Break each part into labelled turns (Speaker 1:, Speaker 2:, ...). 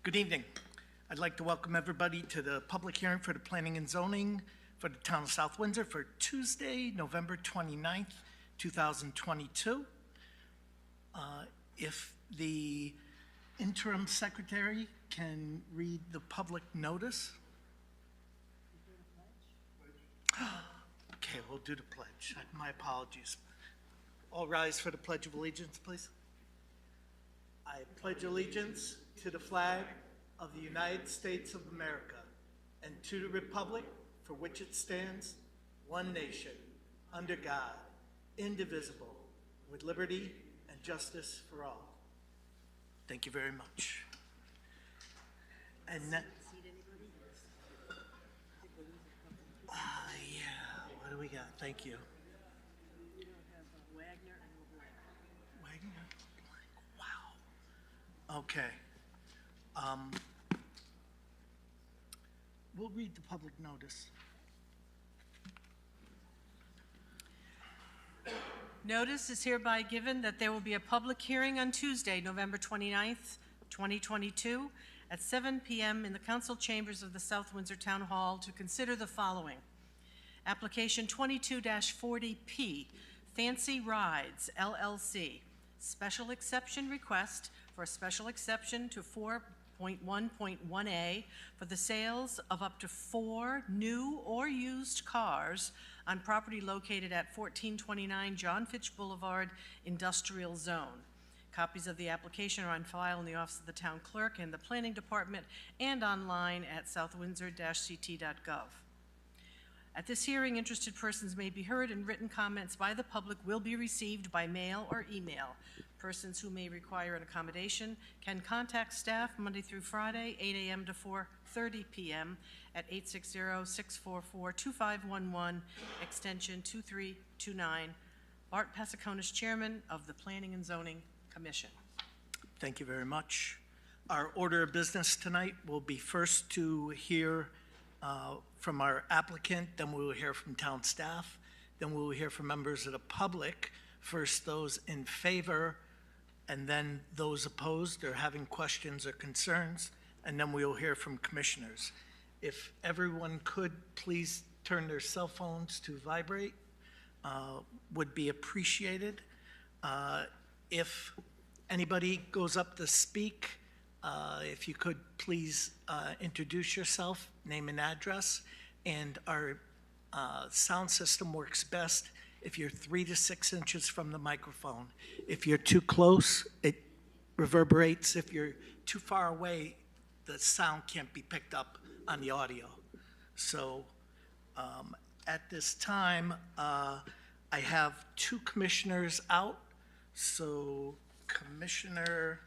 Speaker 1: Good evening. I'd like to welcome everybody to the public hearing for the planning and zoning for the town of South Windsor for Tuesday, November 29th, 2022. If the interim secretary can read the public notice. Okay, we'll do the pledge. My apologies. All rise for the Pledge of Allegiance, please. I pledge allegiance to the flag of the United States of America and to the republic for which it stands, one nation, under God, indivisible, with liberty and justice for all. Thank you very much. And that, yeah, what do we got? Thank you. Wagner? Wow. Okay. We'll read the public notice.
Speaker 2: Notice is hereby given that there will be a public hearing on Tuesday, November 29th, 2022, at 7 p.m. in the council chambers of the South Windsor Town Hall to consider the following. Application 22-40P, Fancy Rides, LLC. Special exception request for a special exception to 4.1.1A for the sales of up to 4 new or used cars on property located at 1429 John Fitch Boulevard, Industrial Zone. Copies of the application are on file in the office of the town clerk and the planning department and online at southwindsor-ct.gov. At this hearing, interested persons may be heard and written comments by the public will be received by mail or email. Persons who may require an accommodation can contact staff Monday through Friday, 8 a.m. to 4:30 p.m. at 860-644-2511, extension 2329. Bart Pasiconis, Chairman of the Planning and Zoning Commission.
Speaker 1: Thank you very much. Our order of business tonight will be first to hear from our applicant, then we will hear from town staff, then we will hear from members of the public, first those in favor, and then those opposed or having questions or concerns, and then we will hear from commissioners. If everyone could please turn their cell phones to vibrate, would be appreciated. If anybody goes up to speak, if you could please introduce yourself, name and address, and our sound system works best if you're 3 to 6 inches from the microphone. If you're too close, it reverberates. If you're too far away, the sound can't be picked up on the audio. So at this time, I have 2 commissioners out. So Commissioner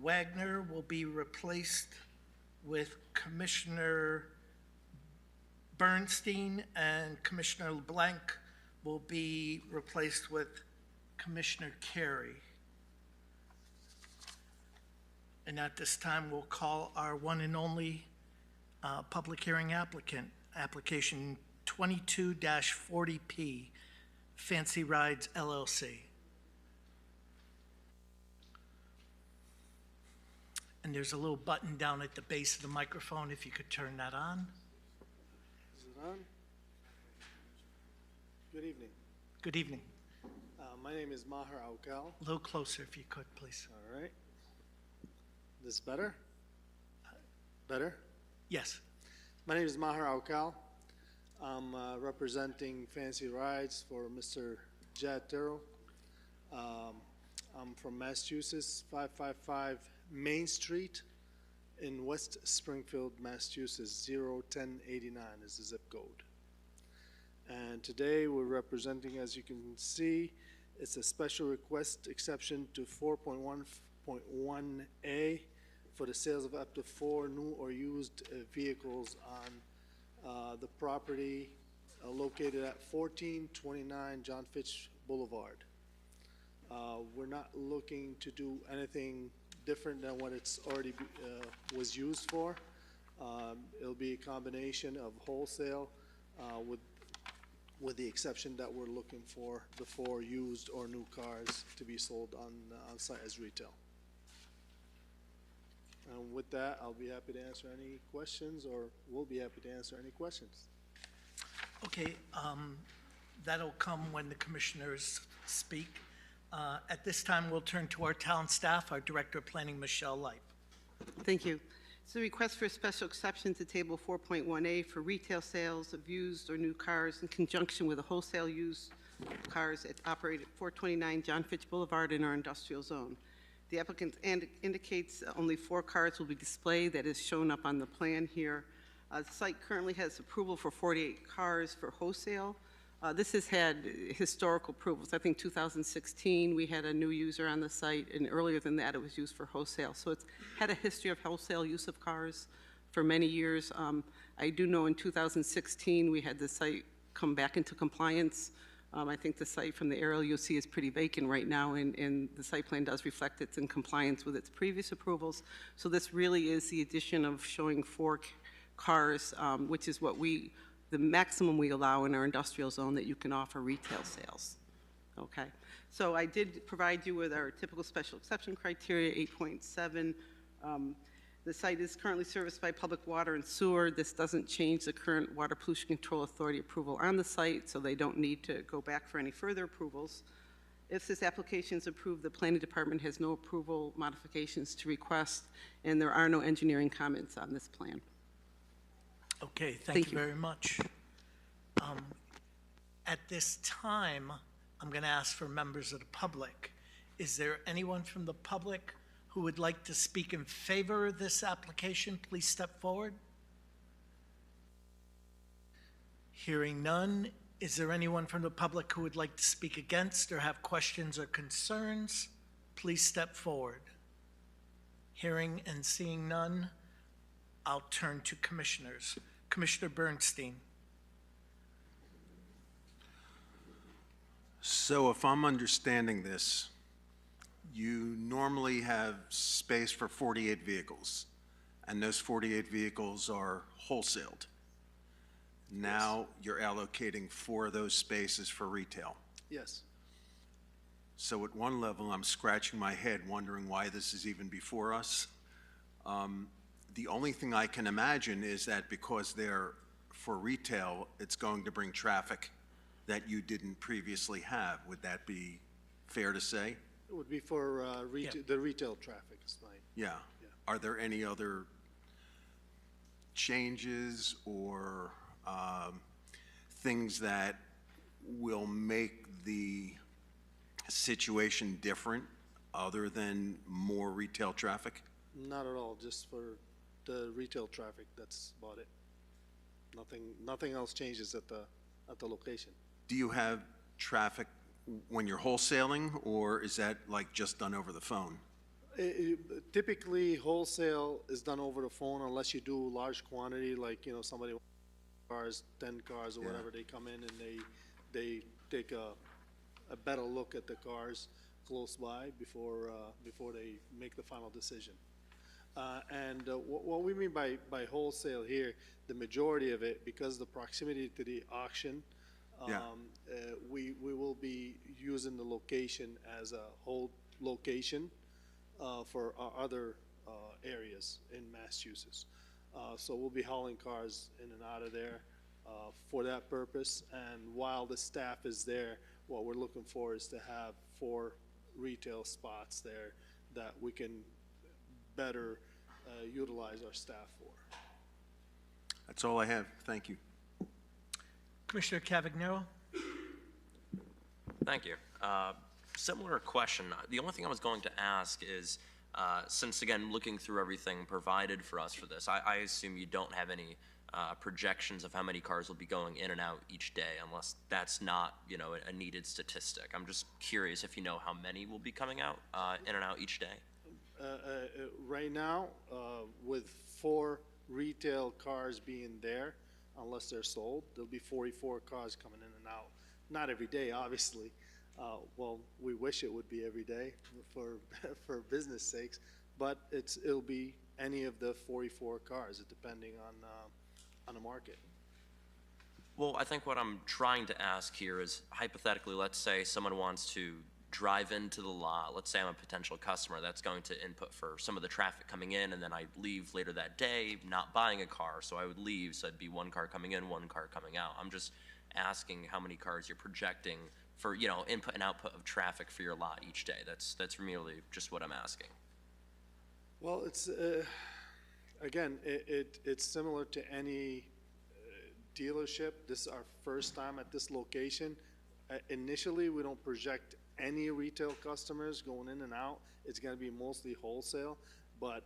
Speaker 1: Wagner will be replaced with Commissioner Bernstein, and Commissioner LeBlanc will be replaced with Commissioner Carey. And at this time, we'll call our one and only public hearing applicant, application 22-40P, Fancy Rides, LLC. And there's a little button down at the base of the microphone, if you could turn that on.
Speaker 3: Is it on? Good evening.
Speaker 1: Good evening.
Speaker 3: My name is Maher Aukal.
Speaker 1: A little closer, if you could, please.
Speaker 3: All right. This better? Better?
Speaker 1: Yes.
Speaker 3: My name is Maher Aukal. I'm representing Fancy Rides for Mr. Jad Terrell. I'm from Massachusetts, 555 Main Street in West Springfield, Massachusetts, 01089 is the zip code. And today we're representing, as you can see, it's a special request exception to 4.1.1A for the sales of up to 4 new or used vehicles on the property located at 1429 John Fitch Boulevard. We're not looking to do anything different than what it's already was used for. It'll be a combination of wholesale with the exception that we're looking for the 4 used or new cars to be sold on site as retail. And with that, I'll be happy to answer any questions, or we'll be happy to answer any questions.
Speaker 1: Okay, that'll come when the commissioners speak. At this time, we'll turn to our town staff, our Director of Planning, Michelle Lipe.
Speaker 4: Thank you. It's a request for a special exception to Table 4.1A for retail sales of used or new cars in conjunction with a wholesale used cars that operate at 429 John Fitch Boulevard in our industrial zone. The applicant indicates only 4 cars will be displayed, that is shown up on the plan here. The site currently has approval for 48 cars for wholesale. This has had historical approvals. I think 2016, we had a new user on the site, and earlier than that, it was used for wholesale. So it's had a history of wholesale use of cars for many years. I do know in 2016, we had the site come back into compliance. I think the site from the aerial you'll see is pretty vacant right now, and the site plan does reflect it's in compliance with its previous approvals. So this really is the addition of showing 4 cars, which is what the maximum we allow in our industrial zone that you can offer retail sales. Okay, so I did provide you with our typical special exception criteria, 8.7. The site is currently serviced by public water and sewer. This doesn't change the current Water Pollution Control Authority approval on the site, so they don't need to go back for any further approvals. If this application is approved, the planning department has no approval modifications to request, and there are no engineering comments on this plan.
Speaker 1: Okay, thank
Speaker 4: Thank
Speaker 1: you
Speaker 4: you.
Speaker 1: very much. At this time, I'm going to ask for members of the public. Is there anyone from the public who would like to speak in favor of this application? Please step forward. Hearing none, is there anyone from the public who would like to speak against or have questions or concerns? Please step forward. Hearing and seeing none, I'll turn to commissioners. Commissioner Bernstein.
Speaker 5: So if I'm understanding this, you normally have space for 48 vehicles, and those 48 vehicles are wholesaled. Now you're allocating 4 of those spaces for retail.
Speaker 3: Yes.
Speaker 5: So at one level, I'm scratching my head wondering why this is even before us. The only thing I can imagine is that because they're for retail, it's going to bring traffic that you didn't previously have. Would that be fair to say?
Speaker 3: It would be for the retail traffic tonight.
Speaker 5: Yeah.
Speaker 3: Yeah.
Speaker 5: Are there any other changes or things that will make the situation different other than more retail traffic?
Speaker 3: Not at all, just for the retail traffic, that's about it. Nothing else changes at the location.
Speaker 5: Do you have traffic when you're wholesaling, or is that like just done over the phone?
Speaker 3: Typically, wholesale is done over the phone unless you do large quantity, like, somebody cars, 10 cars or
Speaker 5: Yeah.
Speaker 3: whatever, they come in and they take a better look at the cars close by before they make the final decision. What we mean by wholesale here, the majority of it, because the proximity to the auction,
Speaker 5: Yeah.
Speaker 3: we will be using the location as a whole location for our other areas in Massachusetts. So we'll be hauling cars in and out of there for that purpose. And while the staff is there, what we're looking for is to have 4 retail spots there that we can better utilize our staff for.
Speaker 5: That's all I have. Thank you.
Speaker 1: Commissioner Cavagnero?
Speaker 6: Thank you. Similar question. The only thing I was going to ask is, since again, looking through everything provided for us for this, I assume you don't have any projections of how many cars will be going in and out each day, unless that's not, a needed statistic. I'm just curious if you know how many will be coming out, in and out each day.
Speaker 3: Right now, with 4 retail cars being there, unless they're sold, there'll be 44 cars coming in and out. Not every day, obviously. Well, we wish it would be every day for business sakes, but it'll be any of the 44 cars, depending on the market.
Speaker 6: Well, I think what I'm trying to ask here is, hypothetically, let's say someone wants to drive into the lot, let's say I'm a potential customer that's going to input for some of the traffic coming in, and then I leave later that day not buying a car, so I would leave, so it'd be one car coming in, one car coming out. I'm just asking how many cars you're projecting for, you know, input and output of traffic for your lot each day. That's merely just what I'm asking.
Speaker 3: Well, it's, again, it's similar to any dealership. This is our first time at this location. Initially, we don't project any retail customers going in and out. It's gonna be mostly wholesale, but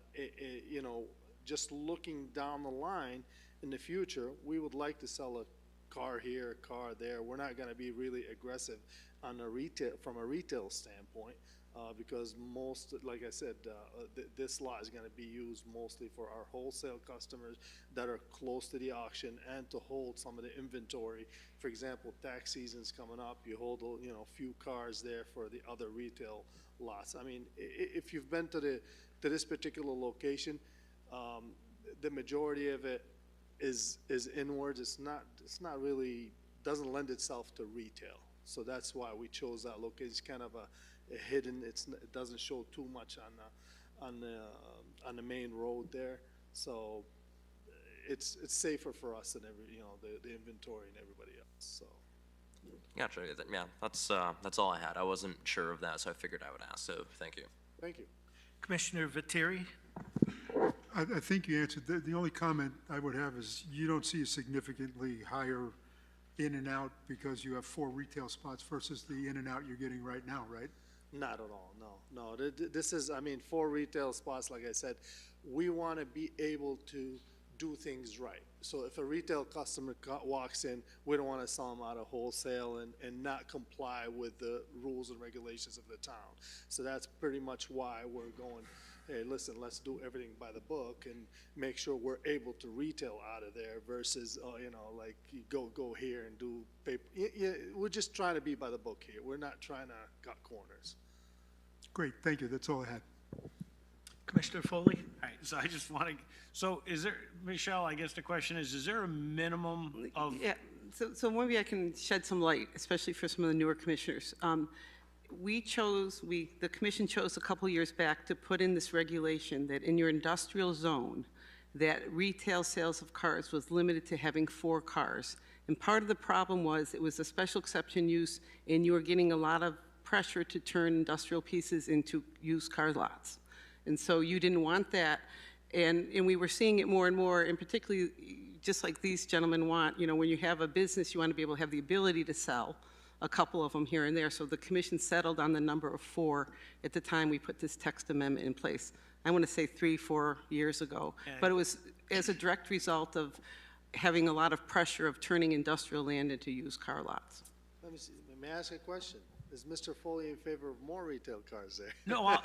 Speaker 3: you know, just looking down the line in the future, we would like to sell a car here, a car there. We're not gonna be really aggressive on the retail, from a retail standpoint, because most, like I said, this lot is gonna be used mostly for our wholesale customers that are close to the auction and to hold some of the inventory. For example, tax season's coming up, you hold, you know, a few cars there for the other retail lots. I mean, if you've been to this particular location, the majority of it is inwards. It's not really, doesn't lend itself to retail. So that's why we chose that location. It's kind of a hidden, it doesn't show too much on the main road there. So it's safer for us than every, you know, the inventory and everybody else, so.
Speaker 6: Gotcha. Yeah, that's all I had. I wasn't sure of that, so I figured I would ask, so thank you.
Speaker 3: Thank you.
Speaker 1: Commissioner Viteri?
Speaker 7: I think you answered. The only comment I would have is you don't see a significantly higher in and out because you have 4 retail spots versus the in and out you're getting right now, right?
Speaker 3: Not at all, no. This is, I mean, 4 retail spots, like I said, we want to be able to do things right. So if a retail customer walks in, we don't want to sell them out of wholesale and not comply with the rules and regulations of the town. So that's pretty much why we're going, hey, listen, let's do everything by the book and make sure we're able to retail out of there versus, you know, like you go here and do paper. We're just trying to be by the book here. We're not trying to cut corners.
Speaker 7: Great, thank you. That's all I had.
Speaker 1: Commissioner Foley?
Speaker 8: All right, so I just want to, so is there, Michelle, I guess the question is there a minimum of?
Speaker 4: Yeah, so maybe I can shed some light, especially for some of the newer commissioners. The commission chose a couple years back to put in this regulation that in your industrial zone, that retail sales of cars was limited to having 4 cars. And part of the problem was it was a special exception use and you were getting a lot of pressure to turn industrial pieces into used car lots. And so you didn't want that. And we were seeing it more and more, and particularly just like these gentlemen want, you know, when you have a business, you want to be able to have the ability to sell a couple of them here and there. So the commission settled on the number of 4 at the time we put this text amendment in place. I want to say 3-4 years ago. But it was as a direct result of having a lot of pressure of turning industrial land into used car lots.
Speaker 3: Let me see, may I ask a question? Is Mr. Foley in favor of more retail cars there?
Speaker 8: No,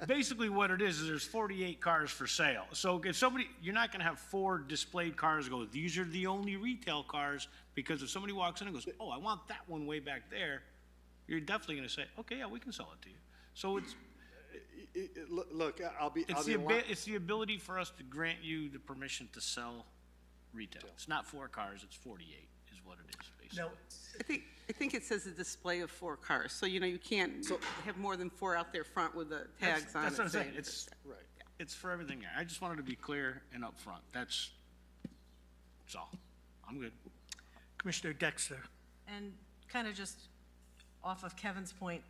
Speaker 8: basically what it is there's 48 cars for sale. So if somebody, you're not going to have 4 displayed cars go, these are the only retail cars, because if somebody walks in and goes, oh, I want that one way back there, you're definitely going to say, okay, yeah, we can sell it to you. So it's,
Speaker 3: Look, I'll be
Speaker 8: it's the ability for us to grant you the permission to sell retail. It's not 4 cars, it's 48 is what it is, basically.
Speaker 1: No,
Speaker 4: I think it says a display of 4 cars, so you know you can't have more than 4 out there front with the tags on it.
Speaker 8: That's what I'm saying.
Speaker 3: right.
Speaker 8: It's for everything there. I just wanted to be clear and upfront. That's all. I'm good.
Speaker 1: Commissioner Dexter?
Speaker 2: And kind of just off of Kevin's point,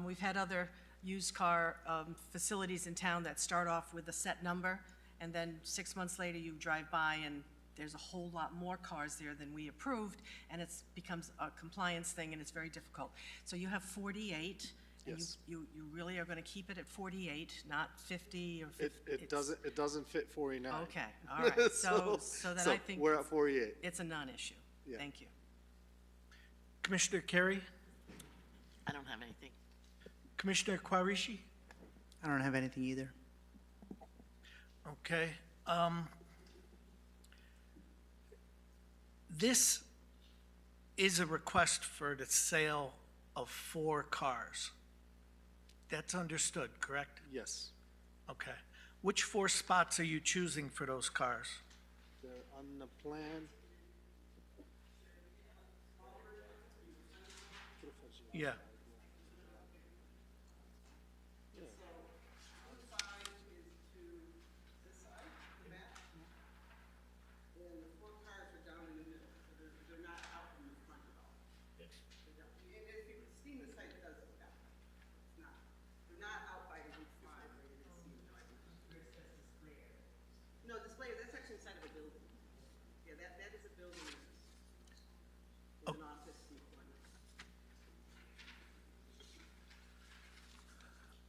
Speaker 2: we've had other used car facilities in town that start off with a set number, and then 6 months later you drive by and there's a whole lot more cars there than we approved, and it becomes a compliance thing, and it's very difficult. So you have 48, and
Speaker 3: Yes.
Speaker 2: you really are going to keep it at 48, not 50 or 50?
Speaker 3: It doesn't fit 49.
Speaker 2: Okay, all right. So then I think
Speaker 3: we're at 48.
Speaker 2: it's a non-issue.
Speaker 3: Yeah.
Speaker 2: Thank you.
Speaker 1: Commissioner Carey?
Speaker 9: I don't have anything.
Speaker 1: Commissioner Quarishi?
Speaker 9: I don't have anything either.
Speaker 1: Okay. This is a request for the sale of 4 cars. That's understood, correct?
Speaker 3: Yes.
Speaker 1: Okay. Which 4 spots are you choosing for those cars?
Speaker 3: They're on the plan.
Speaker 1: Yeah.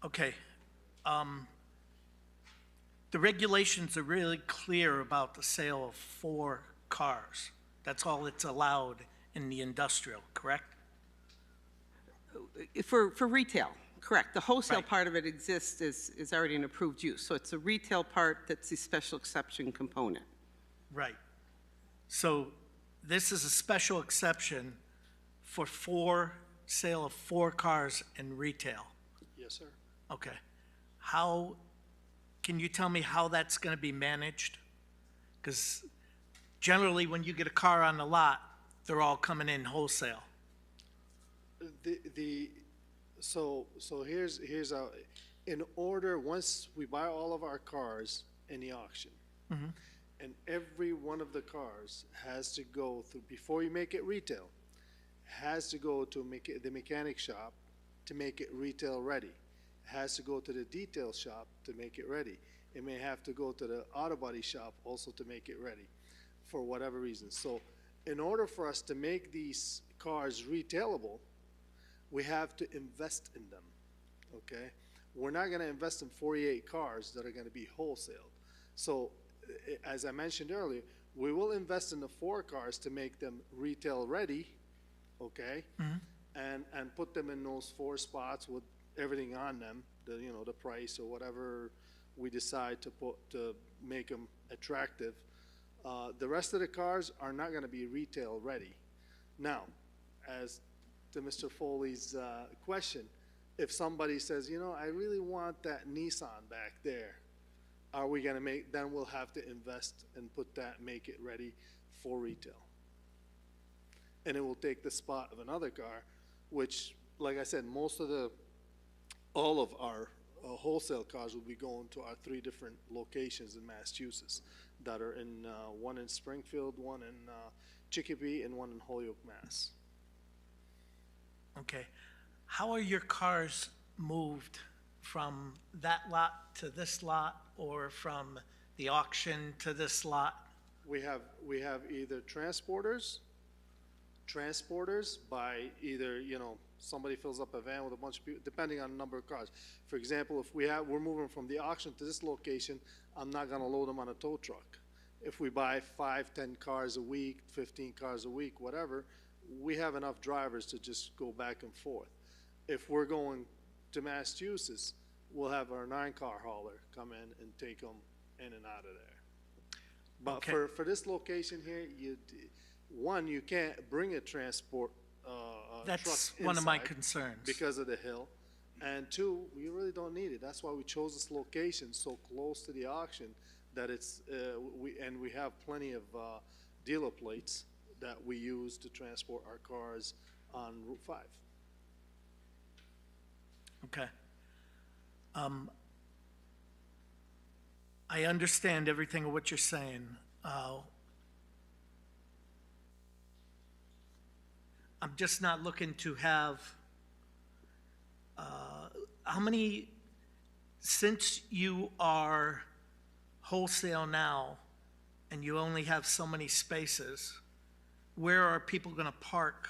Speaker 1: Okay. The regulations are really clear about the sale of 4 cars. That's all that's allowed in the industrial, correct?
Speaker 4: For retail, correct. The wholesale
Speaker 1: Right.
Speaker 4: part of it exists, is already an approved use. So it's a retail part that's the special exception component.
Speaker 1: Right. So this is a special exception for sale of 4 cars in retail.
Speaker 3: Yes, sir.
Speaker 1: Okay. Can you tell me how that's going to be managed? Because generally, when you get a car on the lot, they're all coming in wholesale.
Speaker 3: So here's how, in order, once we buy all of our cars in the auction, and every one of the cars has to go through, before you make it retail, has to go to the mechanic shop to make it retail ready. Has to go to the detail shop to make it ready. It may have to go to the auto body shop also to make it ready, for whatever reason. So in order for us to make these cars retailable, we have to invest in them, okay? We're not gonna invest in 48 cars that are gonna be wholesaled. So, as I mentioned earlier, we will invest in the 4 cars to make them retail ready, okay? And put them in those 4 spots with everything on them, the price or whatever we decide to put, to make them attractive. The rest of the cars are not gonna be retail ready. Now, as to Mr. Foley's question, if somebody says, I really want that Nissan back there, are we gonna then we'll have to invest and make it ready for retail. And it will take the spot of another car, which, like I said, all of our wholesale cars will be going to our 3 different locations in Massachusetts that are one in Springfield, one in Chicopee, and one in Holyoke, Mass.
Speaker 1: Okay. How are your cars moved from that lot to this lot, or from the auction to this lot?
Speaker 3: We have either transporters by either, somebody fills up a van with a bunch of people, depending on the number of cars. For example, if we're moving from the auction to this location, I'm not gonna load them on a tow truck. If we buy 5, 10 cars a week, 15 cars a week, whatever, we have enough drivers to just go back and forth. If we're going to Massachusetts, we'll have our 9-car hauler come in and take them in and out of there. But
Speaker 1: Okay.
Speaker 3: for this location here, you can't bring a transport truck
Speaker 1: That's one of my
Speaker 3: inside
Speaker 1: concerns.
Speaker 3: because of the hill. And 2, we really don't need it. That's why we chose this location so close to the auction that we have plenty of dealer plates that we use to transport our cars on Route 5.
Speaker 1: Okay. I understand everything of what you're saying. I'm just not looking to have, since you are wholesale now and you only have so many spaces, where are people gonna park?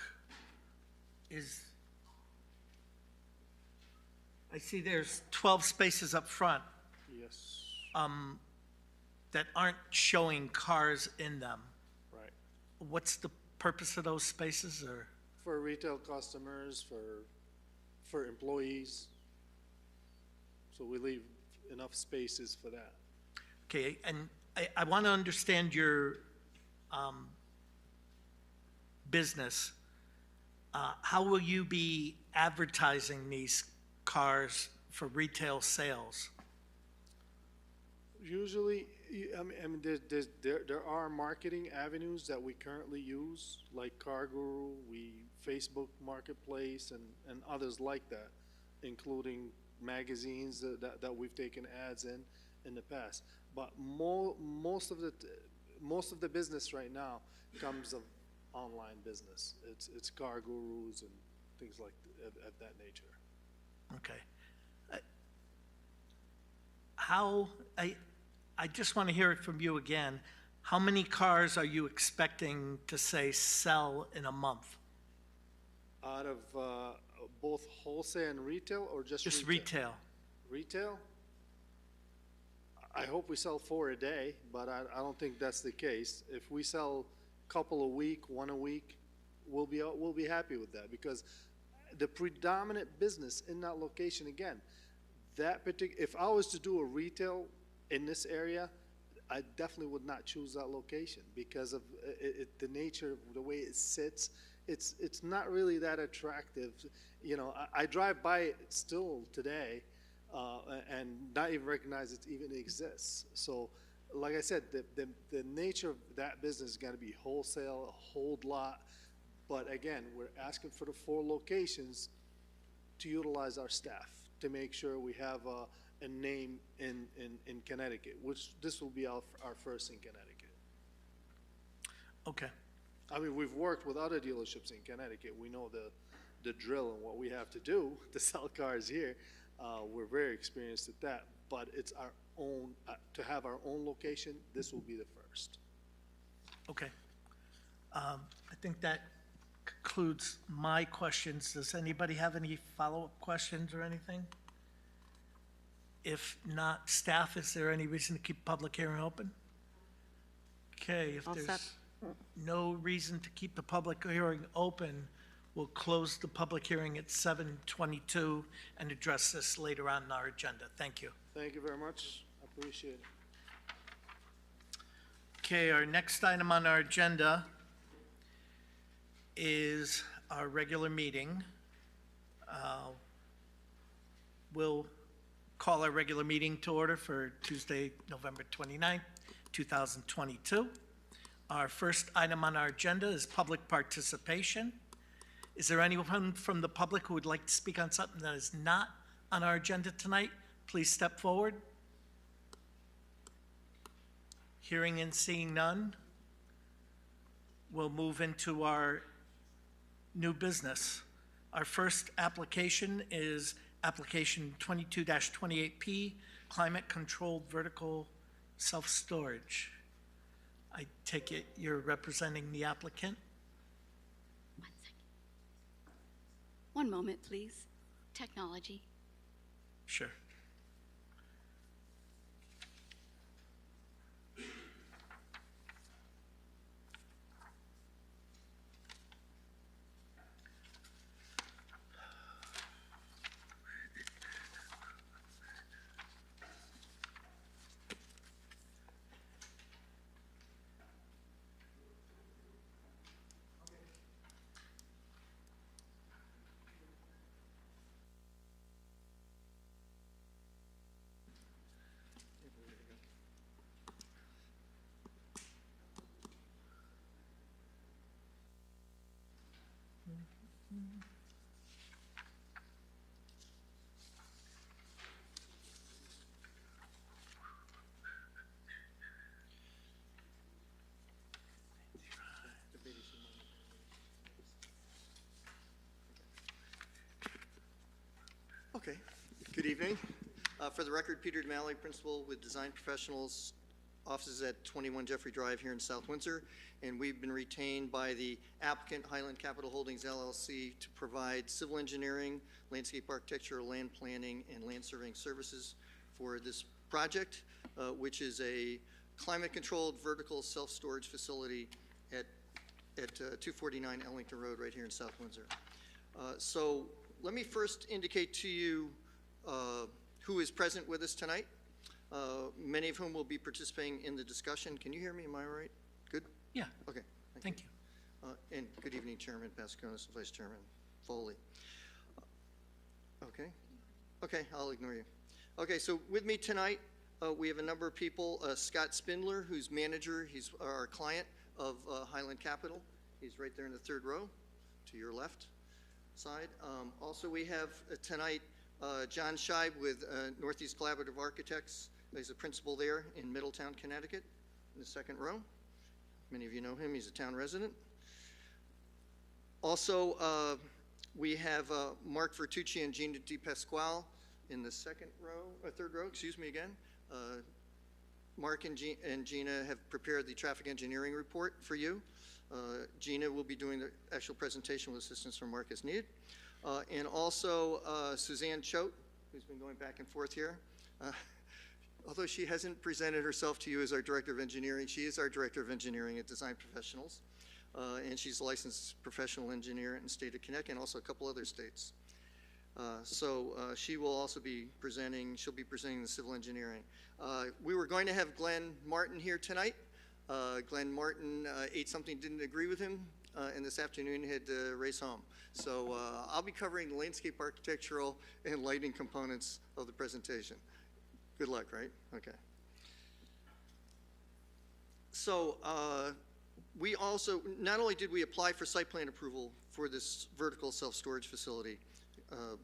Speaker 1: I see there's 12 spaces up front
Speaker 3: Yes,
Speaker 1: that aren't showing cars in them.
Speaker 3: right.
Speaker 1: What's the purpose of those spaces, or?
Speaker 3: For retail customers, for employees. So we leave enough spaces for that.
Speaker 1: Okay, and I want to understand your business. How will you be advertising these cars for retail sales?
Speaker 3: Usually, there are marketing avenues that we currently use, like CarGuru, Facebook Marketplace, and others like that, including magazines that we've taken ads in the past. But most of the business right now comes of online business. It's CarGurus and things like of that nature.
Speaker 1: Okay. I just want to hear it from you again. How many cars are you expecting to, say, sell in a month?
Speaker 3: Out of both wholesale and retail, or just
Speaker 1: Just retail.
Speaker 3: Retail? I hope we sell 4 a day, but I don't think that's the case. If we sell a couple a week, 1 a week, we'll be happy with that, because the predominant business in that location, again, if I was to do a retail in this area, I definitely would not choose that location because of the nature of the way it sits. It's not really that attractive. You know, I drive by it still today, and not even recognize it even exists. So, like I said, the nature of that business is gonna be wholesale, a hold lot. But again, we're asking for the 4 locations to utilize our staff, to make sure we have a name in Connecticut, which this will be our first in Connecticut.
Speaker 1: Okay.
Speaker 3: I mean, we've worked with other dealerships in Connecticut. We know the drill and what we have to do to sell cars here. We're very experienced at that, but it's our own, to have our own location, this will be the first.
Speaker 1: Okay. I think that concludes my questions. Does anybody have any follow-up questions or anything? If not, staff, is there any reason to keep public hearing open? Okay, if
Speaker 4: All set.
Speaker 1: there's no reason to keep the public hearing open, we'll close the public hearing at 7:22 and address this later on in our agenda. Thank you.
Speaker 3: Thank you very much. I appreciate it.
Speaker 1: Okay, our next item on our agenda is our regular meeting. We'll call our regular meeting to order for Tuesday, November 29th, 2022. Our first item on our agenda is public participation. Is there anyone from the public who would like to speak on something that is not on our agenda tonight? Please step forward. Hearing and seeing none, we'll move into our new business. Our first application is application 22-28P, climate-controlled vertical self-storage. I take it you're representing the applicant?
Speaker 10: 1 second. 1 moment, please. Technology.
Speaker 1: Sure.
Speaker 11: Okay, good evening. For the record, Peter DeMalley, Principal with Design Professionals, offices at 21 Jeffrey Drive here in South Windsor, and we've been retained by the applicant, Highland Capital Holdings LLC, to provide civil engineering, landscape architecture, land planning, and land surveying services for this project, which is a climate-controlled vertical self-storage facility at 249 Ellington Road right here in South Windsor. So let me first indicate to you who is present with us tonight, many of whom will be participating in the discussion. Can you hear me? Am I all right? Good?
Speaker 1: Yeah,
Speaker 11: Okay.
Speaker 1: thank you.
Speaker 11: And good evening, Chairman Pasconis and Vice Chairman Foley. Okay? Okay, I'll ignore you. Okay, so with me tonight, we have a number of people. Scott Spindler, who's manager, he's our client of Highland Capital. He's right there in the third row to your left side. Also, we have tonight John Scheib with Northeast Collaborative Architects. He's a principal there in Middletown, Connecticut, in the second row. Many of you know him. He's a town resident. Also, we have Mark Vertucci and Gina DiPasquale in the second row, or third row, excuse me again. Mark and Gina have prepared the traffic engineering report for you. Gina will be doing the actual presentation with assistance from Mark as needed. And also Suzanne Choate who's been going back and forth here. Although she hasn't presented herself to you as our Director of Engineering, she is our Director of Engineering at Design Professionals. And she's a licensed professional engineer in the state of Connecticut and also a couple other states. She will also be presenting, she'll be presenting the civil engineering. We were going to have Glenn Martin here tonight. Glenn Martin ate something, didn't agree with him, and this afternoon had to race home. So I'll be covering the landscape architectural and lighting components of the presentation. Good luck, right? Okay. So we also, not only did we apply for site plan approval for this vertical self-storage facility,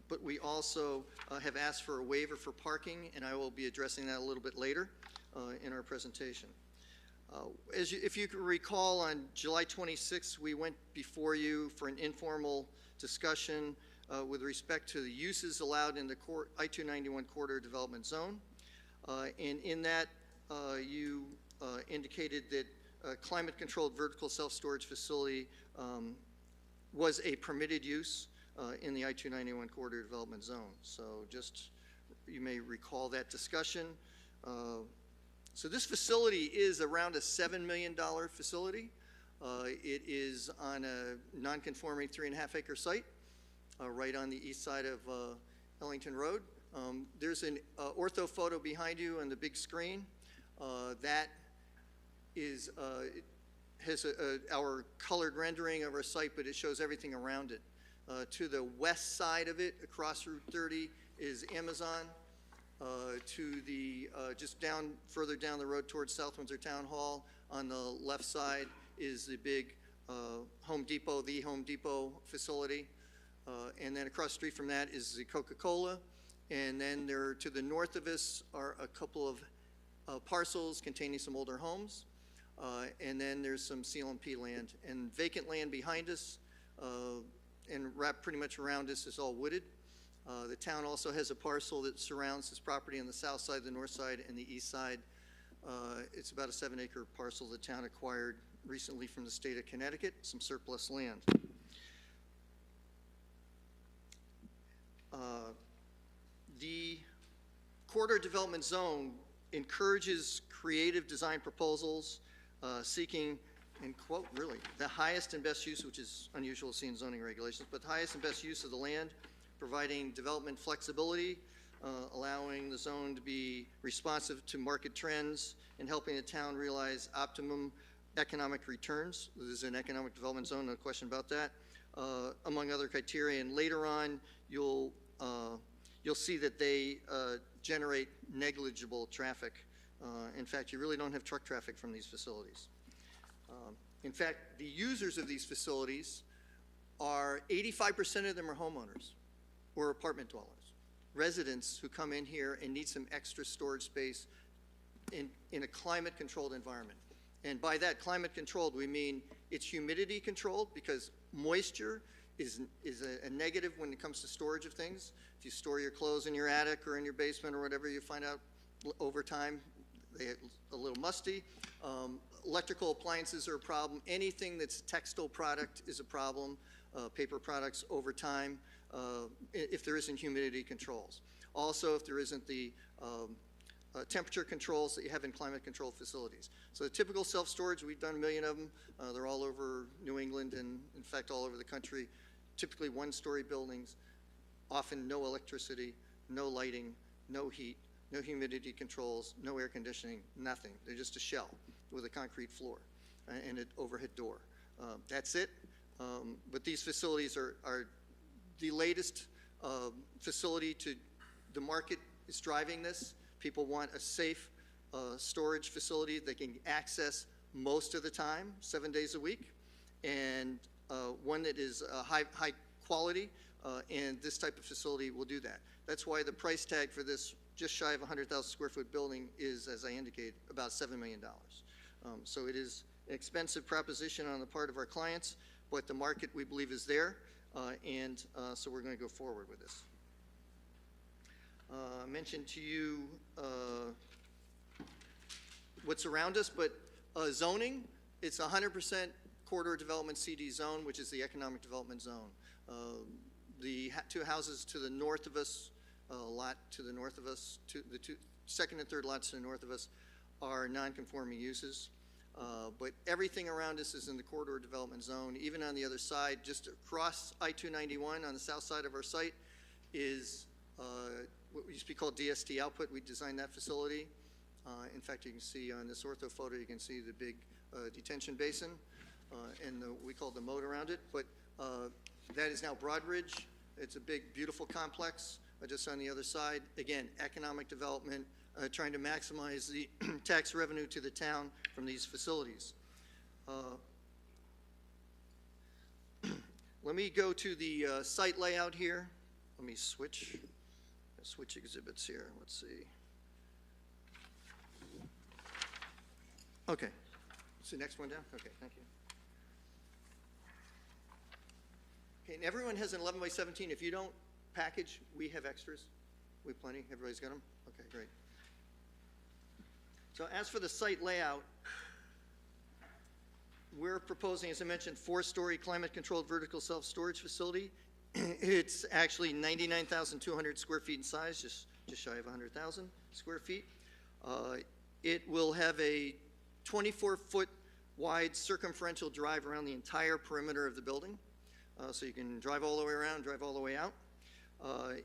Speaker 11: but we also have asked for a waiver for parking, and I will be addressing that a little bit later in our presentation. If you can recall, on July 26th, we went before you for an informal discussion with respect to the uses allowed in the I-291 corridor development zone. And in that, you indicated that a climate-controlled vertical self-storage facility was a permitted use in the I-291 corridor development zone. So just, you may recall that discussion. So this facility is around a $7 million facility. It is on a non-conforming 3.5-acre site right on the east side of Ellington Road. There's an ortho photo behind you on the big screen. That is, it has our colored rendering of our site, but it shows everything around it. To the west side of it, across Route 30, is Amazon. To the, just further down the road towards South Windsor Town Hall, on the left side is the big Home Depot, the Home Depot facility. And then across the street from that is the Coca-Cola. And then there, to the north of us, are a couple of parcels containing some older homes. And then there's some CLMP land. And vacant land behind us and wrapped pretty much around us is all wooded. The town also has a parcel that surrounds this property on the south side, the north side, and the east side. It's about a 7-acre parcel the town acquired recently from the state of Connecticut, some surplus land. The corridor development zone encourages creative design proposals seeking, and quote, really, the highest and best use, which is unusual to see in zoning regulations, but the highest and best use of the land, providing development flexibility, allowing the zone to be responsive to market trends, and helping the town realize optimum economic returns. This is an economic development zone, no question about that, among other criteria. And later on, you'll see that they generate negligible traffic. In fact, you really don't have truck traffic from these facilities. In fact, the users of these facilities are 85% of them are homeowners or apartment dwellers, residents who come in here and need some extra storage space in a climate-controlled environment. And by that climate-controlled, we mean it's humidity controlled, because moisture is a negative when it comes to storage of things. If you store your clothes in your attic or in your basement or whatever, you find out over time they get a little musty. Electrical appliances are a problem. Anything that's textile product is a problem. Paper products over time, if there isn't humidity controls. Also, if there isn't the temperature controls that you have in climate-controlled facilities. So the typical self-storage, we've done 1 million of them. They're all over New England and, in fact, all over the country. Typically one-story buildings, often no electricity, no lighting, no heat, no humidity controls, no air conditioning, nothing. They're just a shell with a concrete floor and an overhead door. That's it. But these facilities are the latest facility to the market is driving this. People want a safe storage facility they can access most of the time, 7 days a week, and one that is high quality, and this type of facility will do that. That's why the price tag for this just shy of 100,000 square foot building is, as I indicated, about $7 million. So it is an expensive proposition on the part of our clients, but the market, we believe, is there, and so we're going to go forward with this. I mentioned to you what's around us, but zoning, it's 100% corridor development CD zone, which is the economic development zone. The two houses to the north of us lot to the north of us, the second and third lots to the north of us are non-conforming uses. But everything around us is in the corridor development zone. Even on the other side, just across I-291 on the south side of our site is what used to be called DST Output. We designed that facility. In fact, you can see on this ortho photo, you can see the big detention basin and we call the moat around it. But that is now Broadridge. It's a big, beautiful complex just on the other side. Again, economic development, trying to maximize the tax revenue to the town from these facilities. Let me go to the site layout here. Let me switch exhibits here. Let's see. Okay. Is the next one down? Okay, thank you. Okay, and everyone has an 11 by 17. If you don't package, we have extras. We have plenty. Everybody's got them? Okay, great. So as for the site layout, we're proposing, as I mentioned, 4-story climate-controlled vertical self-storage facility. It's actually 99,200 square feet in size, just shy of 100,000 square feet. It will have a 24-foot wide circumferential drive around the entire perimeter of the building. So you can drive all the way around, drive all the way out.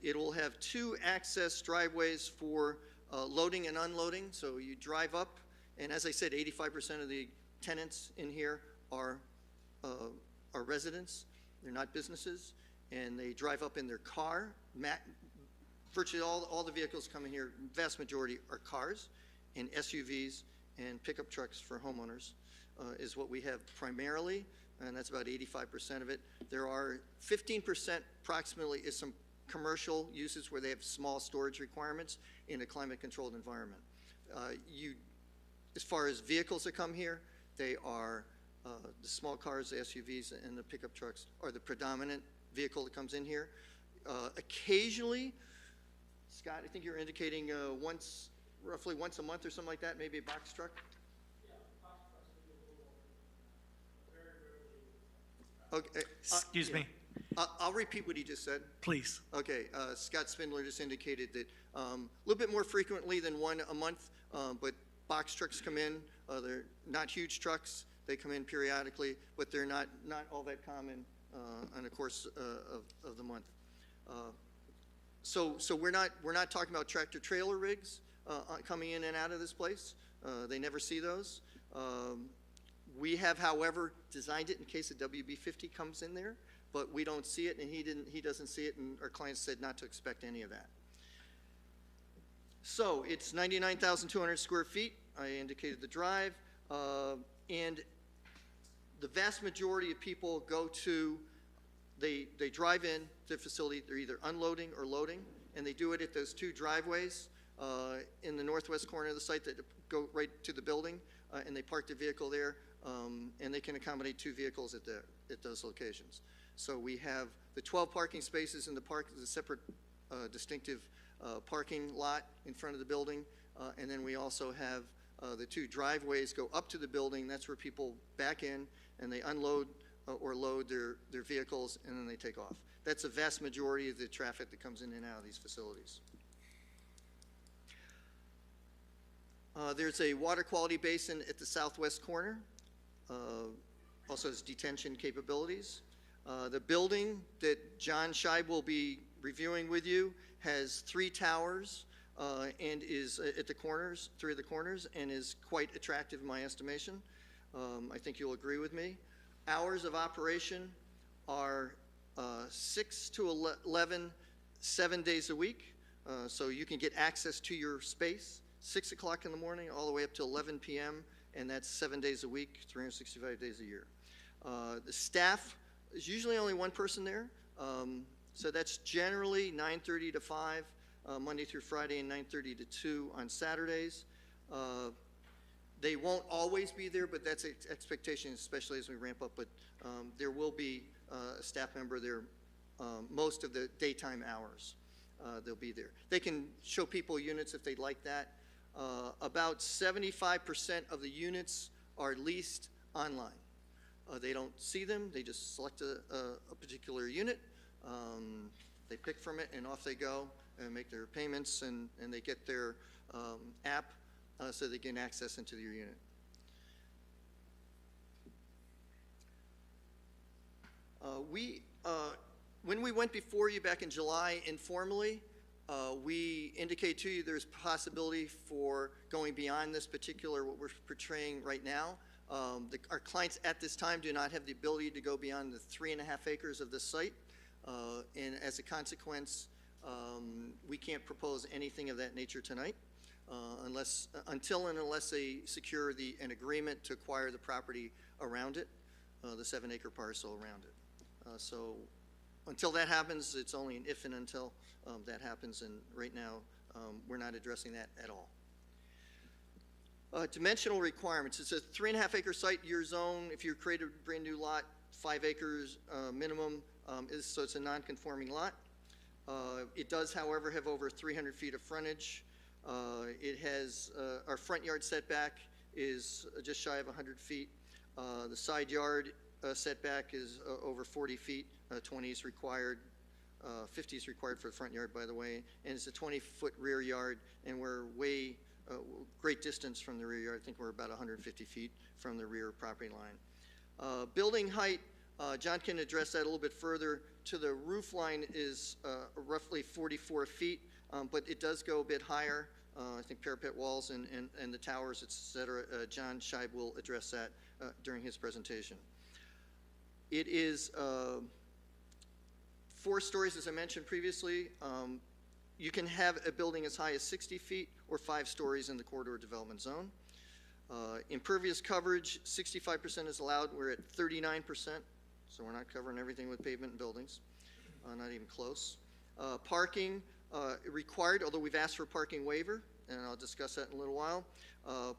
Speaker 11: It will have 2 access driveways for loading and unloading. So you drive up, and as I said, 85% of the tenants in here are residents. They're not businesses, and they drive up in their car. Virtually all the vehicles coming here, vast majority are cars and SUVs and pickup trucks for homeowners is what we have primarily, and that's about 85% of it. There are 15% approximately is some commercial uses where they have small storage requirements in a climate-controlled environment. As far as vehicles that come here, they are the small cars, the SUVs, and the pickup trucks are the predominant vehicle that comes in here. Occasionally, Scott, I think you're indicating roughly once a month or something like that, maybe a box truck? Yeah, box trucks will be a little over, very rarely. Okay.
Speaker 1: Excuse me,
Speaker 11: I'll repeat what he just said.
Speaker 1: please.
Speaker 11: Okay, Scott Spindler just indicated that a little bit more frequently than one a month, but box trucks come in. They're not huge trucks. They come in periodically, but they're not all that common on the course of the month. So we're not talking about tractor trailer rigs coming in and out of this place. They never see those. We have, however, designed it in case a WB-50 comes in there, but we don't see it, and he doesn't see it, and our client said not to expect any of that. So it's 99,200 square feet. I indicated the drive, and the vast majority of people they drive in to the facility. They're either unloading or loading, and they do it at those 2 driveways in the northwest corner of the site that go right to the building, and they park the vehicle there, and they can accommodate 2 vehicles at those locations. So we have the 12 parking spaces in the park, the separate distinctive parking lot in front of the building, and then we also have the 2 driveways go up to the building. That's where people back in and they unload or load their vehicles, and then they take off. That's a vast majority of the traffic that comes in and out of these facilities. There's a water quality basin at the southwest corner. Also has detention capabilities. The building that John Scheib will be reviewing with you has 3 towers and is at the corners, 3 of the corners, and is quite attractive in my estimation. I think you'll agree with me. Hours of operation are 6 to 11, 7 days a week. So you can get access to your space 6 o'clock in the morning all the way up to 11 p.m., and that's 7 days a week, 365 days a year. The staff is usually only 1 person there. So that's generally 9:30 to 5, Monday through Friday, and 9:30 to 2 on Saturdays. They won't always be there, but that's expectation, especially as we ramp up. But there will be a staff member there most of the daytime hours. They'll be there. They can show people units if they'd like that. About 75% of the units are leased online. They don't see them. They just select a particular unit. They pick from it, and off they go and make their payments, and they get their app so they can access into your unit. When we went before you back in July informally, we indicate to you there's possibility for going beyond this particular, what we're portraying right now. Our clients at this time do not have the ability to go beyond the 3.5 acres of this site. And as a consequence, we can't propose anything of that nature tonight until and unless they secure an agreement to acquire the property around it, the 7-acre parcel around it. So until that happens, it's only an if and until that happens, and right now, we're not addressing that at all. Dimensional requirements. It's a 3.5 acre site. Your zone, if you create a brand new lot, 5 acres minimum, so it's a non-conforming lot. It does, however, have over 300 feet of frontage. It has, our front yard setback is just shy of 100 feet. The side yard setback is over 40 feet, 20 is required, 50 is required for the front yard, by the way, and it's a 20-foot rear yard, and we're great distance from the rear yard. I think we're about 150 feet from the rear property line. Building height, John can address that a little bit further. To the roof line is roughly 44 feet, but it does go a bit higher. I think parapet walls and the towers, et cetera. John Scheib will address that during his presentation. It is 4 stories, as I mentioned previously. You can have a building as high as 60 feet or 5 stories in the corridor development zone. Impervious coverage, 65% is allowed. We're at 39%, so we're not covering everything with pavement and buildings, not even close. Parking required, although we've asked for a parking waiver, and I'll discuss that in a little while.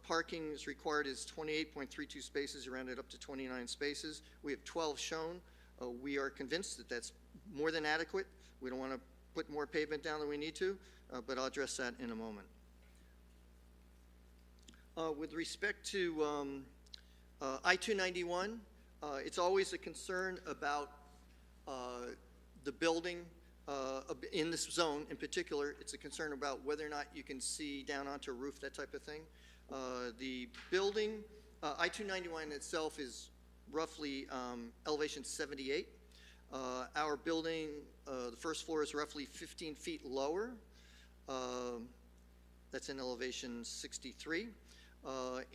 Speaker 11: Parking is required is 28.32 spaces, rounded up to 29 spaces. We have 12 shown. We are convinced that that's more than adequate. We don't want to put more pavement down than we need to, but I'll address that in a moment. With respect to I-291, it's always a concern about the building in this zone in particular. It's a concern about whether or not you can see down onto a roof, that type of thing. The building, I-291 itself is roughly elevation 78. Our building, the first floor is roughly 15 feet lower. That's in elevation 63.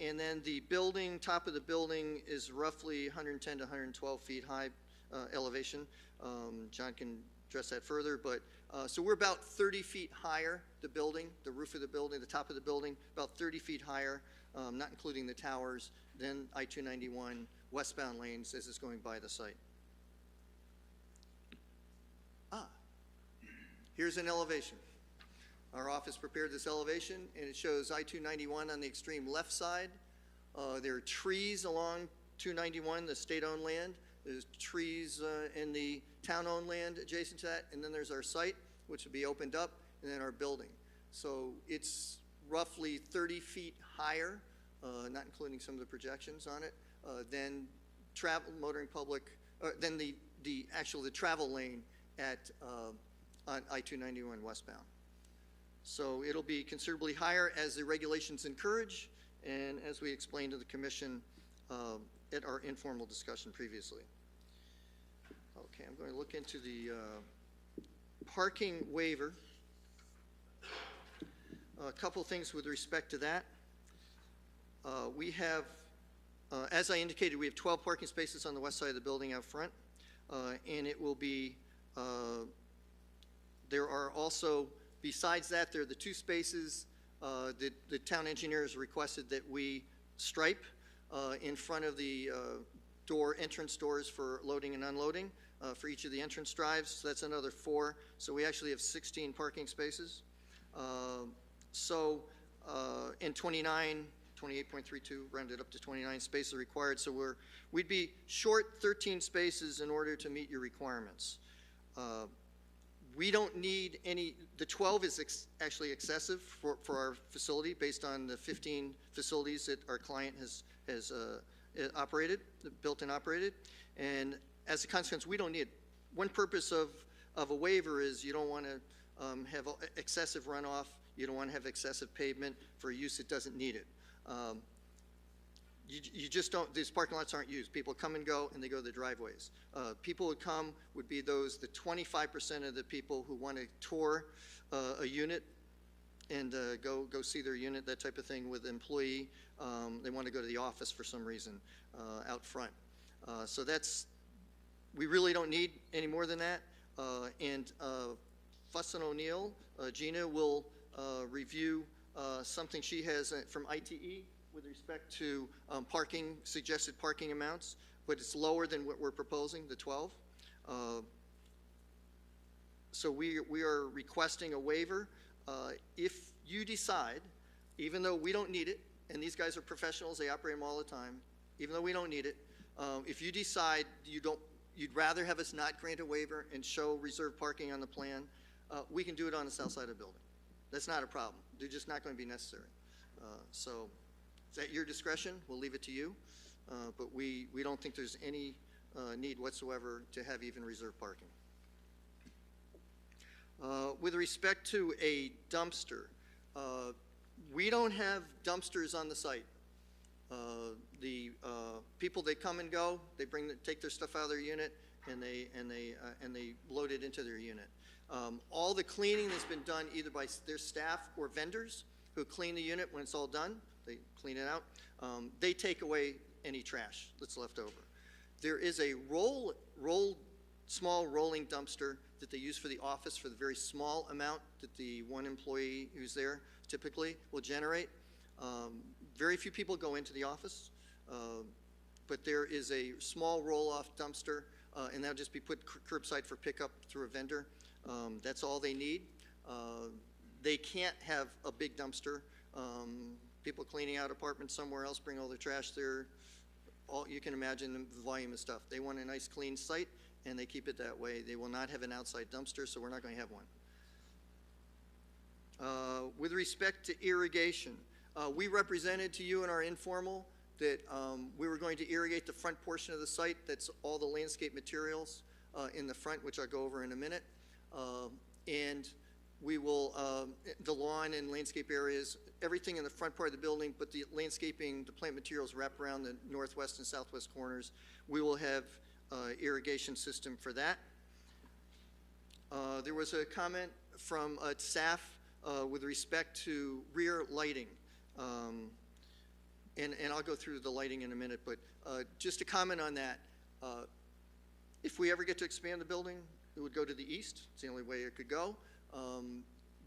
Speaker 11: And then the building, top of the building is roughly 110 to 112 feet high elevation. John can address that further, but so we're about 30 feet higher, the building, the roof of the building, the top of the building, about 30 feet higher, not including the towers, than I-291 westbound lanes as it's going by the site. Here's an elevation. Our office prepared this elevation, and it shows I-291 on the extreme left side. There are trees along 291, the state-owned land. There's trees in the town-owned land adjacent to that, and then there's our site, which will be opened up, and then our building. So it's roughly 30 feet higher, not including some of the projections on it, than motoring public, than the travel lane at on I-291 westbound. So it'll be considerably higher as the regulations encourage, and as we explained to the commission at our informal discussion previously. Okay, I'm going to look into the parking waiver. A couple things with respect to that. We have, as I indicated, we have 12 parking spaces on the west side of the building out front, and it will be, there are also, besides that, there are the 2 spaces that the town engineer has requested that we stripe in front of the entrance doors for loading and unloading for each of the entrance drives. So that's another 4. So we actually have 16 parking spaces. And 28.32, rounded up to 29 spaces required. So we'd be short 13 spaces in order to meet your requirements. We don't need any, the 12 is actually excessive for our facility based on the 15 facilities that our client has operated, built and operated. And as a consequence, we don't need it. One purpose of of a waiver is you don't want to have excessive runoff, you don't want to have excessive pavement for a use that doesn't need it. You just don't, these parking lots aren't used. People come and go, and they go to the driveways. People would come would be those, the 25% of the people who want to tour a unit and go see their unit, that type of thing with employee. They want to go to the office for some reason out front. So that's, we really don't need any more than that. And Fuss and O'Neill, Gina will review something she has from ITE with respect to parking, suggested parking amounts, but it's lower than what we're proposing, the 12. So we are requesting a waiver. If you decide, even though we don't need it, and these guys are professionals, they operate them all the time, even though we don't need it, if you decide you'd rather have us not grant a waiver and show reserved parking on the plan, we can do it on the south side of the building. That's not a problem. They're just not going to be necessary. So it's at your discretion. We'll leave it to you. But we don't think there's any need whatsoever to have even reserved parking. With respect to a dumpster, we don't have dumpsters on the site. The people, they come and go, they take their stuff out of their unit, and they load it into their unit. All the cleaning has been done either by their staff or vendors who clean the unit. When it's all done, they clean it out. They take away any trash that's left over. There is a small rolling dumpster that they use for the office for the very small amount that the one employee who's there typically will generate. Very few people go into the office, but there is a small roll-off dumpster, and that'll just be put curbside for pickup through a vendor. That's all they need. They can't have a big dumpster. People cleaning out apartments somewhere else bring all their trash there. You can imagine the volume of stuff. They want a nice clean site, and they keep it that way. They will not have an outside dumpster, so we're not going to have one. With respect to irrigation, we represented to you in our informal that we were going to irrigate the front portion of the site. That's all the landscape materials in the front, which I'll go over in a minute. And we will, the lawn and landscape areas, everything in the front part of the building, but the landscaping, the plant materials wrap around the northwest and southwest corners. We will have irrigation system for that. There was a comment from staff with respect to rear lighting. And I'll go through the lighting in a minute, but just to comment on that, if we ever get to expand the building, it would go to the east. It's the only way it could go.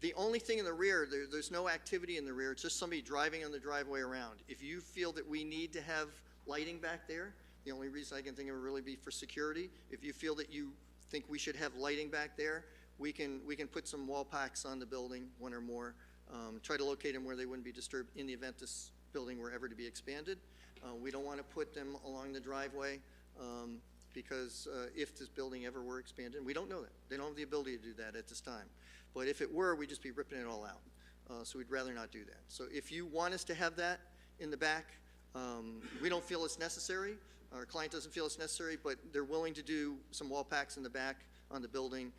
Speaker 11: The only thing in the rear, there's no activity in the rear. It's just somebody driving on the driveway around. If you feel that we need to have lighting back there, the only reason I can think of it would really be for security. If you feel that you think we should have lighting back there, we can put some wall packs on the building, one or more, try to locate them where they wouldn't be disturbed in the event this building were ever to be expanded. We don't want to put them along the driveway because if this building ever were expanded, we don't know that. They don't have the ability to do that at this time. But if it were, we'd just be ripping it all out. So we'd rather not do that. So if you want us to have that in the back, we don't feel it's necessary. Our client doesn't feel it's necessary, but they're willing to do some wall packs in the back on the building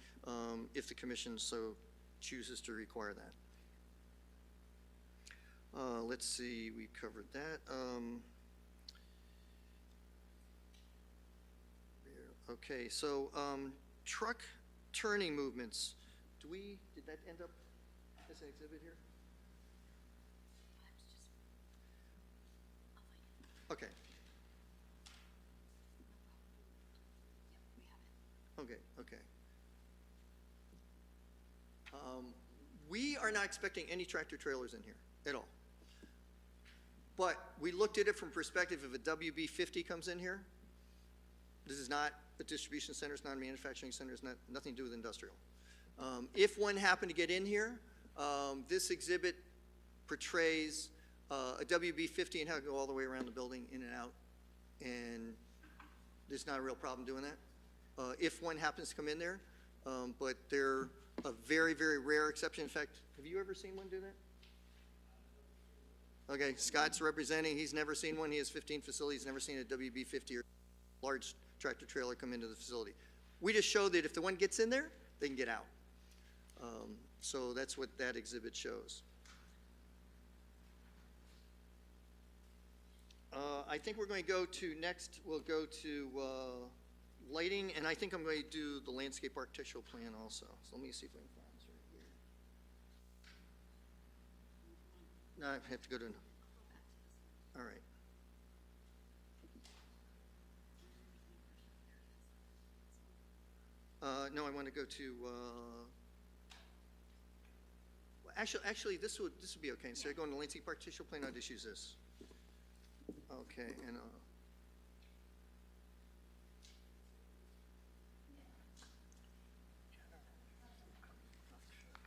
Speaker 11: if the commission so chooses to require that. Let's see, we covered that. Okay, so truck turning movements. Did that end up as an exhibit here? Okay. Okay. We are not expecting any tractor trailers in here at all. But we looked at it from perspective if a WB50 comes in here. This is not a distribution center, it's not a manufacturing center, it's nothing to do with industrial. If one happened to get in here, this exhibit portrays a WB50 and how to go all the way around the building, in and out, and there's not a real problem doing that. If one happens to come in there, but they're a very, very rare exception. In fact, have you ever seen one do that? Okay, Scott's representing, he's never seen one. He has 15 facilities, never seen a WB50 or large tractor trailer come into the facility. We just show that if the one gets in there, they can get out. So that's what that exhibit shows. I think we're going to go to next, we'll go to lighting, and I think I'm going to do the landscape architectural plan also. So let me see if I can find this right here. No, I have to go to, all right. No, I want to go to, well, actually, this would be okay. Instead of going to landscape architectural plan, I'll just use this. Okay, and,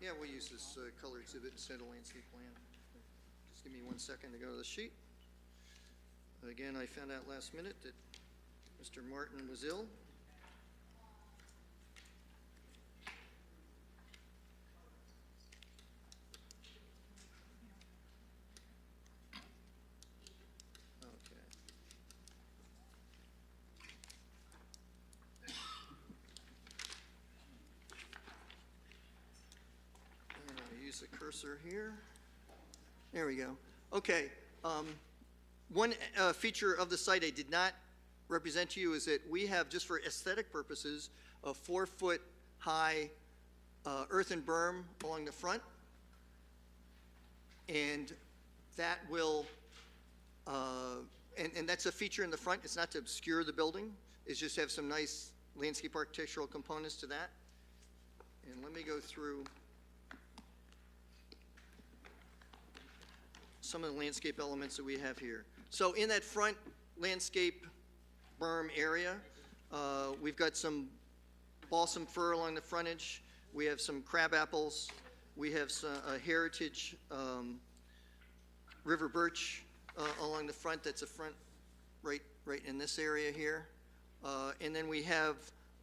Speaker 11: yeah, we'll use this color exhibit instead of landscape plan. Just give me 1 second to go to the sheet. Again, I found out last minute that Mr. Martin was ill. The cursor here. There we go. Okay. One feature of the site I did not represent to you is that we have, just for aesthetic purposes, a 4-foot high earthen berm along the front. And that will, and that's a feature in the front. It's not to obscure the building. It's just to have some nice landscape architectural components to that. And let me go through some of the landscape elements that we have here. So in that front landscape berm area, we've got some balsam fir along the frontage. We have some crab apples. We have some, a heritage river birch along the front. That's a front right in this area here. And then we have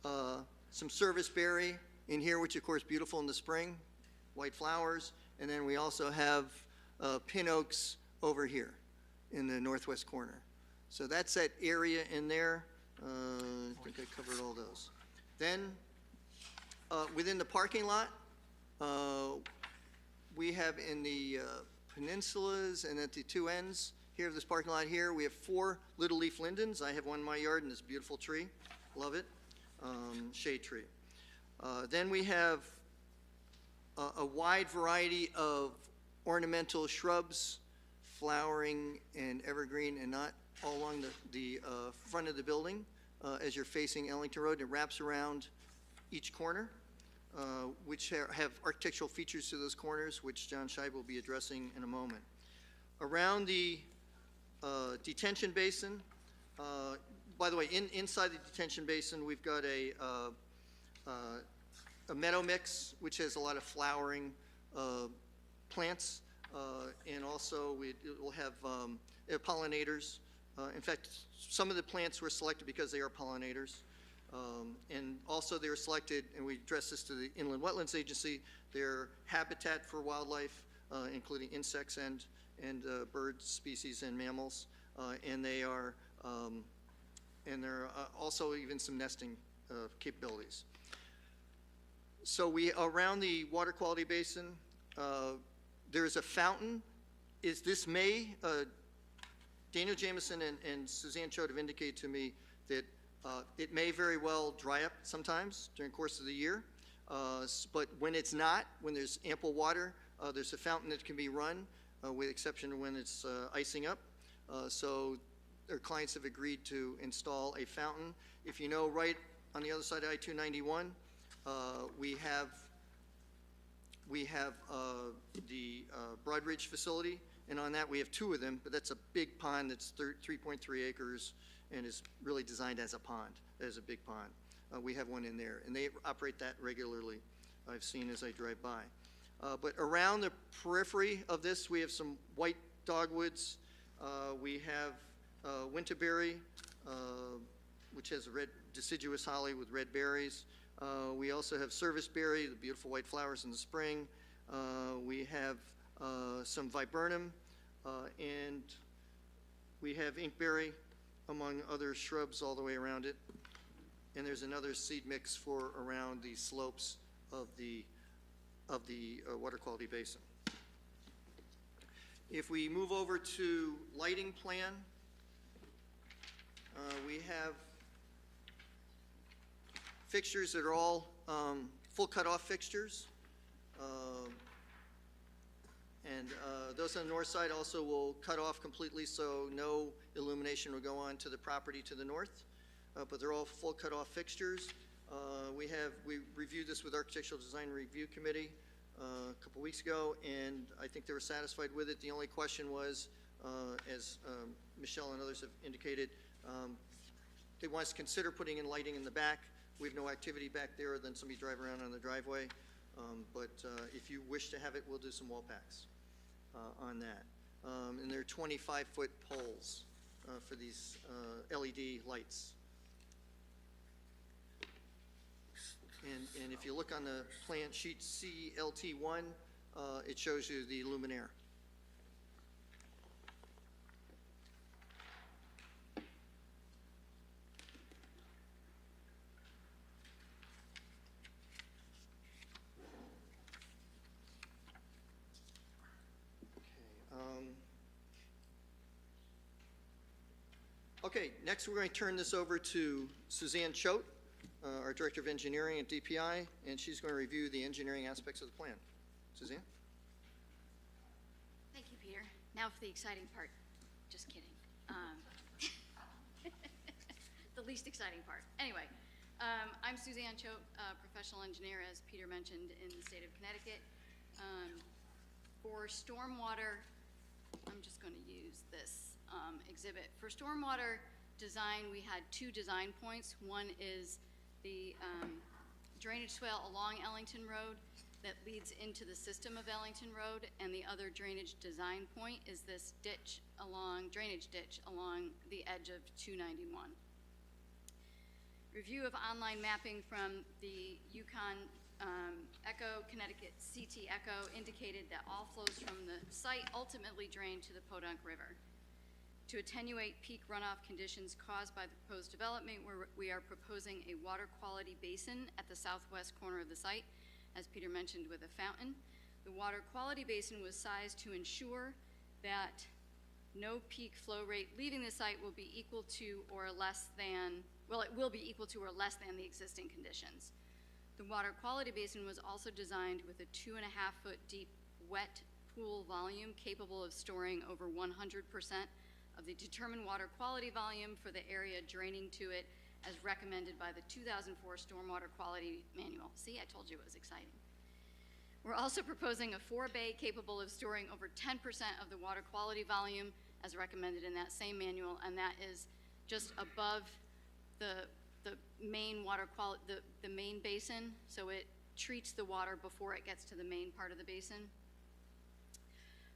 Speaker 11: some serviceberry in here, which of course beautiful in the spring, white flowers. And then we also have pin oaks over here in the northwest corner. So that's that area in there. I think I covered all those. Then within the parking lot, we have in the peninsulas and at the two ends here of this parking lot here, we have 4 little leaf lindens. I have one in my yard and this beautiful tree. Love it. Shade tree. Then we have a wide variety of ornamental shrubs, flowering and evergreen, and not all along the front of the building as you're facing Ellington Road. It wraps around each corner, which have architectural features to those corners, which John Scheib will be addressing in a moment. Around the detention basin, by the way, inside the detention basin, we've got a meadow mix, which has a lot of flowering plants, and also it will have pollinators. In fact, some of the plants were selected because they are pollinators. And also they were selected, and we addressed this to the Inland Wetlands Agency, their habitat for wildlife, including insects and bird species and mammals. And they are, and there are also even some nesting capabilities. So around the water quality basin, there's a fountain. This May, Daniel Jameson and Suzanne Choate have indicated to me that it may very well dry up sometimes during the course of the year. But when it's not, when there's ample water, there's a fountain that can be run, with exception to when it's icing up. So their clients have agreed to install a fountain. If you know, right on the other side of I-291, we have the Broadridge facility, and on that we have 2 of them, but that's a big pond that's 3.3 acres and is really designed as a pond, as a big pond. We have one in there, and they operate that regularly, I've seen as I drive by. But around the periphery of this, we have some white dogwoods. We have winterberry, which has a red deciduous holly with red berries. We also have serviceberry, the beautiful white flowers in the spring. We have some viburnum, and we have inkberry, among other shrubs all the way around it. And there's another seed mix for around the slopes of the water quality basin. If we move over to lighting plan, we have fixtures that are all full cutoff fixtures. And those on the north side also will cut off completely, so no illumination will go on to the property to the north. But they're all full cutoff fixtures. We reviewed this with Architectural Design Review Committee a couple weeks ago, and I think they were satisfied with it. The only question was, as Michelle and others have indicated, they want us to consider putting in lighting in the back. We have no activity back there other than somebody drive around on the driveway. But if you wish to have it, we'll do some wall packs on that. And they're 25-foot poles for these LED lights. And if you look on the plan sheet CLT1, it shows you the luminaire. Okay, next we're going to turn this over to Suzanne Choate, our Director of Engineering at DPI, and she's going to review the engineering aspects of the plan. Suzanne?
Speaker 10: Thank you, Peter. Now for the exciting part. Just kidding. The least exciting part. Anyway, I'm Suzanne Choate, professional engineer, as Peter mentioned, in the state of Connecticut. For stormwater, I'm just going to use this exhibit. For stormwater design, we had two design points. One is the drainage swale along Ellington Road that leads into the system of Ellington Road, and the other drainage design point is this drainage ditch along the edge of 291. Review of online mapping from the Yukon Echo, Connecticut CT Echo indicated that all flows from the site ultimately drain to the Podunk River. To attenuate peak runoff conditions caused by the proposed development, we are proposing a water quality basin at the southwest corner of the site, as Peter mentioned, with a fountain. The water quality basin was sized to ensure that no peak flow rate leaving the site will be equal to or less than, well, it will be equal to or less than the existing conditions. The water quality basin was also designed with a 2.5-foot deep wet pool volume capable of storing over 100% of the determined water quality volume for the area draining to it as recommended by the 2004 Stormwater Quality Manual. See, I told you it was exciting. We're also proposing a 4-bay capable of storing over 10% of the water quality volume as recommended in that same manual, and that is just above the main water quality, the main basin, so it treats the water before it gets to the main part of the basin.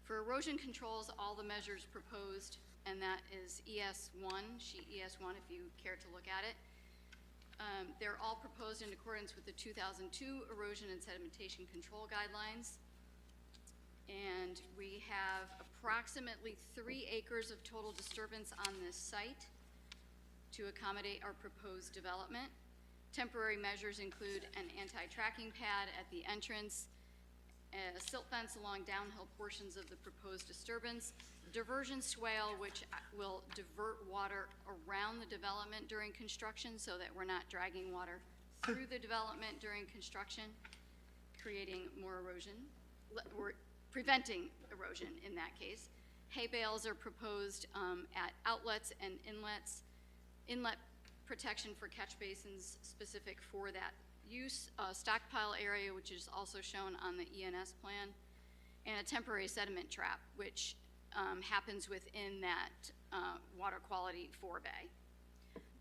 Speaker 10: For erosion controls, all the measures proposed, and that is ES1, sheet ES1 if you care to look at it. They're all proposed in accordance with the 2002 Erosion and Sedimentation Control Guidelines. And we have approximately 3 acres of total disturbance on this site to accommodate our proposed development. Temporary measures include an anti-tracking pad at the entrance, a silt fence along downhill portions of the proposed disturbance, diversion swale, which will divert water around the development during construction so that we're not dragging water through the development during construction, creating more erosion, or preventing erosion in that case. Hay bales are proposed at outlets and inlets, inlet protection for catch basins specific for that use, stockpile area, which is also shown on the ENS plan, and a temporary sediment trap, which happens within that water quality 4-bay.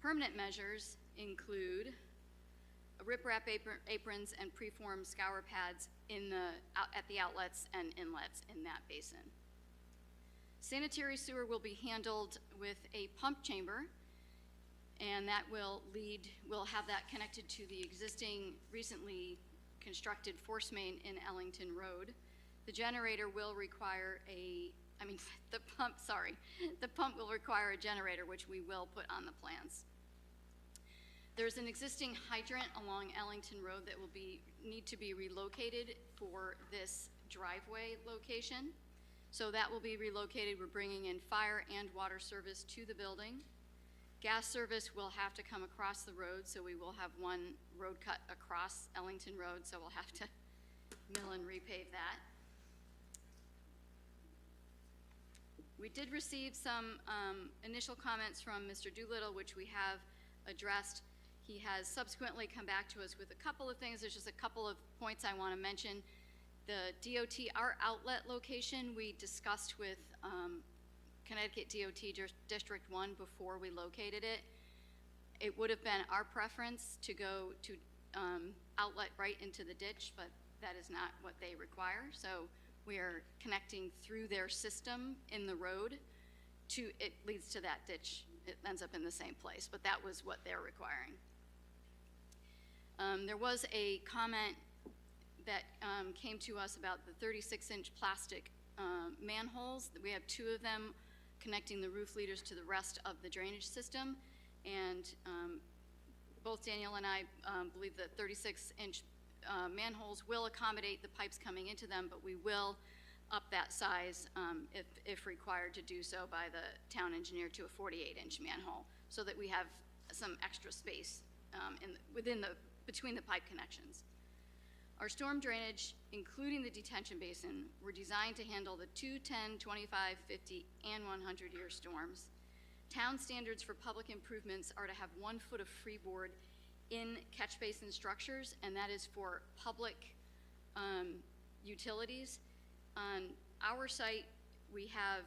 Speaker 10: Permanent measures include riprap aprons and preformed scour pads at the outlets and inlets in that basin. Sanitary sewer will be handled with a pump chamber, and that we'll have that connected to the existing recently constructed force main in Ellington Road. The generator will require the pump will require a generator, which we will put on the plans. There's an existing hydrant along Ellington Road that will need to be relocated for this driveway location. So that will be relocated. We're bringing in fire and water service to the building. Gas service will have to come across the road, so we will have one road cut across Ellington Road, so we'll have to mill and repave that. We did receive some initial comments from Mr. Doolittle, which we have addressed. He has subsequently come back to us with a couple of things. There's just a couple of points I want to mention. The DOT, our outlet location, we discussed with Connecticut DOT District 1 before we located it. It would have been our preference to go to outlet right into the ditch, but that is not what they require. So we are connecting through their system in the road to, it leads to that ditch. It ends up in the same place, but that was what they're requiring. There was a comment that came to us about the 36-inch plastic manholes. We have 2 of them connecting the roof leaders to the rest of the drainage system. And both Daniel and I believe that 36-inch manholes will accommodate the pipes coming into them, but we will up that size if required to do so by the town engineer to a 48-inch manhole, so that we have some extra space between the pipe connections. Our storm drainage, including the detention basin, were designed to handle the 2, 10, 25, 50, and 100-year storms. Town standards for public improvements are to have 1 foot of freeboard in catch basin structures, and that is for public utilities. On our site, we have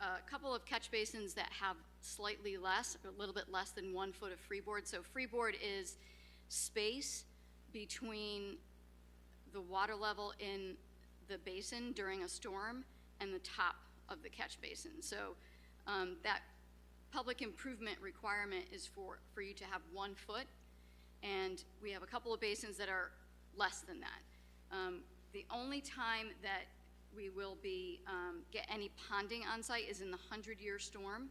Speaker 10: a couple of catch basins that have slightly less, a little bit less than 1 foot of freeboard. So freeboard is space between the water level in the basin during a storm and the top of the catch basin. So that public improvement requirement is for you to have 1 foot, and we have a couple of basins that are less than that. The only time that we will be get any ponding on site is in the 100-year storm,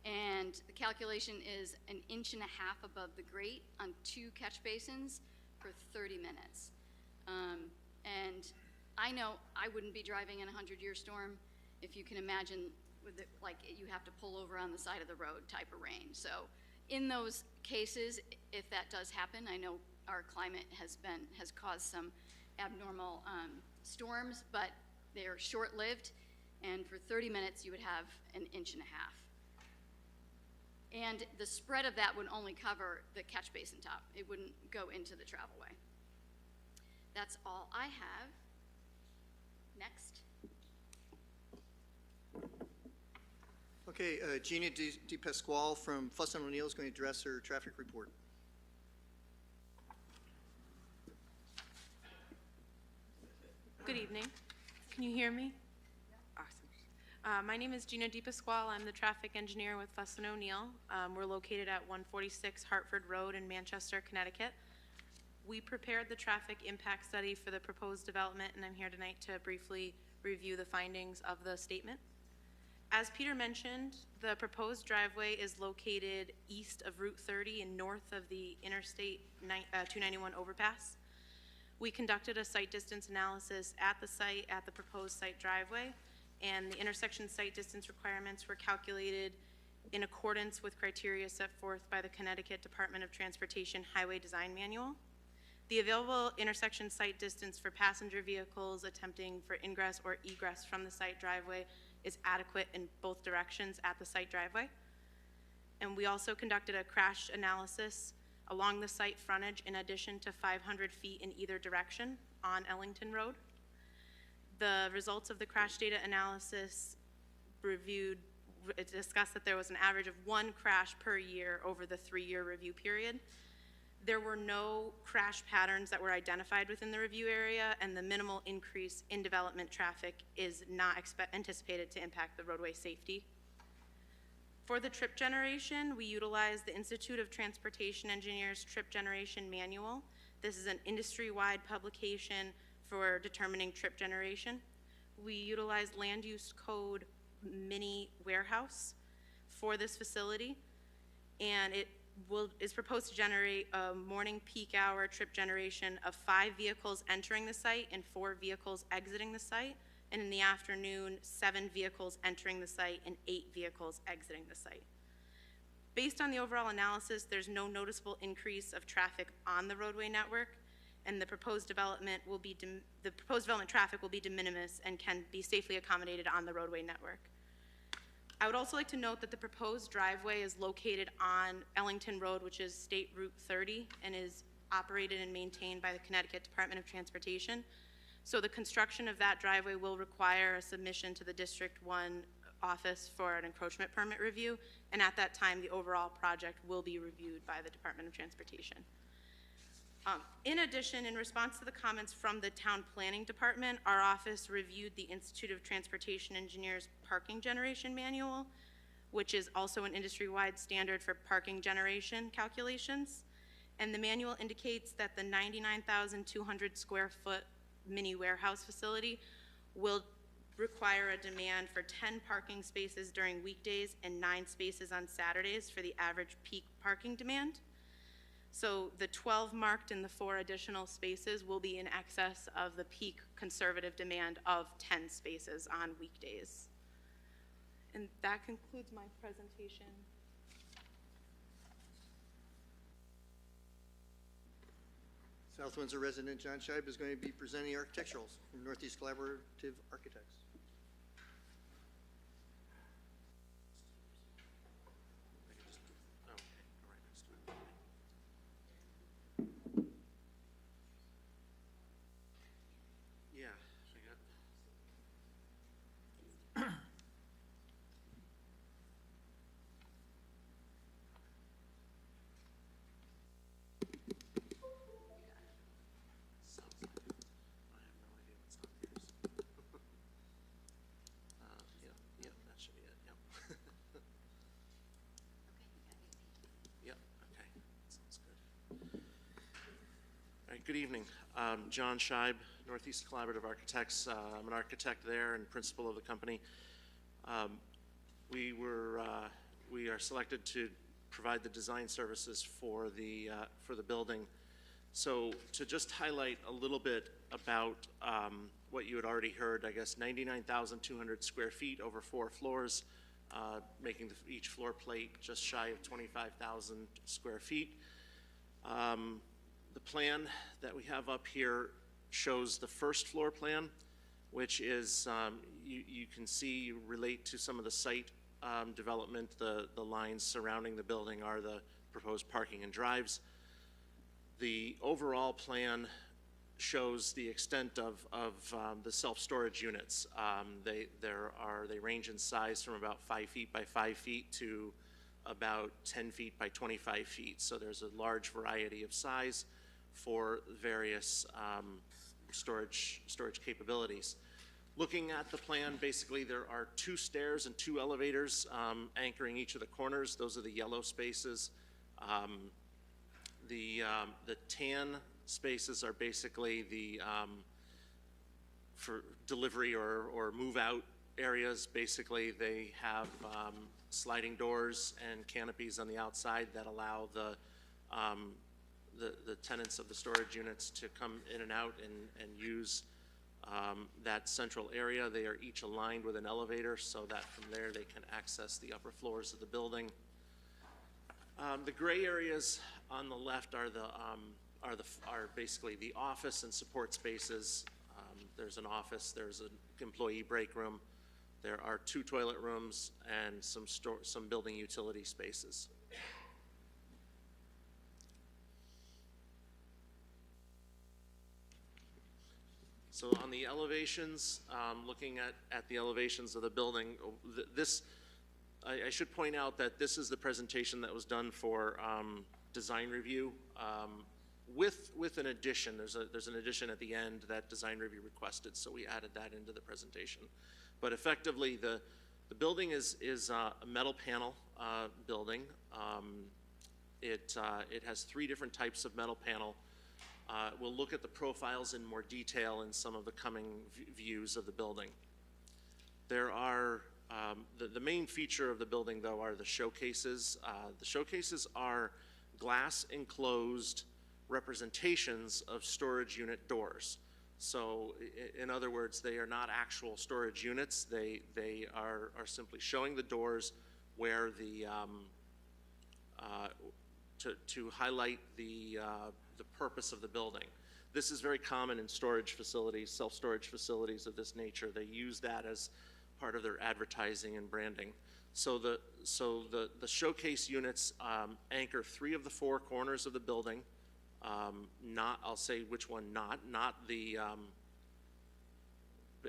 Speaker 10: and the calculation is 1.5 inches above the grate on 2 catch basins for 30 minutes. And I know I wouldn't be driving in a 100-year storm, if you can imagine, with it, like you have to pull over on the side of the road type of rain. So in those cases, if that does happen, I know our climate has caused some abnormal storms, but they're short-lived, and for 30 minutes you would have 1.5 inches. And the spread of that would only cover the catch basin top. It wouldn't go into the travelway. That's all I have. Next.
Speaker 11: Okay, Gina Di Pasquale from Fuss & O'Neill is going to address her traffic report.
Speaker 12: Good evening. Can you hear me? Awesome. My name is Gina Di Pasquale. I'm the traffic engineer with Fuss & O'Neill. We're located at 146 Hartford Road in Manchester, Connecticut. We prepared the traffic impact study for the proposed development, and I'm here tonight to briefly review the findings of the statement. As Peter mentioned, the proposed driveway is located east of Route 30 and north of the Interstate 291 overpass. We conducted a site distance analysis at the site, at the proposed site driveway, and the intersection site distance requirements were calculated in accordance with criteria set forth by the Connecticut Department of Transportation Highway Design Manual. The available intersection site distance for passenger vehicles attempting for ingress or egress from the site driveway is adequate in both directions at the site driveway. And we also conducted a crash analysis along the site frontage in addition to 500 feet in either direction on Ellington Road. The results of the crash data analysis discussed that there was an average of 1 crash per year over the 3-year review period. There were no crash patterns that were identified within the review area, and the minimal increase in development traffic is not anticipated to impact the roadway safety. For the trip generation, we utilize the Institute of Transportation Engineers Trip Generation Manual. This is an industry-wide publication for determining trip generation. We utilize Land Use Code Mini Warehouse for this facility, and it is proposed to generate a morning peak hour trip generation of 5 vehicles entering the site and 4 vehicles exiting the site, and in the afternoon, 7 vehicles entering the site and 8 vehicles exiting the site. Based on the overall analysis, there's no noticeable increase of traffic on the roadway network, and the proposed development traffic will be de minimis and can be safely accommodated on the roadway network. I would also like to note that the proposed driveway is located on Ellington Road, which is State Route 30, and is operated and maintained by the Connecticut Department of Transportation. So the construction of that driveway will require a submission to the District 1 office for an encroachment permit review, and at that time, the overall project will be reviewed by the Department of Transportation. In addition, in response to the comments from the Town Planning Department, our office reviewed the Institute of Transportation Engineers Parking Generation Manual, which is also an industry-wide standard for parking generation calculations. And the manual indicates that the 99,200 square foot mini warehouse facility will require a demand for 10 parking spaces during weekdays and 9 spaces on Saturdays for the average peak parking demand. So the 12 marked and the 4 additional spaces will be in excess of the peak conservative demand of 10 spaces on weekdays. And that concludes my presentation.
Speaker 11: South Windsor resident John Scheib is going to be presenting architecturals from Northeast Collaborative Architects.
Speaker 13: Good evening. John Scheib, Northeast Collaborative Architects. I'm an architect there and principal of the company. We are selected to provide the design services for the building. So to just highlight a little bit about what you had already heard, I guess 99,200 square feet over 4 floors, making each floor plate just shy of 25,000 square feet. The plan that we have up here shows the first floor plan, which is, you can see, relate to some of the site development. The lines surrounding the building are the proposed parking and drives. The overall plan shows the extent of the self-storage units. They range in size from about 5 feet by 5 feet to about 10 feet by 25 feet. So there's a large variety of size for various storage capabilities. Looking at the plan, basically there are 2 stairs and 2 elevators anchoring each of the corners. Those are the yellow spaces. The tan spaces are basically the for delivery or move out areas. Basically they have sliding doors and canopies on the outside that allow the tenants of the storage units to come in and out and use that central area. They are each aligned with an elevator so that from there they can access the upper floors of the building. The gray areas on the left are basically the office and support spaces. There's an office, there's an employee break room, there are 2 toilet rooms and some building utility spaces. So on the elevations, looking at the elevations of the building, I should point out that this is the presentation that was done for design review with an addition. There's an addition at the end that design review requested, so we added that into the presentation. But effectively, the building is a metal panel building. It has 3 different types of metal panel. We'll look at the profiles in more detail in some of the coming views of the building. There are, the main feature of the building, though, are the showcases. The showcases are glass enclosed representations of storage unit doors. So in other words, they are not actual storage units. They are simply showing the doors where the, to highlight the purpose of the building. This is very common in storage facilities, self-storage facilities of this nature. They use that as part of their advertising and branding. So the showcase units anchor 3 of the 4 corners of the building. Not, I'll say which one not the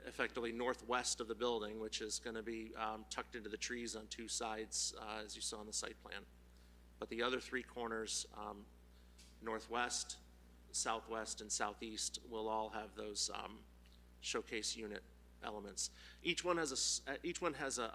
Speaker 13: effectively northwest of the building, which is going to be tucked into the trees on 2 sides, as you saw on the site plan. But the other 3 corners, northwest, southwest, and southeast, will all have those showcase unit elements. Each one has a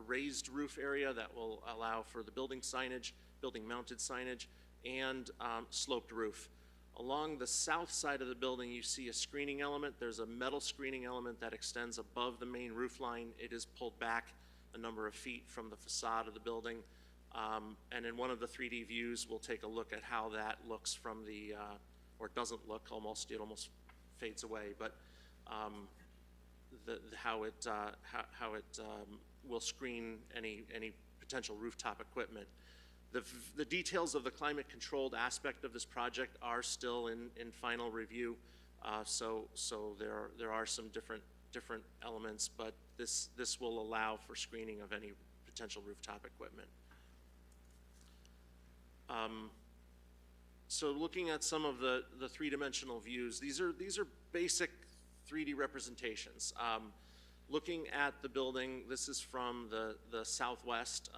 Speaker 13: raised roof area that will allow for the building signage, building mounted signage, and sloped roof. Along the south side of the building, you see a screening element. There's a metal screening element that extends above the main roof line. It is pulled back a number of feet from the facade of the building. And in one of the 3D views, we'll take a look at how that looks from the, or it doesn't look, it almost fades away, but how it will screen any potential rooftop equipment. The details of the climate-controlled aspect of this project are still in final review, so there are some different elements, but this will allow for screening of any potential rooftop equipment. So looking at some of the 3-dimensional views, these are basic 3D representations. Looking at the building, this is from the southwest,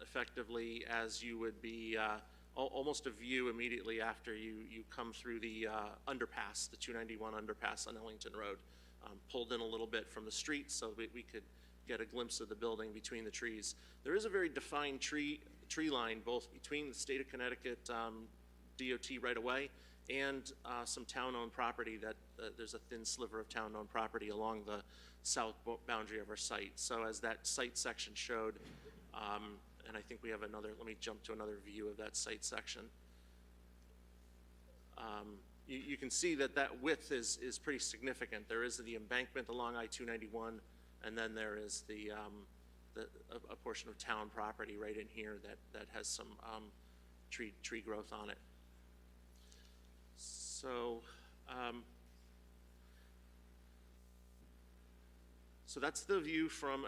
Speaker 13: effectively as you would be almost a view immediately after you come through the underpass, the 291 underpass on Ellington Road. Pulled in a little bit from the street so we could get a glimpse of the building between the trees. There is a very defined tree line both between the state of Connecticut DOT right-of-way and some town-owned property that there's a thin sliver of town-owned property along the south boundary of our site. So as that site section showed, and I think we have another, let me jump to another view of that site section. You can see that width is pretty significant. There is the embankment along I-291, and then there is a portion of town property right in here that has some tree growth on it. So that's the view from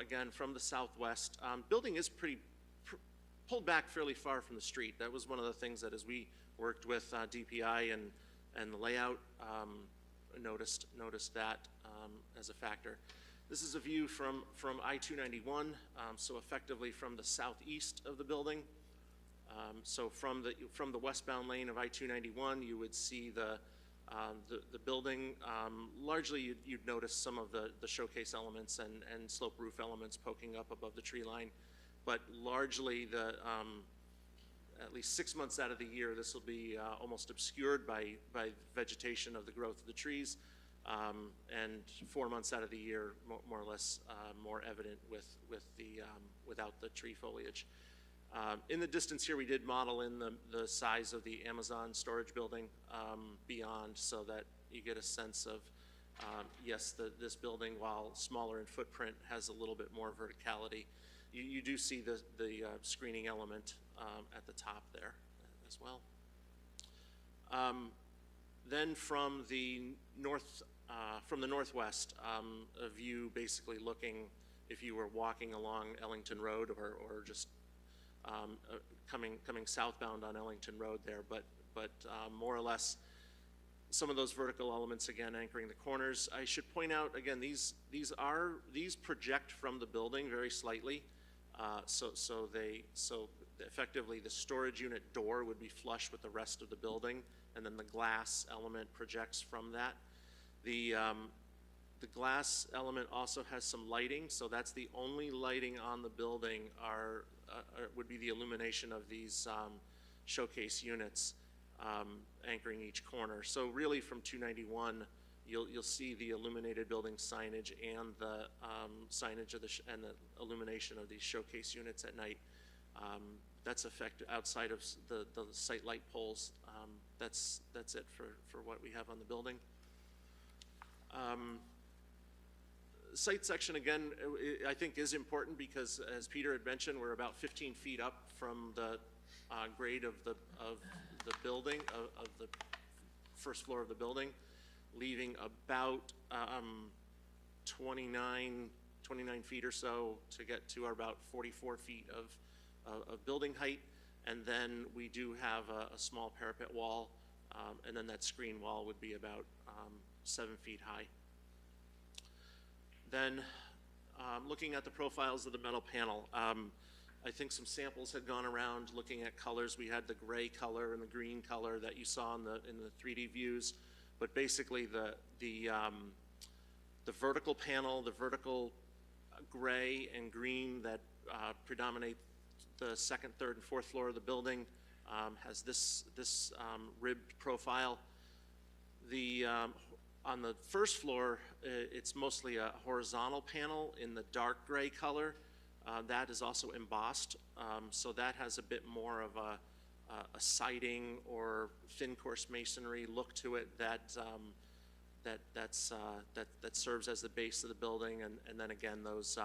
Speaker 13: the southwest. Building is pulled back fairly far from the street. That was one of the things that as we worked with DPI and the layout, noticed that as a factor. This is a view from I-291, so effectively from the southeast of the building. So from the westbound lane of I-291, you would see the building. Largely, you'd notice some of the showcase elements and slope roof elements poking up above the tree line. But largely, at least 6 months out of the year, this will be almost obscured by vegetation of the growth of the trees. And 4 months out of the year, more or less, more evident without the tree foliage. In the distance here, we did model in the size of the Amazon storage building beyond, so that you get a sense of, yes, this building, while smaller in footprint, has a little bit more verticality. You do see the screening element at the top there as well. Then from the northwest, a view basically looking, if you were walking along Ellington Road or just coming southbound on Ellington Road there, but more or less some of those vertical elements again anchoring the corners. I should point out again, these project from the building very slightly, so effectively the storage unit door would be flush with the rest of the building, and then the glass element projects from that. The glass element also has some lighting, so that's the only lighting on the building would be the illumination of these showcase units anchoring each corner. So really from 291, you'll see the illuminated building signage and the signage of and the illumination of these showcase units at night That's effective outside of the site light poles. That's it for what we have on the building. Site section, again, I think is important because, as Peter had mentioned, we're about 15 feet up from the grade of the building, of the first floor of the building, leaving about 29 feet or so to get to about 44 feet of building height. And then we do have a small parapet wall, and then that screen wall would be about 7 feet high. Then, looking at the profiles of the metal panel, I think some samples had gone around looking at colors. We had the gray color and the green color that you saw in the 3D views, but basically the vertical panel, the vertical gray and green that predominate the second, third, and fourth floor of the building has this ribbed profile. On the first floor, it's mostly a horizontal panel in the dark gray color. That is also embossed, so that has a bit more of a siding or thin course masonry look to it that serves as the base of the building. And then again, those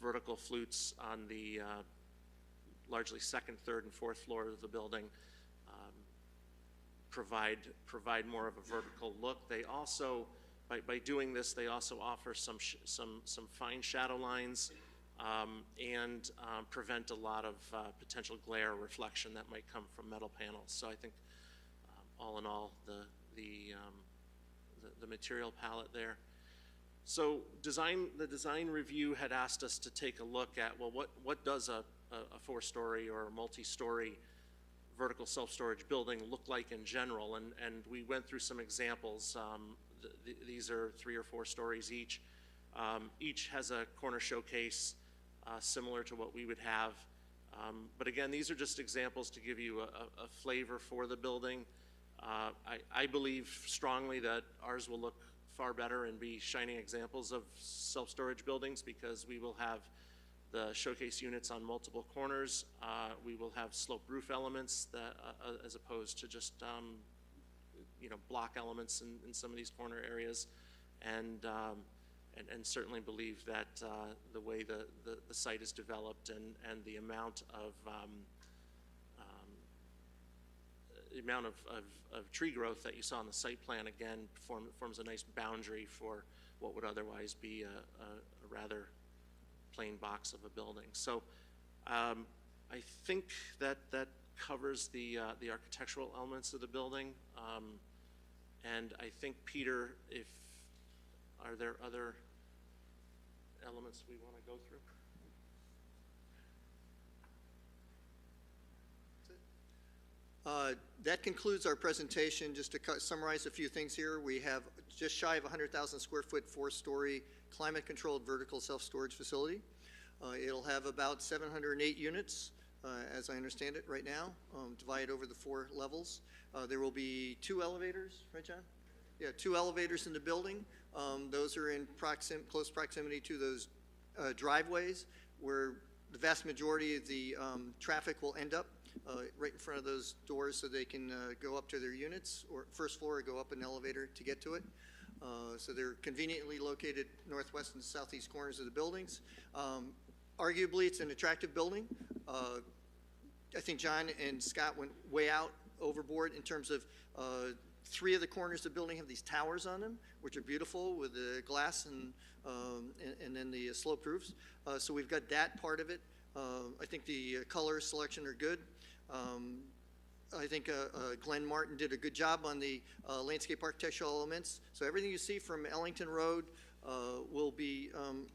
Speaker 13: vertical flutes on the largely second, third, and fourth floor of the building provide more of a vertical look. They also, by doing this, they also offer some fine shadow lines and prevent a lot of potential glare reflection that might come from metal panels. So I think, all in all, the material palette there. So the design review had asked us to take a look at, well, what does a 4-story or a multi-story vertical self-storage building look like in general? And we went through some examples. These are 3 or 4 stories each. Each has a corner showcase similar to what we would have. But again, these are just examples to give you a flavor for the building. I believe strongly that ours will look far better and be shining examples of self-storage buildings because we will have the showcase units on multiple corners. We will have sloped roof elements that, as opposed to just block elements in some of these corner areas, and certainly believe that the way the site is developed and the amount of tree growth that you saw on the site plan, again, forms a nice boundary for what would otherwise be a rather plain box of a building. So I think that covers the architectural elements of the building. And I think, Peter, are there other elements we want to go through?
Speaker 11: That concludes our presentation. Just to summarize a few things here, we have just shy of 100,000 square foot, 4-story climate-controlled vertical self-storage facility. It'll have about 708 units, as I understand it right now, divided over the 4 levels. There will be 2 elevators, right, John? Yeah, 2 elevators in the building. Those are in close proximity to those driveways where the vast majority of the traffic will end up. Right in front of those doors so they can go up to their units or first floor or go up an elevator to get to it. So they're conveniently located northwest and southeast corners of the buildings. Arguably, it's an attractive building. I think John and Scott went way out overboard in terms of 3 of the corners of the building have these towers on them, which are beautiful with the glass and then the slope roofs. So we've got that part of it. I think the color selection are good. I think Glenn Martin did a good job on the landscape architectural elements. So everything you see from Ellington Road will be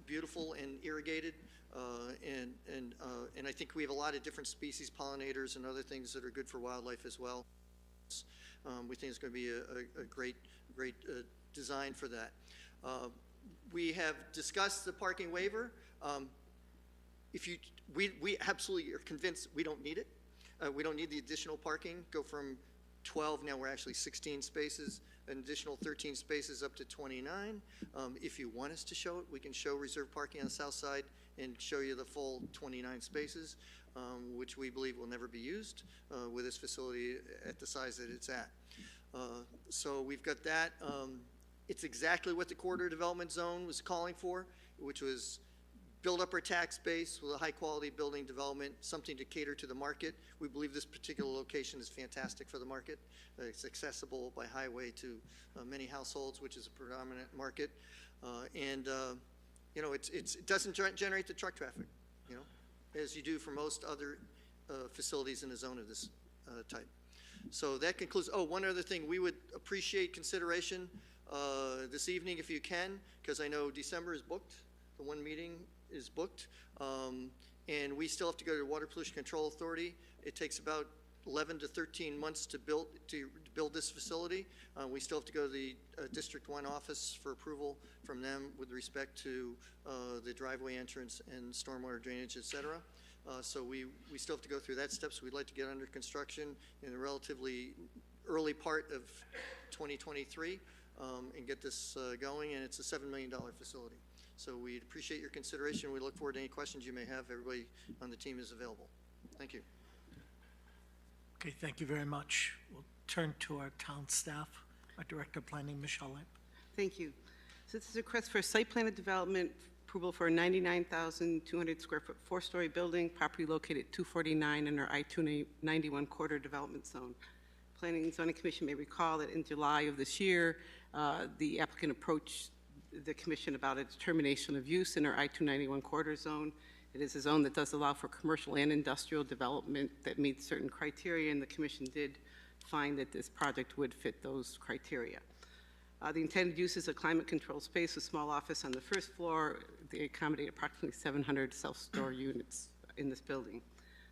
Speaker 11: beautiful and irrigated. And I think we have a lot of different species, pollinators and other things that are good for wildlife as well. We think it's going to be a great design for that. We have discussed the parking waiver. We absolutely are convinced we don't need it. We don't need the additional parking. Go from 12, now we're actually 16 spaces, an additional 13 spaces up to 29. If you want us to show it, we can show reserved parking on the south side and show you the full 29 spaces. which we believe will never be used with this facility at the size that it's at. So we've got that. It's exactly what the corridor development zone was calling for, which was build up our tax base with a high-quality building development, something to cater to the market. We believe this particular location is fantastic for the market. It's accessible by highway to many households, which is a predominant market. You know, it doesn't generate the truck traffic, you know, as you do for most other facilities in a zone of this type. So that concludes. Oh, one other thing, we would appreciate consideration this evening if you can, because I know December is booked. The one meeting is booked, and we still have to go to the Water Pollution Control Authority. It takes about 11 to 13 months to build this facility. We still have to go to the District 1 office for approval from them with respect to the driveway entrance and stormwater drainage, et cetera. So we still have to go through that step. So we'd like to get under construction in the relatively early part of 2023 and get this going. And it's a $7 million facility. So we'd appreciate your consideration. We look forward to any questions you may have. Everybody on the team is available. Thank you.
Speaker 1: Okay, thank you very much. We'll turn to our town staff, our Director of Planning, Michelle Lamp.
Speaker 4: Thank you. So this is a request for a site plan of development approval for a 99,200 square foot four-story building, property located at 249 in our I-291 corridor development zone. Planning and Zoning Commission may recall that in July of this year, the applicant approached the commission about a determination of use in our I-291 corridor zone. It is a zone that does allow for commercial and industrial development that meets certain criteria, and the commission did find that this project would fit those criteria. The intended use is a climate-controlled space with small office on the first floor. They accommodate approximately 700 self-store units in this building.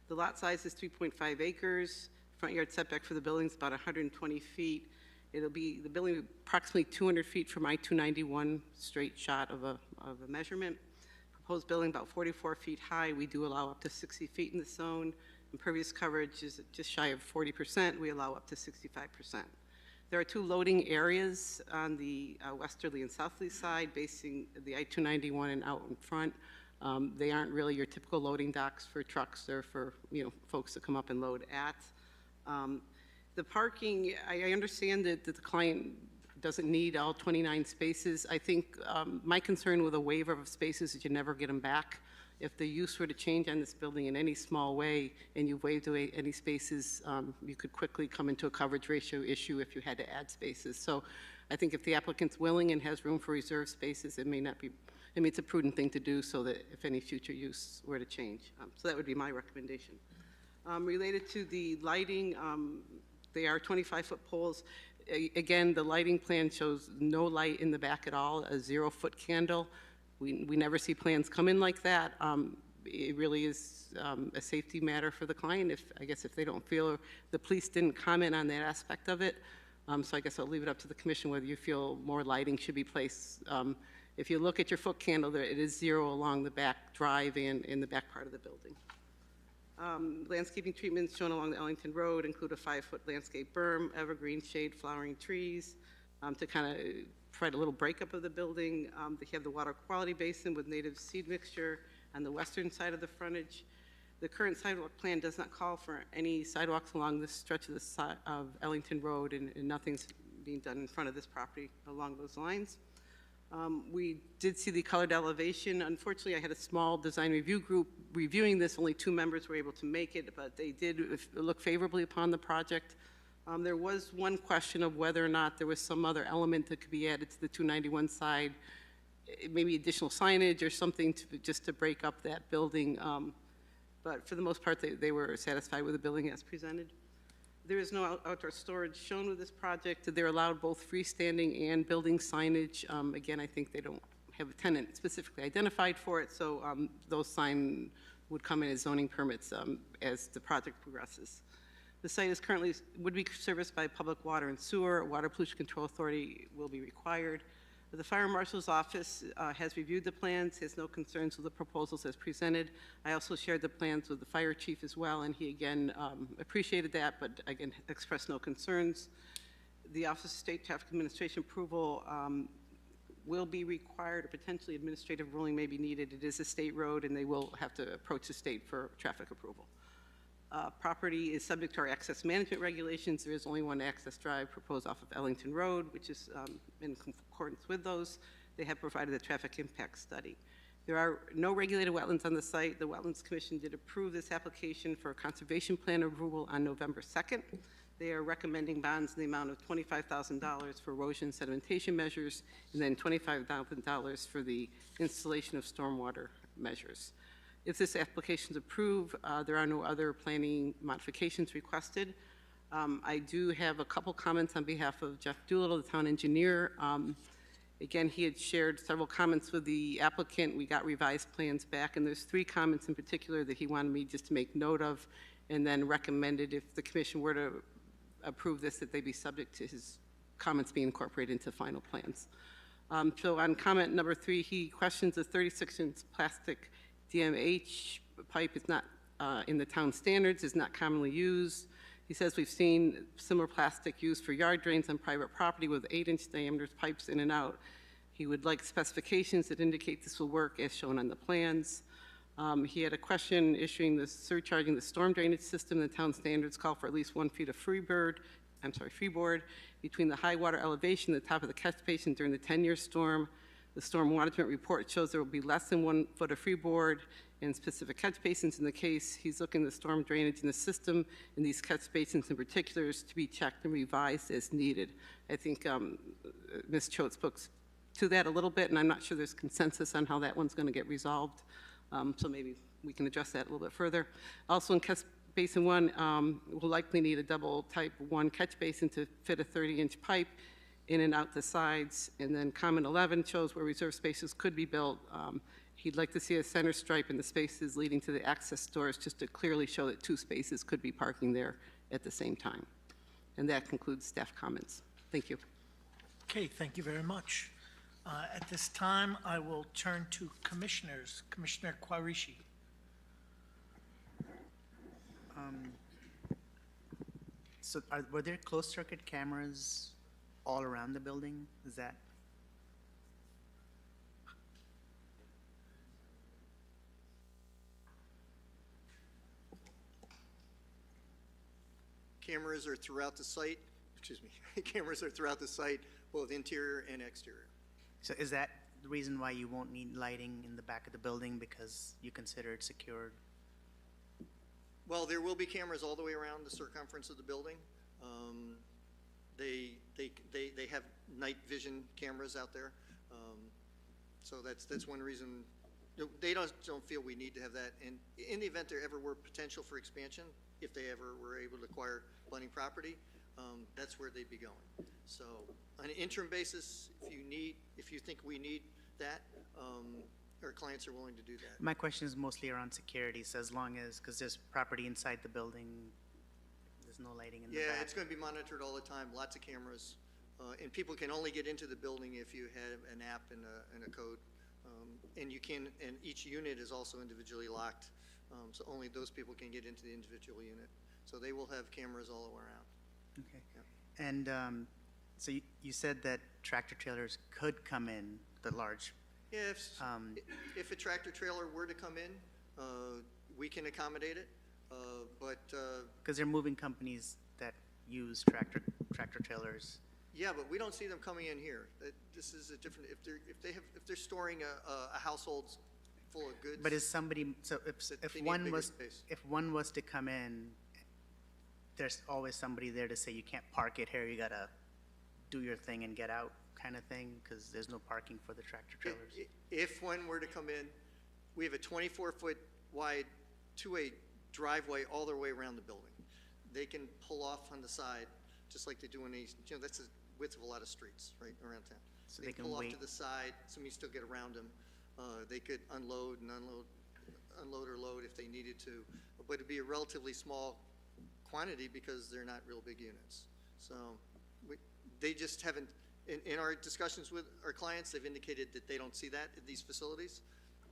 Speaker 4: The lot size is 3.5 acres. Front yard setback for the building is about 120 feet. The building approximately 200 feet from I-291, straight shot of a measurement. Proposed building about 44 feet high. We do allow up to 60 feet in the zone. Impervious coverage is just shy of 40%. We allow up to 65%. There are two loading areas on the westerly and southerly side, facing the I-291 and out in front. They aren't really your typical loading docks for trucks. They're for, you know, folks that come up and load at. The parking, I understand that the client doesn't need all 29 spaces. I think my concern with a waiver of spaces is you never get them back. If the use were to change on this building in any small way and you waived away any spaces, you could quickly come into a coverage ratio issue if you had to add spaces. So I think if the applicant's willing and has room for reserved spaces, it may not be, I mean, it's a prudent thing to do so that if any future use were to change. So that would be my recommendation. Related to the lighting, they are 25-foot poles. Again, the lighting plan shows no light in the back at all, a 0-foot candle. We never see plans come in like that. It really is a safety matter for the client. I guess if they don't feel, the police didn't comment on that aspect of it. So I guess I'll leave it up to the commission whether you feel more lighting should be placed. If you look at your foot candle there, it is 0 along the back drive and in the back part of the building. Landscaping treatments shown along the Ellington Road include a 5-foot landscape berm, evergreen shade, flowering trees, to kind of provide a little breakup of the building. They have the water quality basin with native seed mixture on the western side of the frontage. The current sidewalk plan does not call for any sidewalks along this stretch of of Ellington Road, and nothing's being done in front of this property along those lines. We did see the colored elevation. Unfortunately, I had a small design review group reviewing this. Only 2 members were able to make it, but they did look favorably upon the project. There was one question of whether or not there was some other element that could be added to the 291 side, maybe additional signage or something just to break up that building. But for the most part, they were satisfied with the building as presented. There is no outdoor storage shown with this project. They're allowed both freestanding and building signage. Again, I think they don't have a tenant specifically identified for it, so those signs would come in as zoning permits as the project progresses. The site is currently, would be serviced by public water and sewer. Water Pollution Control Authority will be required. The Fire Marshal's Office has reviewed the plans, has no concerns with the proposals as presented. I also shared the plans with the fire chief as well, and he again appreciated that, but again expressed no concerns. The Office of State Traffic Administration approval will be required, or potentially administrative ruling may be needed. It is a state road, and they will have to approach the state for traffic approval. Property is subject to our access management regulations. There is only one access drive proposed off of Ellington Road, which is in accordance with those. They have provided a traffic impact study. There are no regulated wetlands on the site. The Wetlands Commission did approve this application for a conservation plan approval on November 2nd. They are recommending bonds in the amount of $25,000 for erosion and sedimentation measures, and then $25,000 for the installation of stormwater measures. If this application is approved, there are no other planning modifications requested. I do have a couple comments on behalf of Jeff Doolittle, the town engineer. Again, he had shared several comments with the applicant. We got revised plans back, and there's 3 comments in particular that he wanted me just to make note of, and then recommended if the commission were to approve this, that they be subject to his comments being incorporated into final plans. So on comment number 3, he questions the 36-inch plastic DMH pipe is not in the town standards, is not commonly used. He says we've seen similar plastic used for yard drains on private property with 8-inch diameter pipes in and out. He would like specifications that indicate this will work as shown on the plans. He had a question surcharging the storm drainage system. The town standards call for at least 1 feet of freeboard between the high water elevation and the top of the catch basin during the 10-year storm. The storm management report shows there will be less than 1 foot of freeboard in specific catch basins. In the case, he's looking at the storm drainage in the system in these catch basins in particular is to be checked and revised as needed. I think Ms. Choate spoke to that a little bit, and I'm not sure there's consensus on how that one's going to get resolved. So maybe we can address that a little bit further. Also in catch basin 1, we'll likely need a double type 1 catch basin to fit a 30-inch pipe in and out the sides. And then comment 11 shows where reserve spaces could be built. He'd like to see a center stripe in the spaces leading to the access doors just to clearly show that 2 spaces could be parking there at the same time. And that concludes staff comments. Thank you.
Speaker 1: Okay, thank you very much. At this time, I will turn to commissioners. Commissioner Quarishi.
Speaker 9: So were there closed-circuit cameras all around the building? Is that?
Speaker 11: Cameras are throughout the site, cameras are throughout the site, both interior and exterior.
Speaker 9: So is that the reason why you won't need lighting in the back of the building, because you consider it secured?
Speaker 11: Well, there will be cameras all the way around the circumference of the building. They have night vision cameras out there. So that's one reason. They don't feel we need to have that. And in the event there ever were potential for expansion, if they ever were able to acquire abutting property, that's where they'd be going. So on an interim basis, if you think we need that, our clients are willing to do that.
Speaker 9: My question is mostly around security, so as long as, because there's property inside the building, there's no lighting in the back.
Speaker 11: Yeah, it's going to be monitored all the time, lots of cameras. And people can only get into the building if you have an app and a code. And each unit is also individually locked, so only those people can get into the individual unit. So they will have cameras all around.
Speaker 9: Okay. Yeah. And so you said that tractor trailers could come in, the large.
Speaker 11: Yeah, if a tractor trailer were to come in, we can accommodate it, but.
Speaker 9: Because they're moving companies that use tractor trailers.
Speaker 11: Yeah, but we don't see them coming in here. This is a different, if they're storing a household full of goods.
Speaker 9: But is somebody, so if one was to come in, there's always somebody there to say you can't park it here, you gotta do your thing and get out kind of thing, because there's no parking for the tractor trailers.
Speaker 11: If one were to come in, we have a 24-foot wide two-way driveway all the way around the building. They can pull off on the side, just like they do in these, that's the width of a lot of streets, right, around town.
Speaker 9: So
Speaker 11: they can pull off to the side, somebody still get around them. They could unload or load if they needed to, but it'd be a relatively small quantity because they're not real big units. So they just haven't, in our discussions with our clients, they've indicated that they don't see that at these facilities.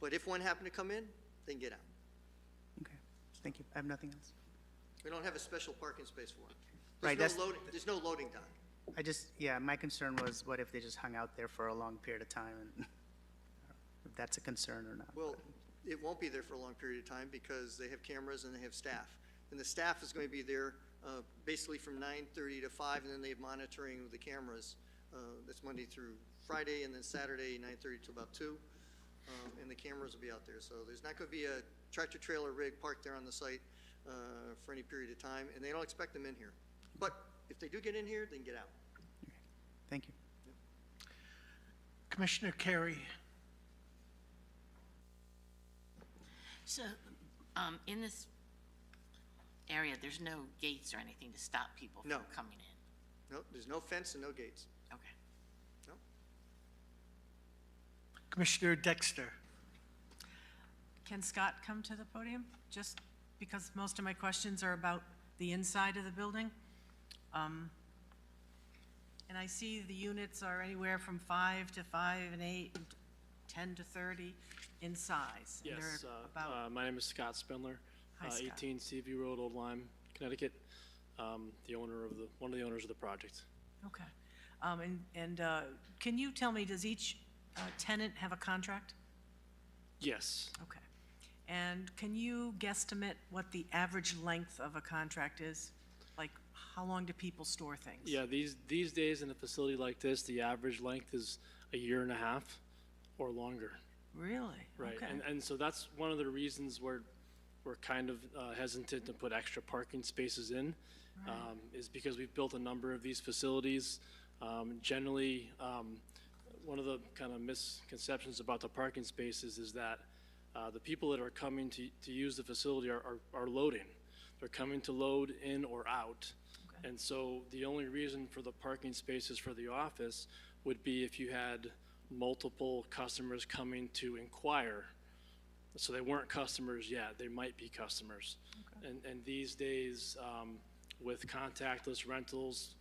Speaker 11: But if one happened to come in, they can get out.
Speaker 9: Okay, thank you. I have nothing else.
Speaker 11: We don't have a special parking space for them.
Speaker 9: Right,
Speaker 11: There's no loading dock.
Speaker 9: Yeah, my concern was, what if they just hung out there for a long period of time, and if that's a concern or not.
Speaker 11: Well, it won't be there for a long period of time because they have cameras and they have staff. And the staff is going to be there basically from 9:30 to 5, and then they have monitoring the cameras. That's Monday through Friday, and then Saturday, 9:30 to about 2. And the cameras will be out there. So there's not going to be a tractor-trailer rig parked there on the site for any period of time, and they don't expect them in here. But if they do get in here, they can get out.
Speaker 9: Thank you.
Speaker 1: Commissioner Carey.
Speaker 14: So, in this area, there's no gates or anything to stop people from
Speaker 11: No.
Speaker 14: coming in?
Speaker 11: No, there's no fence and no gates.
Speaker 14: Okay.
Speaker 11: No.
Speaker 1: Commissioner Dexter.
Speaker 2: Can Scott come to the podium? Just because most of my questions are about the inside of the building. And I see the units are anywhere from 5 to 5 and 8, and 10 to 30 in size. And
Speaker 15: Yes,
Speaker 2: they're about,
Speaker 15: my name is Scott Spindler,
Speaker 2: Hi, Scott.
Speaker 15: 18 Seaview Road, Old Lyme, Connecticut, one of the owners of the project.
Speaker 2: okay. Can you tell me, does each tenant have a contract?
Speaker 15: Yes,
Speaker 2: Okay. And can you guesstimate what the average length of a contract is? Like, how long do people store things?
Speaker 15: yeah, these days in a facility like this, the average length is a year and a half or longer.
Speaker 2: Really?
Speaker 15: Right,
Speaker 2: Okay.
Speaker 15: and so that's one of the reasons we're kind of hesitant to put extra parking spaces in, is because we've built a number of these facilities. Generally, one of the kind of misconceptions about the parking spaces is that the people that are coming to use the facility are loading. They're coming to load in or out.
Speaker 2: Okay.
Speaker 15: And so the only reason for the parking spaces for the office would be if you had multiple customers coming to inquire. So they weren't customers yet, they might be customers.
Speaker 2: Okay.
Speaker 15: And these days, with contactless rentals,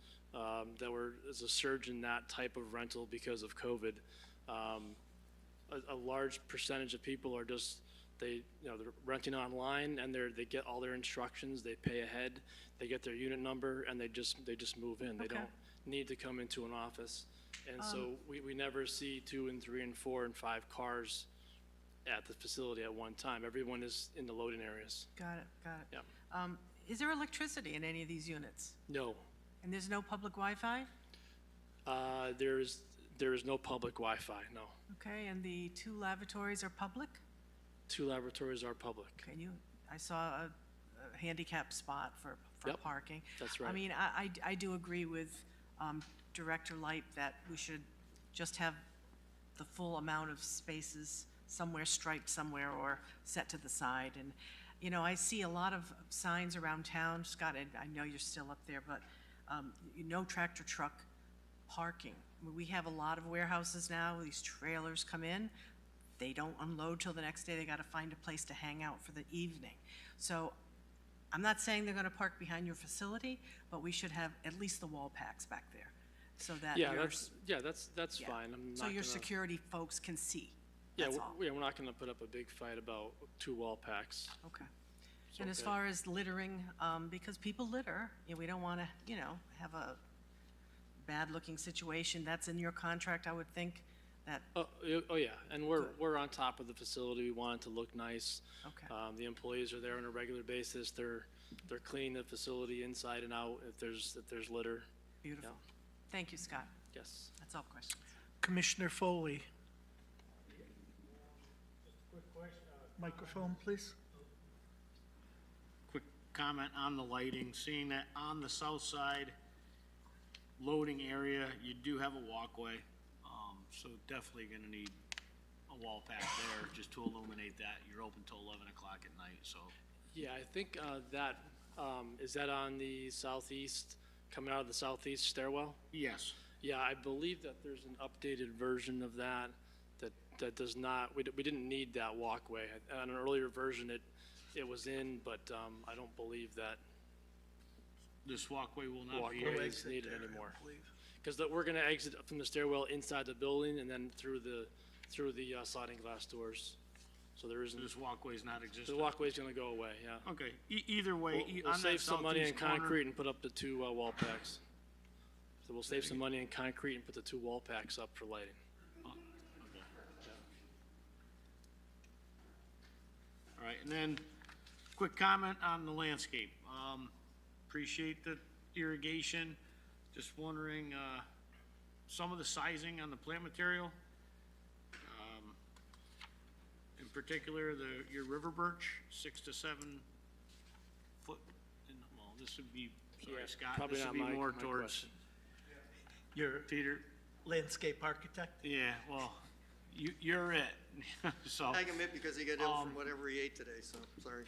Speaker 15: there's a surge in that type of rental because of COVID. A large percentage of people are just, they're renting online, and they get all their instructions, they pay ahead, they get their unit number, and they just move in. They
Speaker 2: Okay.
Speaker 15: don't need to come into an office. And so we never see 2 and 3 and 4 and 5 cars at the facility at one time. Everyone is in the loading areas.
Speaker 2: Got it, got it.
Speaker 15: Yeah.
Speaker 2: Is there electricity in any of these units?
Speaker 15: No,
Speaker 2: And there's no public Wi-Fi?
Speaker 15: there is no public Wi-Fi, no.
Speaker 2: Okay, and the 2 lavatories are public?
Speaker 15: 2 laboratories are public.
Speaker 2: I saw a handicap spot for
Speaker 15: Yep,
Speaker 2: parking.
Speaker 15: that's
Speaker 2: I
Speaker 15: right.
Speaker 2: mean, I do agree with Director Light that we should just have the full amount of spaces somewhere striped somewhere or set to the side. And, I see a lot of signs around town, Scott, and I know you're still up there, but no tractor truck parking. I mean, we have a lot of warehouses now, these trailers come in, they don't unload till the next day, they gotta find a place to hang out for the evening. So I'm not saying they're gonna park behind your facility, but we should have at least the wall packs back there, so that
Speaker 15: Yeah,
Speaker 2: your,
Speaker 15: that's
Speaker 2: yeah.
Speaker 15: fine. I'm
Speaker 2: so
Speaker 15: not
Speaker 2: your
Speaker 15: gonna-
Speaker 2: security folks can see,
Speaker 15: Yeah,
Speaker 2: that's all.
Speaker 15: we're not gonna put up a big fight about 2 wall packs.
Speaker 2: Okay. And as
Speaker 15: okay.
Speaker 2: far as littering, because people litter, we don't wanna, have a bad-looking situation, that's in your contract, I would think, that,
Speaker 15: Oh yeah, and we're on top of the facility. We want it to look nice.
Speaker 2: okay.
Speaker 15: The employees are there on a regular basis. They're cleaning the facility inside and out if there's litter.
Speaker 2: Beautiful. Thank you, Scott.
Speaker 15: Yes.
Speaker 2: That's all questions.
Speaker 1: Commissioner Foley. Microphone, please.
Speaker 8: Quick comment on the lighting, seeing that on the south side loading area, you do have a walkway. So definitely gonna need a wall pack there just to illuminate that. You're open till 11 o'clock at night, so.
Speaker 15: Yeah, I think is that on the southeast, coming out of the southeast stairwell?
Speaker 8: Yes.
Speaker 15: Yeah, I believe that there's an updated version of that does not, we didn't need that walkway. On an earlier version, it was in, but I don't believe that
Speaker 8: This walkway will not be
Speaker 15: walkway
Speaker 8: used.
Speaker 15: is needed anymore. Because we're gonna exit from the stairwell inside the building and then through the sliding glass doors. So there isn't,
Speaker 8: This walkway is not
Speaker 15: the
Speaker 8: existent.
Speaker 15: walkway's gonna go away, yeah.
Speaker 8: Okay, either way,
Speaker 15: We'll
Speaker 8: on that
Speaker 15: save some money in
Speaker 8: southeast corner.
Speaker 15: concrete and put up the 2 wall packs. So we'll save some money in concrete and put the 2 wall packs up for lighting.
Speaker 8: All right, and then, quick comment on the landscape. Appreciate the irrigation. Just wondering, some of the sizing on the plant material. In particular, your river birch, 6 to 7 foot, well, this would be, sorry,
Speaker 15: Yeah,
Speaker 8: Scott,
Speaker 15: probably
Speaker 8: this
Speaker 15: not
Speaker 8: would be
Speaker 15: my-
Speaker 8: more
Speaker 15: my
Speaker 8: towards
Speaker 15: question.
Speaker 1: Your
Speaker 8: Peter.
Speaker 1: landscape architect?
Speaker 8: Yeah, well, you're it, so.
Speaker 11: I can admit because he got ill from whatever he ate today, so, sorry.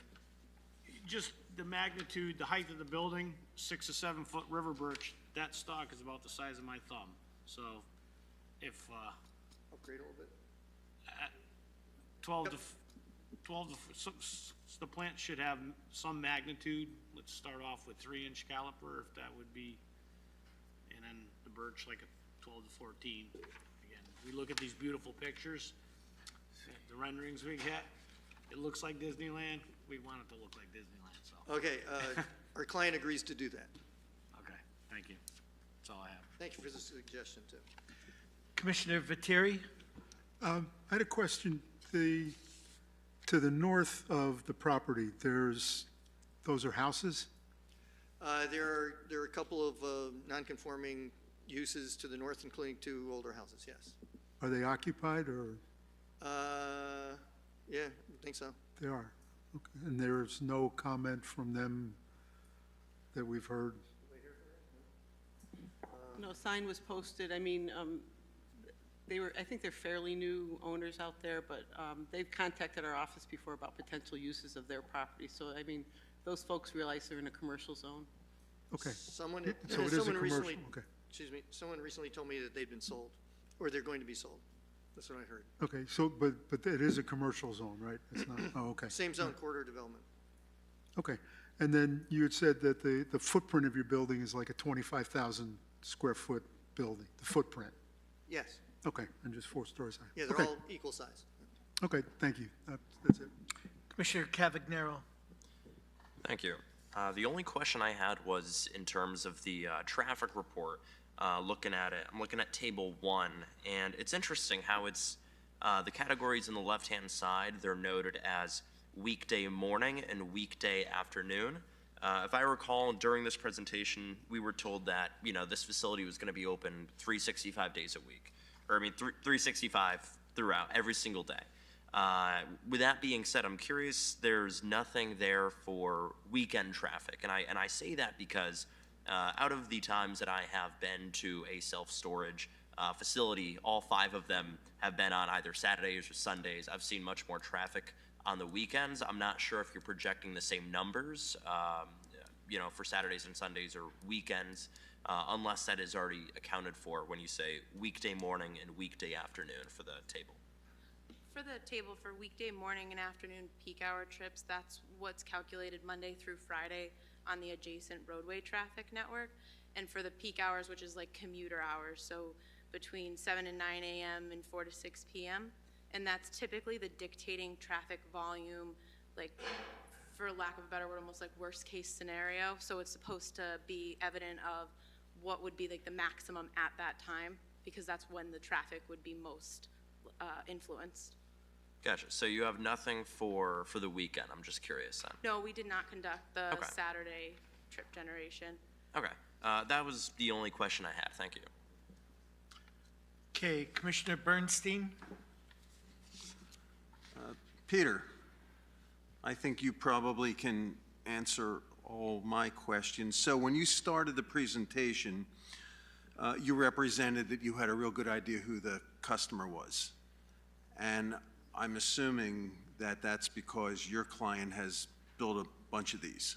Speaker 8: Just the magnitude, the height of the building, 6 to 7 foot river birch, that stalk is about the size of my thumb. So if,
Speaker 11: Upgrade a little bit.
Speaker 8: 12 to, the plant should have some magnitude. Let's start off with 3-inch caliper, if that would be, and then the birch like a 12 to 14. Again, we look at these beautiful pictures, the renderings we get, it looks like Disneyland. We want it to look like Disneyland, so.
Speaker 11: Okay, our client agrees to do that.
Speaker 8: Okay, thank you. That's all I have.
Speaker 11: Thank you for the suggestion, too.
Speaker 1: Commissioner Viteri?
Speaker 7: I had a question. To the north of the property, those are houses?
Speaker 11: There are a couple of non-conforming uses to the north, including 2 older houses, yes.
Speaker 7: Are they occupied, or
Speaker 11: Yeah, I think so.
Speaker 7: they are? Okay. And there's no comment from them that we've heard?
Speaker 4: No sign was posted. I mean, I think they're fairly new owners out there, but they've contacted our office before about potential uses of their property. So, I mean, those folks realize they're in a commercial zone.
Speaker 7: Okay.
Speaker 11: Someone,
Speaker 7: So it is a
Speaker 11: someone
Speaker 7: commercial,
Speaker 11: recently,
Speaker 7: okay.
Speaker 11: excuse me, someone recently told me that they'd been sold, or they're going to be sold. That's what I heard.
Speaker 7: Okay, so, but it is a commercial zone, right? It's not, oh, okay.
Speaker 11: Same zone, corridor development.
Speaker 7: Okay, and then you had said that the footprint of your building is like a 25,000 square foot building, the footprint?
Speaker 11: Yes.
Speaker 7: Okay, and just 4 stories high?
Speaker 11: Yeah, they're
Speaker 7: Okay.
Speaker 11: all equal size.
Speaker 7: Okay, thank you. That's it.
Speaker 1: Commissioner Cavagnero?
Speaker 6: Thank you. The only question I had was in terms of the traffic report. Looking at it, I'm looking at table 1, and it's interesting how it's the categories on the left-hand side, they're noted as weekday morning and weekday afternoon. If I recall, during this presentation, we were told that, this facility was going to be open 365 days a week. 365 throughout, every single day. With that being said, I'm curious, there's nothing there for weekend traffic. And I say that because out of the times that I have been to a self-storage facility, all 5 of them have been on either Saturdays or Sundays. I've seen much more traffic on the weekends. I'm not sure if you're projecting the same numbers, for Saturdays and Sundays or weekends, unless that is already accounted for when you say weekday morning and weekday afternoon for the table.
Speaker 12: For the table for weekday morning and afternoon peak hour trips, that's what's calculated Monday through Friday on the adjacent roadway traffic network. And for the peak hours, which is like commuter hours, so between 7 and 9 a.m. and 4 to 6 p.m. And that's typically the dictating traffic volume, like, for lack of a better word, almost like worst case scenario. So it's supposed to be evident of what would be like the maximum at that time, because that's when the traffic would be most influenced.
Speaker 6: Gotcha. So you have nothing for the weekend. I'm just curious then.
Speaker 12: No, we did not conduct the
Speaker 6: Okay.
Speaker 12: Saturday trip generation.
Speaker 6: Okay. That was the only question I had. Thank you.
Speaker 1: Okay, Commissioner Bernstein?
Speaker 5: Peter, I think you probably can answer all my questions. So when you started the presentation, you represented that you had a real good idea who the customer was. And I'm assuming that that's because your client has built a bunch of these.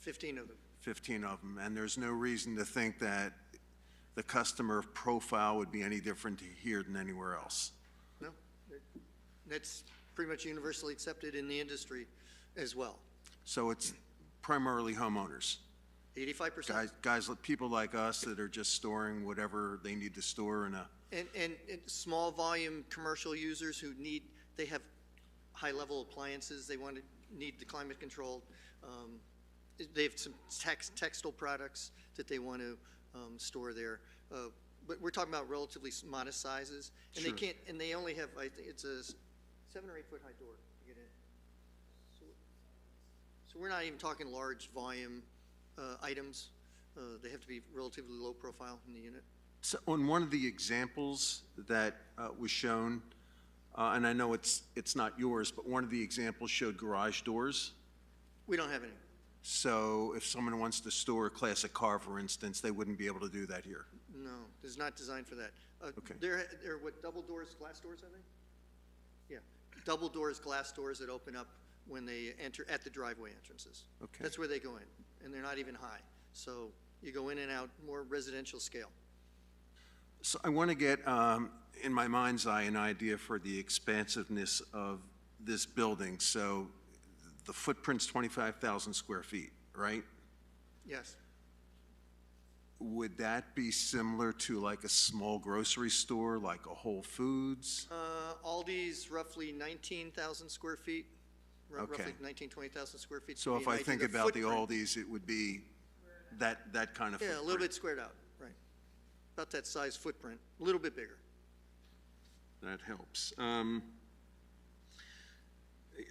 Speaker 11: 15 of them.
Speaker 5: 15 of them, and there's no reason to think that the customer profile would be any different here than anywhere else.
Speaker 11: No, that's pretty much universally accepted in the industry as well.
Speaker 5: So it's primarily homeowners.
Speaker 11: 85%.
Speaker 5: Guys, people like us that are just storing whatever they need to store in a,
Speaker 11: And small volume commercial users who they have high level appliances, they need the climate controlled. They have some textile products that they want to store there. But we're talking about relatively modest sizes, and they
Speaker 5: Sure.
Speaker 11: can't, and they only have, I think it's a 7 or 8 foot high door to get in. So we're not even talking large volume items. They have to be relatively low profile in the unit.
Speaker 5: So on one of the examples that was shown, and I know it's not yours, but one of the examples showed garage doors.
Speaker 11: We don't have any.
Speaker 5: So if someone wants to store a classic car, for instance, they wouldn't be able to do that here.
Speaker 11: No, it's not designed for that.
Speaker 5: Okay.
Speaker 11: They're what, double doors, glass doors, I think? Yeah, double doors, glass doors that open up when they enter at the driveway entrances.
Speaker 5: Okay.
Speaker 11: That's where they go in, and they're not even high. So you go in and out, more residential scale.
Speaker 5: So I want to get, in my mind's eye, an idea for the expansiveness of this building. So the footprint's 25,000 square feet, right?
Speaker 11: Yes.
Speaker 5: Would that be similar to like a small grocery store, like a Whole Foods?
Speaker 11: Aldi's roughly 19,000 square feet.
Speaker 5: Okay.
Speaker 11: Roughly 19, 20,000 square feet. to
Speaker 5: So
Speaker 11: give
Speaker 5: if
Speaker 11: you an
Speaker 5: I
Speaker 11: idea.
Speaker 5: think about the
Speaker 11: footprint-
Speaker 5: Aldi's, it would be that kind of
Speaker 11: Yeah, a
Speaker 5: footprint?
Speaker 11: little bit squared out, right. About that size footprint, a little bit bigger.
Speaker 5: That helps.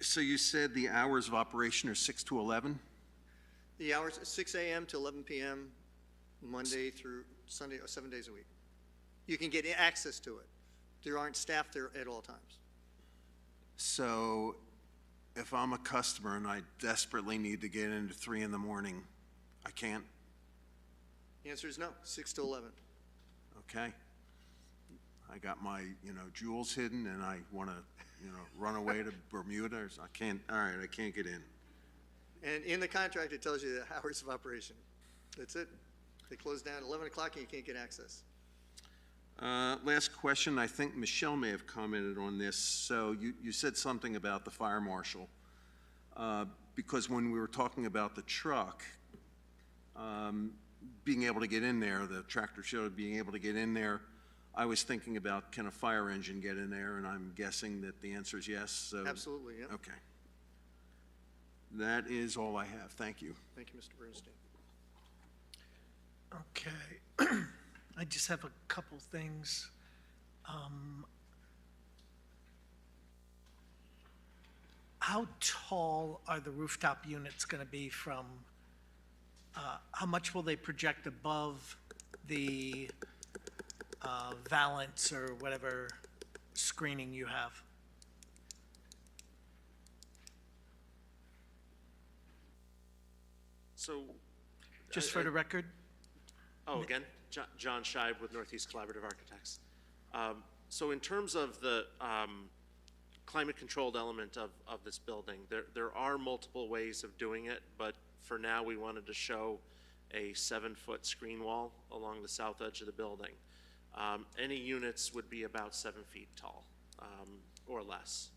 Speaker 5: So you said the hours of operation are 6 to 11?
Speaker 11: The hours, 6 a.m. to 11 p.m., Monday through Sunday, 7 days a week. You can get access to it. There aren't staff there at all times.
Speaker 5: So if I'm a customer and I desperately need to get in at 3 in the morning, I can't?
Speaker 11: The answer is no, 6 to 11.
Speaker 5: Okay. I got my, jewels hidden and I want to, run away to Bermuda or I can't, all right, I can't get in.
Speaker 11: And in the contract, it tells you the hours of operation. That's it. They close down at 11 o'clock and you can't get access.
Speaker 5: Last question, I think Michelle may have commented on this. So you said something about the fire marshal. Because when we were talking about the truck, being able to get in there, the tractor showed being able to get in there, I was thinking about, can a fire engine get in there? And I'm guessing that the answer is yes, so.
Speaker 11: Absolutely, yeah.
Speaker 5: Okay. That is all I have. Thank you.
Speaker 11: Thank you, Mr. Bernstein.
Speaker 1: Okay. I just have a couple things. How tall are the rooftop units going to be from, how much will they project above the valance or whatever screening you have?
Speaker 13: So.
Speaker 1: Just for the record?
Speaker 13: Oh, again, John Scheib with Northeast Collaborative Architects. So in terms of the climate-controlled element of this building, there are multiple ways of doing it, but for now, we wanted to show a 7-foot screen wall along the south edge of the building. Any units would be about 7 feet tall, or less.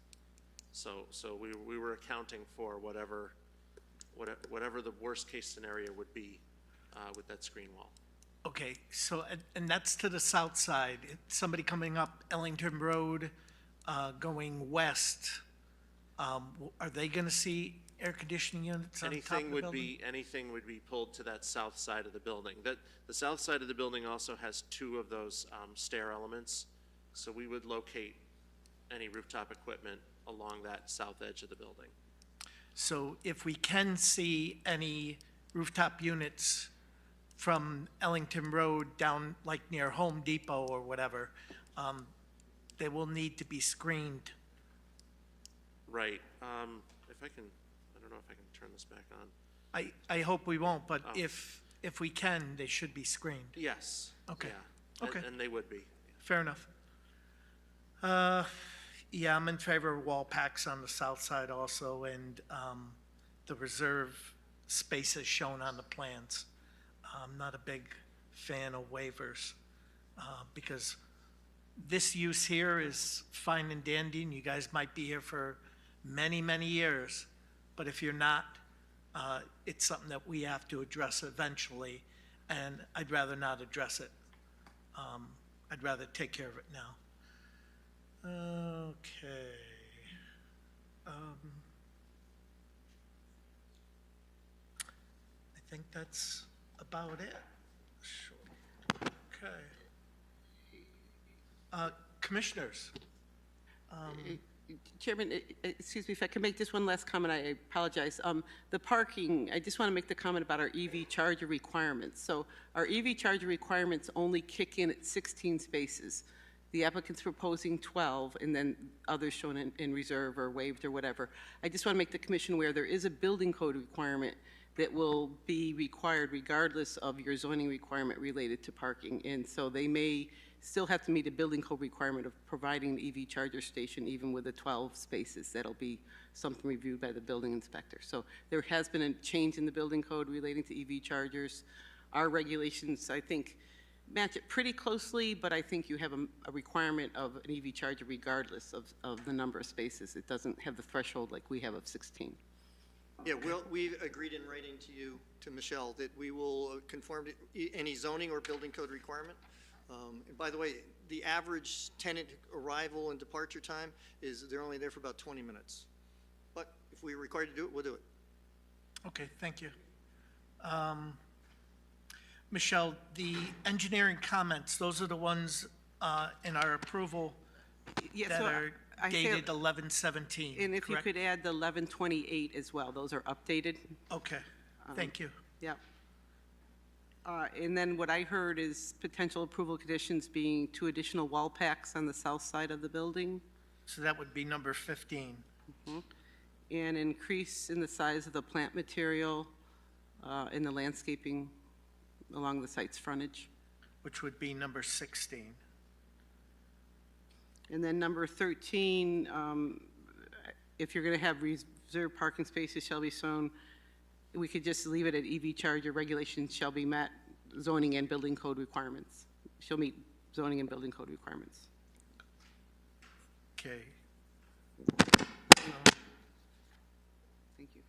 Speaker 13: So we were accounting for whatever the worst-case scenario would be with that screen wall.
Speaker 1: Okay, so, and that's to the south side. Somebody coming up Ellington Road, going west, are they going to see air conditioning units on top of the building?
Speaker 13: Anything would be pulled to that south side of the building. The south side of the building also has 2 of those stair elements, so we would locate any rooftop equipment along that south edge of the building.
Speaker 1: So if we can see any rooftop units from Ellington Road down like near Home Depot or whatever, they will need to be screened.
Speaker 13: Right. If I can, I don't know if I can turn this back on.
Speaker 1: I hope we won't, but
Speaker 13: Oh.
Speaker 1: if we can, they should be screened.
Speaker 13: Yes.
Speaker 1: Okay.
Speaker 13: Yeah.
Speaker 1: Okay.
Speaker 13: And they would be.
Speaker 1: Fair enough. Yeah, I'm in favor of wall packs on the south side also, and the reserve spaces shown on the plans. I'm not a big fan of waivers, because this use here is fine and dandy, and you guys might be here for many, many years, but if you're not, it's something that we have to address eventually, and I'd rather not address it. I'd rather take care of it now. Okay. I think that's about it. Sure. Okay. Commissioners,
Speaker 4: Chairman, excuse me, if I can make just one last comment, I apologize. The parking, I just want to make the comment about our EV charger requirements. So our EV charger requirements only kick in at 16 spaces. The applicant's proposing 12, and then others shown in reserve or waived or whatever. I just want to make the commission aware there is a building code requirement that will be required regardless of your zoning requirement related to parking. And so they may still have to meet a building code requirement of providing an EV charger station even with the 12 spaces. That'll be something reviewed by the building inspector. So there has been a change in the building code relating to EV chargers. Our regulations, I think, match it pretty closely, but I think you have a requirement of an EV charger regardless of the number of spaces. It doesn't have the threshold like we have of 16.
Speaker 11: Yeah, we've agreed in writing to you, to Michelle, that we will conform to any zoning or building code requirement. And by the way, the average tenant arrival and departure time is they're only there for about 20 minutes. But if we're required to do it, we'll do it.
Speaker 1: okay, thank you. Michelle, the engineering comments, those are the ones in our approval
Speaker 4: Yeah,
Speaker 1: that
Speaker 4: so
Speaker 1: are
Speaker 4: I have-
Speaker 1: dated 11/17,
Speaker 4: And if you
Speaker 1: correct?
Speaker 4: could add the 1128 as well, those are updated.
Speaker 1: Okay, thank you.
Speaker 4: Yeah. And then what I heard is potential approval conditions being 2 additional wall packs on the south side of the building,
Speaker 1: So that would be number 15.
Speaker 4: and increase in the size of the plant material in the landscaping along the site's frontage.
Speaker 1: Which would be number 16.
Speaker 4: And then number 13, if you're going to have reserved parking spaces shall be shown, we could just leave it at EV charger regulations shall be met, zoning and building code requirements. Shall meet zoning and building code requirements.
Speaker 1: Okay.
Speaker 4: Thank you.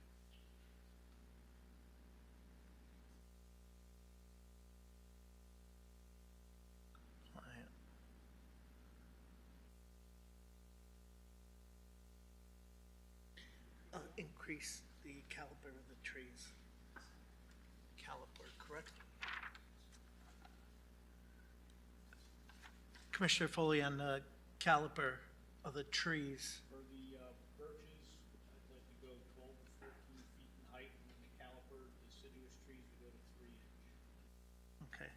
Speaker 1: Increase the caliber of the trees. Caliper, correct? Commissioner Foley, on the caliper of the trees,
Speaker 8: For the birches, I'd like to go 12 to 14 feet in height, and then the caliper, deciduous trees, we go to 3 inch.
Speaker 1: okay.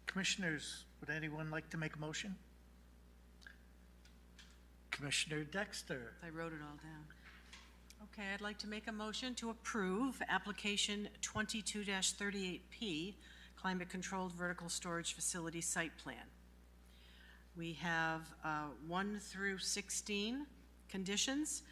Speaker 1: Commissioners, would anyone like to make a motion? Commissioner Dexter.
Speaker 2: I wrote it all down. Okay, I'd like to make a motion to approve application 22-38P, climate-controlled vertical storage facility site plan. We have 1 through 16 conditions.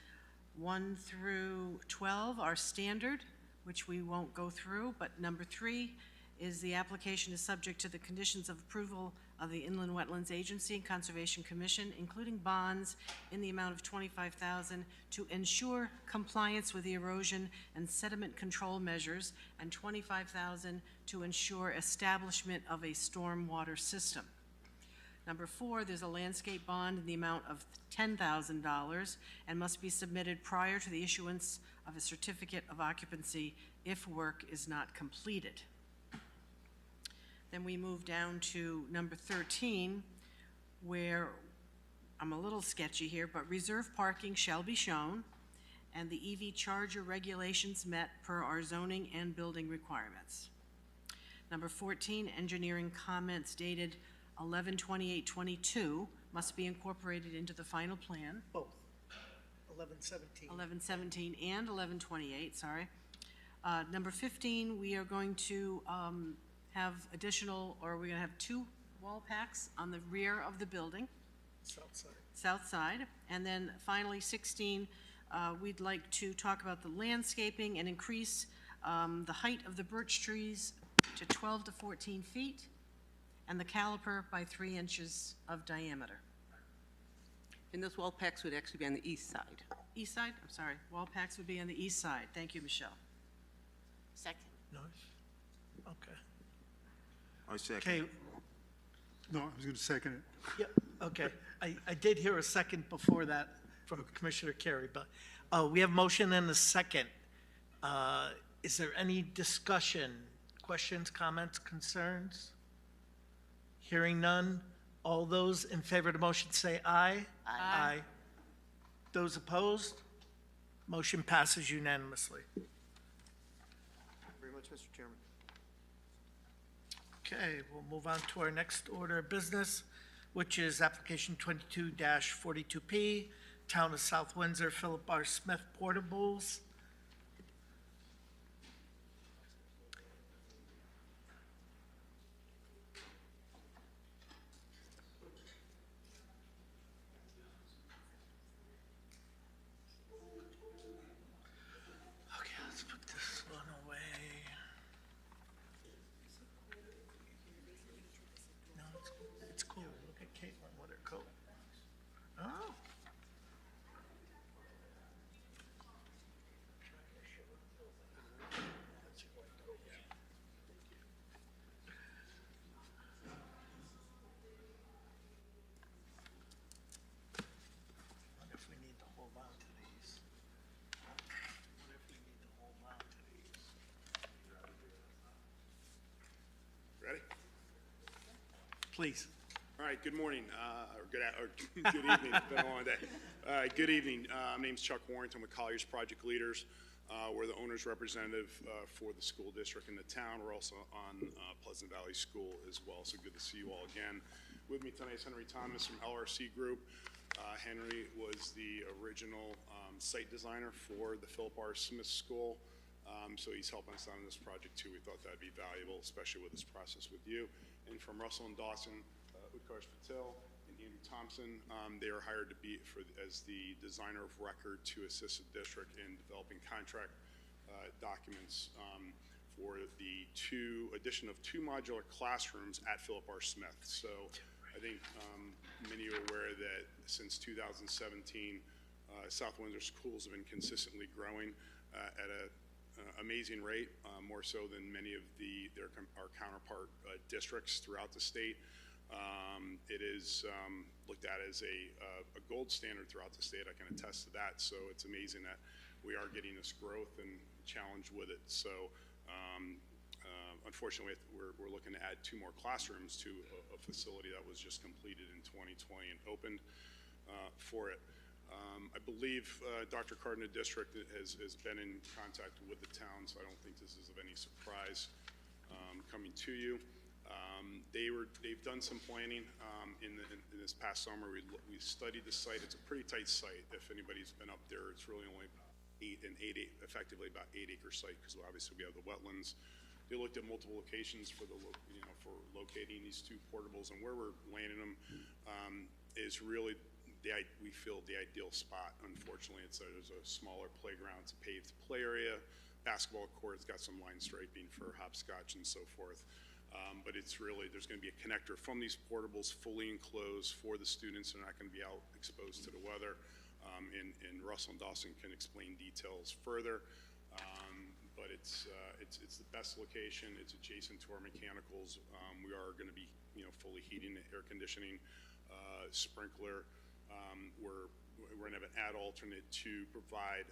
Speaker 2: 1 through 12 are standard, which we won't go through, but number 3 is the application is subject to the conditions of approval of the Inland Wetlands Agency and Conservation Commission, including bonds in the amount of $25,000 to ensure compliance with the erosion and sediment control measures, and $25,000 to ensure establishment of a stormwater system. Number 4, there's a landscape bond in the amount of $10,000 and must be submitted prior to the issuance of a certificate of occupancy if work is not completed. Then we move down to number 13, where I'm a little sketchy here, but reserved parking shall be shown, and the EV charger regulations met per our zoning and building requirements. Number 14, engineering comments dated 11/28/22 must be incorporated into the final plan.
Speaker 1: Both. 11/17.
Speaker 2: 11/17 and 11/28, sorry. Number 15, we are going to have additional, or we're going to have 2 wall packs on the rear of the building,
Speaker 1: South side.
Speaker 2: south side. And then finally, 16, we'd like to talk about the landscaping and increase the height of the birch trees to 12 to 14 feet, and the caliper by 3 inches of diameter.
Speaker 4: And those wall packs would actually be on the east side.
Speaker 2: East side, I'm sorry, wall packs would be on the east side. Thank you, Michelle.
Speaker 14: Second.
Speaker 1: North? Okay.
Speaker 5: I second.
Speaker 1: Okay.
Speaker 7: No, I was going to second it.
Speaker 1: Yeah, okay. I did hear a second before that from Commissioner Carey, but we have motion and a second. Is there any discussion, questions, comments, concerns? Hearing none. All those in favor of the motion say aye. Aye. Those opposed? Motion passes unanimously.
Speaker 11: Very much, Mr. Chairman.
Speaker 1: Okay, we'll move on to our next order of business, which is application 22-42P, Town of South Windsor, Philip R. Smith Portables. Okay, let's put this one away. No, it's cool. Look at Caitlin with her coat. Oh. Wonder if we need to hold on to these. Wonder if we need to hold on to these.
Speaker 16: Ready?
Speaker 1: Please.
Speaker 16: All right, good morning, or good evening, it's been a long day. Good evening, my name's Chuck Warrington with Colliers Project Leaders. We're the owner's representative for the school district in the town. We're also on Pleasant Valley School as well, so good to see you all again. With me tonight is Henry Thomas from LRC Group. Henry was the original site designer for the Philip R. Smith School, so he's helping us out on this project too. We thought that'd be valuable, especially with this process with you. And from Russell and Dawson, Utkarsh Patel and Andrew Thompson, they are hired to be as the designer of record to assist the district in developing contract documents for the addition of two modular classrooms at Philip R. Smith. So I think many are aware that since 2017, South Windsor schools have been consistently growing at an amazing rate, more so than many of our counterpart districts throughout the state. It is looked at as a gold standard throughout the state. I can attest to that. So it's amazing that we are getting this growth and challenge with it. So unfortunately, we're looking to add 2 more classrooms to a facility that was just completed in 2020 and opened for it. I believe Dr. Cardinal District has been in contact with the town, so I don't think this is of any surprise coming to you. They've done some planning in this past summer. We studied the site. It's a pretty tight site. If anybody's been up there, it's really only about effectively about 8-acre site, because obviously we have the wetlands. They looked at multiple locations for locating these 2 portables, and where we're landing them is really we feel the ideal spot. Unfortunately, there's a smaller playground. It's a paved play area, basketball court. It's got some line striping for hopscotch and so forth. But it's really, there's going to be a connector from these portables fully enclosed for the students. They're not going to be out exposed to the weather. And Russell and Dawson can explain details further. But it's the best location. It's adjacent to our mechanicals. We are going to be fully heating, air conditioning, sprinkler. We're going to have an ad alternate to provide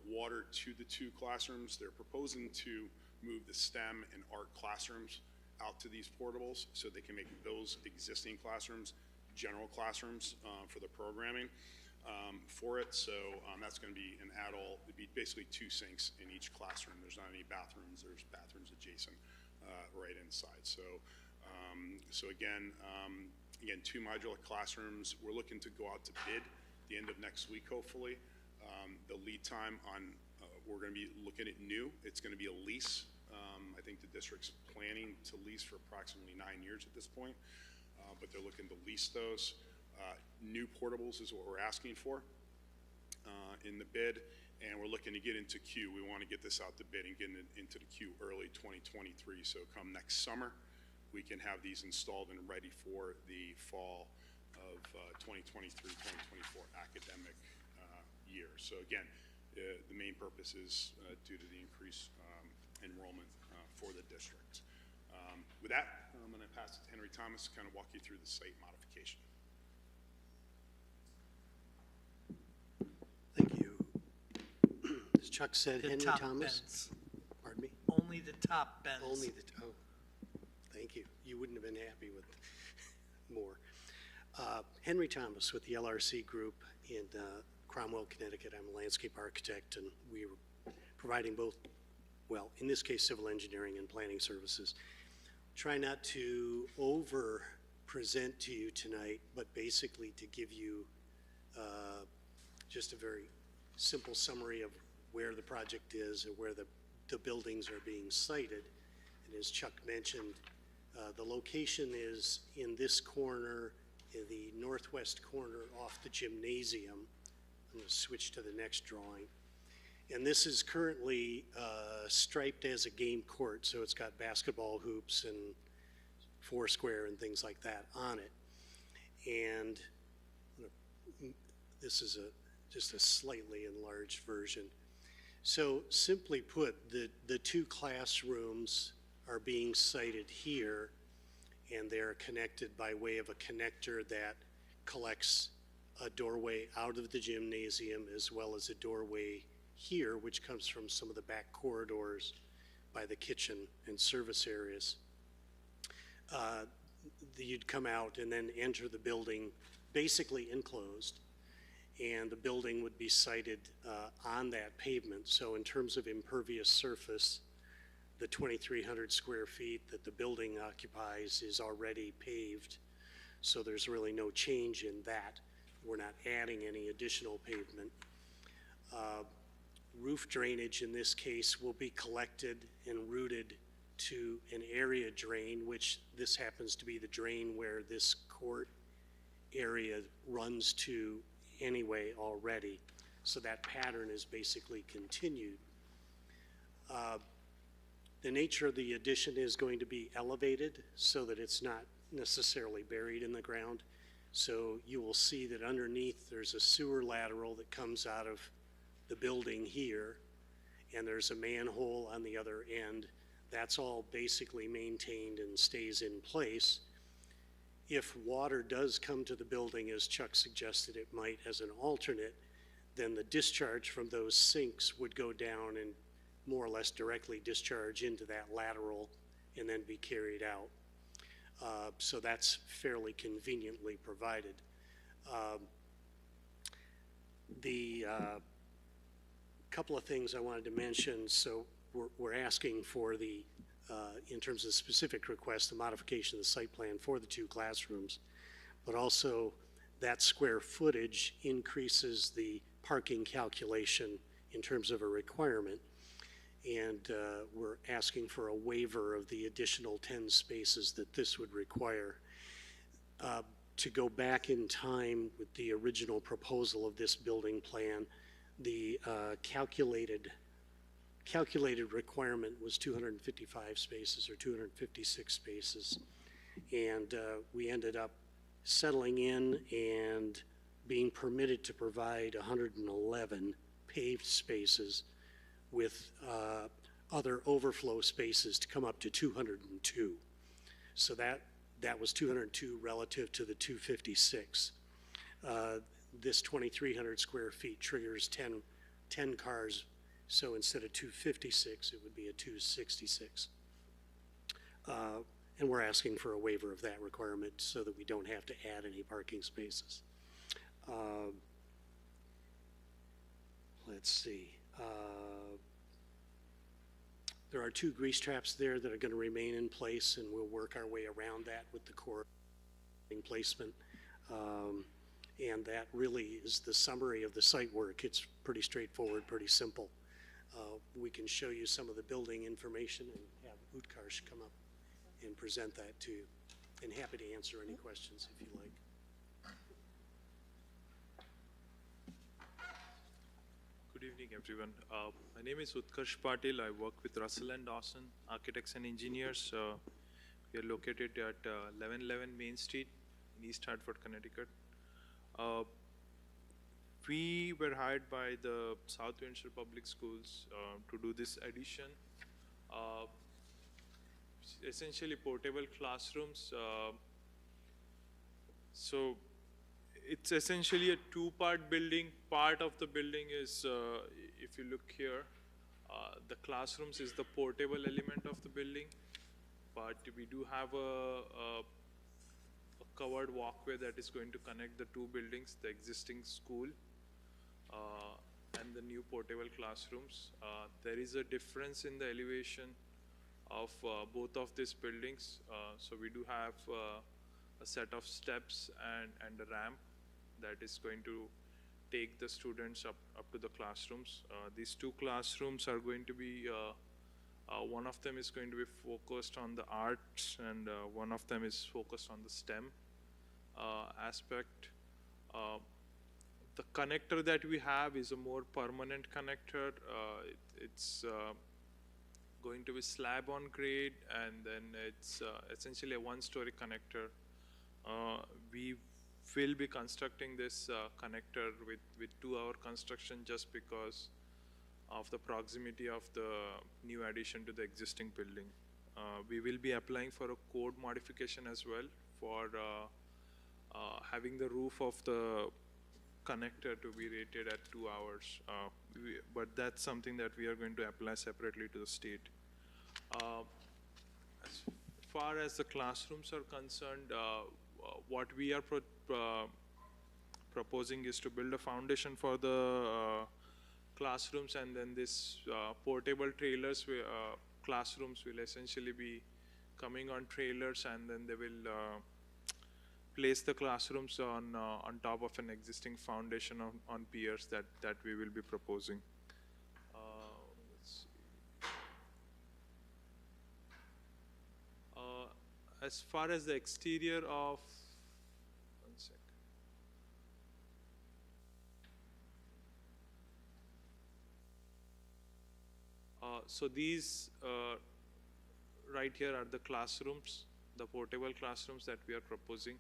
Speaker 16: water to the 2 classrooms. They're proposing to move the STEM and art classrooms out to these portables so they can make those existing classrooms general classrooms for the programming for it. So that's going to be an adult. It'd be basically 2 sinks in each classroom. There's not any bathrooms. There's bathrooms adjacent right inside. So again, 2 modular classrooms. We're looking to go out to bid the end of next week, hopefully. The lead time on we're going to be looking at new. It's going to be a lease. I think the district's planning to lease for approximately 9 years at this point, but they're looking to lease those. New portables is what we're asking for in the bid, and we're looking to get into queue. We want to get this out to bid and get into the queue early 2023, so come next summer, we can have these installed and ready for the fall of 2023-2024 academic year. So again, the main purpose is due to the increased enrollment for the district. With that, I'm going to pass it to Henry Thomas to kind of walk you through the site modification.
Speaker 17: Thank you. As Chuck said,
Speaker 1: The
Speaker 17: Henry
Speaker 1: top
Speaker 17: Thomas.
Speaker 1: bends.
Speaker 17: Pardon me?
Speaker 1: Only the top bends.
Speaker 17: Only the, oh, thank you. You wouldn't have been happy with more. Henry Thomas with the LRC Group in Cromwell, Connecticut. I'm a landscape architect, and we were providing both, well, in this case, civil engineering and planning services. Try not to over-present to you tonight, but basically to give you just a very simple summary of where the project is and where the buildings are being sited. And as Chuck mentioned, the location is in this corner, in the northwest corner off the gymnasium. I'm going to switch to the next drawing. And this is currently striped as a game court, so it's got basketball hoops and foursquare and things like that on it. And this is just a slightly enlarged version. So simply put, the two classrooms are being sited here, and they're connected by way of a connector that collects a doorway out of the gymnasium as well as a doorway here, which comes from some of the back corridors by the kitchen and service areas. You'd come out and then enter the building basically enclosed, and the building would be sited on that pavement. So in terms of impervious surface, the 2,300 square feet that the building occupies is already paved, so there's really no change in that. We're not adding any additional pavement. Roof drainage in this case will be collected and routed to an area drain, which this happens to be the drain where this court area runs to anyway already. So that pattern is basically continued. The nature of the addition is going to be elevated so that it's not necessarily buried in the ground. So you will see that underneath there's a sewer lateral that comes out of the building here, and there's a manhole on the other end. That's all basically maintained and stays in place. If water does come to the building, as Chuck suggested it might as an alternate, then the discharge from those sinks would go down and more or less directly discharge into that lateral and then be carried out. So that's fairly conveniently provided. The couple of things I wanted to mention, so we're asking for the, in terms of specific requests, the modification of the site plan for the two classrooms, but also that square footage increases the parking calculation in terms of a requirement. And we're asking for a waiver of the additional 10 spaces that this would require. To go back in time with the original proposal of this building plan, the calculated requirement was 255 spaces or 256 spaces. And we ended up settling in and being permitted to provide 111 paved spaces with other overflow spaces to come up to 202. So that was 202 relative to the 256. This 2,300 square feet triggers 10 cars, so instead of 256, it would be a 266. And we're asking for a waiver of that requirement so that we don't have to add any parking spaces. Let's see. There are two grease traps there that are going to remain in place, and we'll work our way around that with the core placement. And that really is the summary of the site work. It's pretty straightforward, pretty simple. We can show you some of the building information and have Utkarsh come up and present that to you. And happy to answer any questions if you like.
Speaker 18: Good evening, everyone. My name is Utkarsh Patil. I work with Russell & Dawson, architects and engineers. We are located at 1111 Main Street in East Hartford, Connecticut. We were hired by the South Windsor Public Schools to do this addition. essentially portable classrooms. So it's essentially a two-part building. Part of the building is, if you look here, the classrooms is the portable element of the building, but we do have a covered walkway that is going to connect the two buildings, the existing school and the new portable classrooms. There is a difference in the elevation of both of these buildings. So we do have a set of steps and a ramp that is going to take the students up to the classrooms. These two classrooms are going to be, one of them is going to be focused on the arts and one of them is focused on the STEM aspect. The connector that we have is a more permanent connector. It's going to be slab on grade, and then it's essentially a one-story connector. We will be constructing this connector with 2-hour construction just because of the proximity of the new addition to the existing building. We will be applying for a code modification as well for having the roof of the connector to be rated at 2 hours. But that's something that we are going to apply separately to the state. As far as the classrooms are concerned, what we are proposing is to build a foundation for the classrooms, and then this portable trailers, classrooms will essentially be coming on trailers, and then they will place the classrooms on top of an existing foundation on piers that we will be proposing. Let's see. As far as the exterior of, one sec. So these right here are the classrooms, the portable classrooms that we are proposing.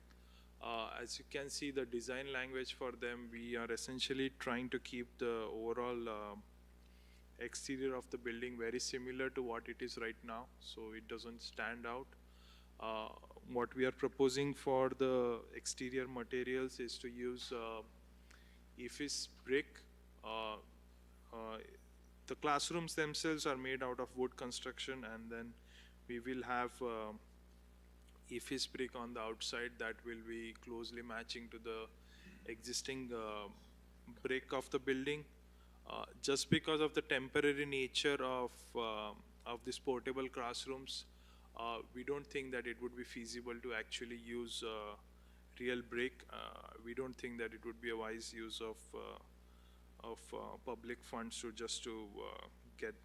Speaker 18: As you can see, the design language for them, we are essentially trying to keep the overall exterior of the building very similar to what it is right now, so it doesn't stand out. What we are proposing for the exterior materials is to use EFIS brick. The classrooms themselves are made out of wood construction, and then we will have EFIS brick on the outside that will be closely matching to the existing brick of the building. Just because of the temporary nature of these portable classrooms, we don't think that it would be feasible to actually use real brick. We don't think that it would be a wise use of public funds to just to get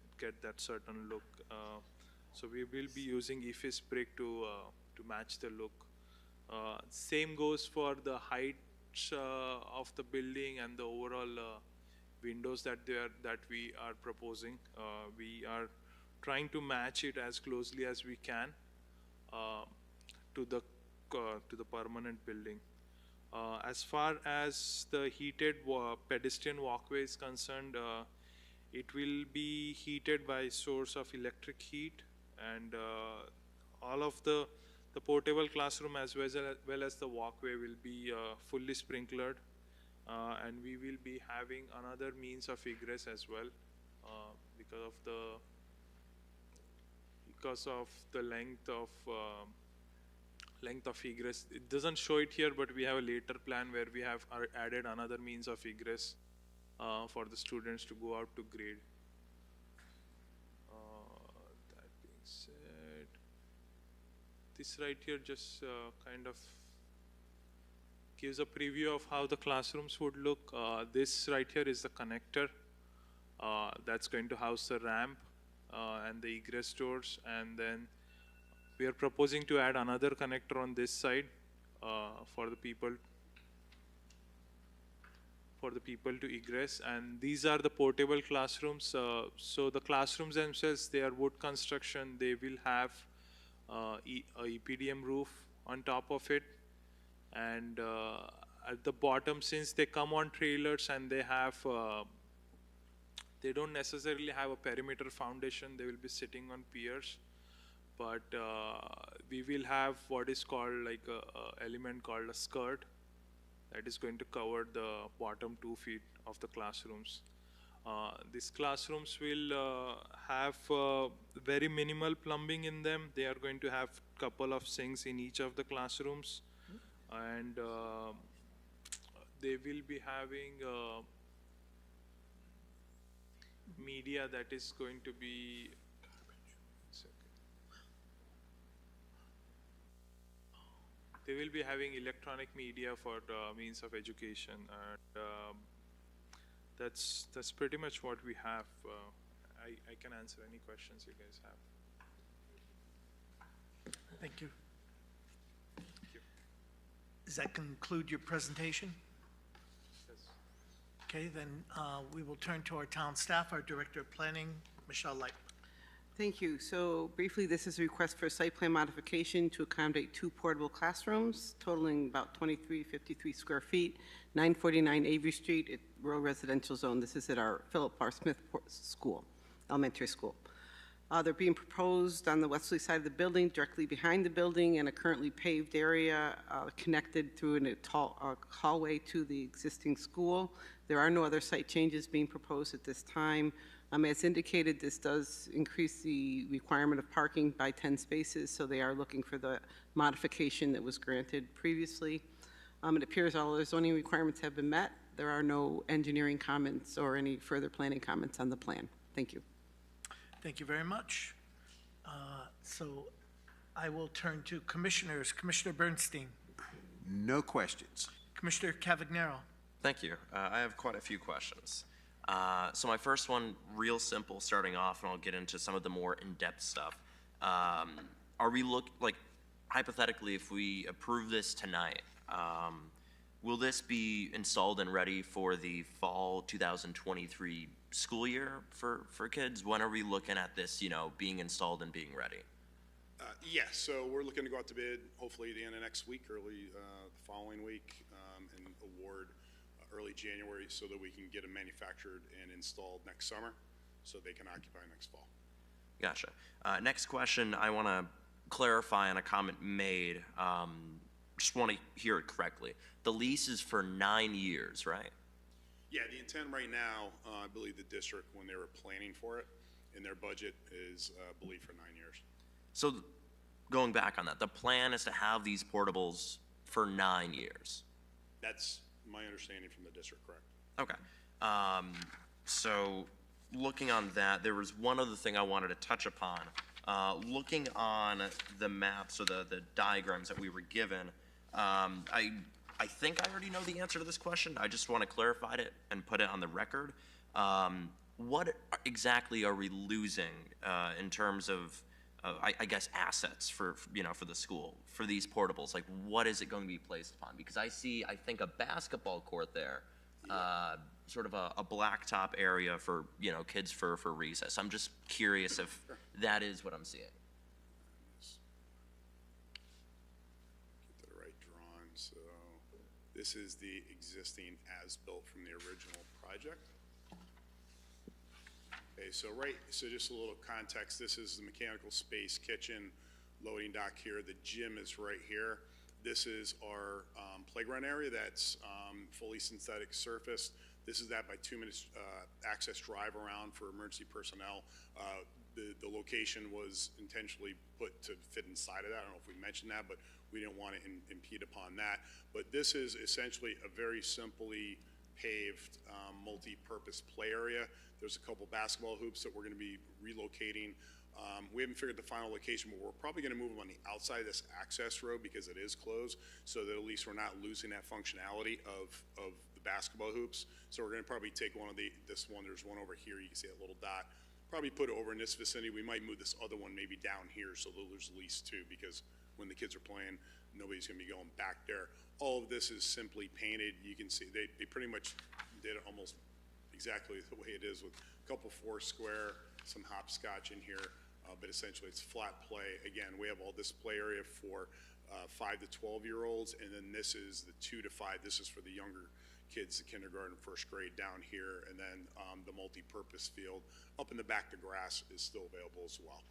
Speaker 18: that certain look. So we will be using EFIS brick to match the look. Same goes for the height of the building and the overall windows that we are proposing. We are trying to match it as closely as we can to the permanent building. As far as the heated pedestrian walkway is concerned, it will be heated by source of electric heat, and all of the portable classroom as well as the walkway will be fully sprinklered, and we will be having another means of egress as well because of the length of egress. It doesn't show it here, but we have a later plan where we have added another means of egress for the students to go out to grade. That being said, this right here just kind of gives a preview of how the classrooms would look. This right here is the connector that's going to house the ramp and the egress doors, and then we are proposing to add another connector on this side for the people to egress. And these are the portable classrooms. So the classrooms themselves, they are wood construction. They will have a EPDM roof on top of it, and at the bottom, since they come on trailers and they have they don't necessarily have a perimeter foundation, they will be sitting on piers. but we will have what is called like a element called a skirt that is going to cover the bottom 2 feet of the classrooms. These classrooms will have very minimal plumbing in them. They are going to have couple of sinks in each of the classrooms, and they will be having media that is going to be they will be having electronic media for the means of education, and that's pretty much what we have. I can answer any questions you guys have.
Speaker 1: Thank you. Does that conclude your presentation? Okay, then we will turn to our town staff, our Director of Planning, Michelle Light.
Speaker 4: Thank you. So briefly, this is a request for a site plan modification to accommodate 2 portable classrooms totaling about 2353 square feet, 949 Avery Street, at rural residential zone. This is at our Philip R. Smith School, elementary school. They're being proposed on the westerly side of the building, directly behind the building, in a currently paved area connected through a tall hallway to the existing school. There are no other site changes being proposed at this time. As indicated, this does increase the requirement of parking by 10 spaces, so they are looking for the modification that was granted previously. It appears all the zoning requirements have been met. There are no engineering comments or any further planning comments on the plan. Thank you.
Speaker 1: Thank you very much. So I will turn to commissioners. Commissioner Bernstein.
Speaker 5: No questions.
Speaker 1: Commissioner Cavagnaro.
Speaker 6: Thank you. I have quite a few questions. So my first one, real simple, starting off, and I'll get into some of the more in-depth stuff. Are we hypothetically, if we approve this tonight, will this be installed and ready for the fall 2023 school year for kids? When are we looking at this, being installed and being ready?
Speaker 16: Yes, so we're looking to go out to bid hopefully the end of next week, early the following week, and award early January so that we can get them manufactured and installed next summer so they can occupy next fall.
Speaker 6: Gotcha. Next question, I want to clarify on a comment made. Just want to hear it correctly. The lease is for 9 years, right?
Speaker 16: Yeah, the intent right now, I believe the district, when they were planning for it, in their budget is, I believe, for 9 years.
Speaker 6: So going back on that, the plan is to have these portables for 9 years.
Speaker 16: That's my understanding from the district, correct?
Speaker 6: Okay. So looking on that, there was one other thing I wanted to touch upon. Looking on the maps or the diagrams that we were given, I think I already know the answer to this question. I just want to clarify it and put it on the record. What exactly are we losing in terms of, I guess, assets for the school, for these portables? Like, what is it going to be placed upon? Because I think a basketball court there, sort of a blacktop area for, kids for recess. I'm just curious if that is what I'm seeing.
Speaker 16: Get the right drawing. So this is the existing as-built from the original project. Okay, so just a little context. This is the mechanical space, kitchen, loading dock here. The gym is right here. This is our playground area that's fully synthetic surface. This is that by 2 minutes access drive around for emergency personnel. The location was intentionally put to fit inside of that. I don't know if we mentioned that, but we didn't want to impede upon that. But this is essentially a very simply paved multi-purpose play area. There's a couple basketball hoops that we're going to be relocating. We haven't figured the final location, but we're probably going to move them on the outside of this access road because it is closed, so that at least we're not losing that functionality of the basketball hoops. So we're going to probably take this one. There's one over here. You can see that little dot. Probably put it over in this vicinity. We might move this other one maybe down here so that there's at least two, because when the kids are playing, nobody's going to be going back there. All of this is simply painted. You can see they pretty much did it almost exactly the way it is, with a couple Foursquare, some hopscotch in here, but essentially it's flat play. Again, we have all this play area for 5 to 12-year-olds, and then this is the 2 to 5. This is for the younger kids, the kindergarten, first grade down here, and then the multi-purpose field. Up in the back, the grass is still available as well.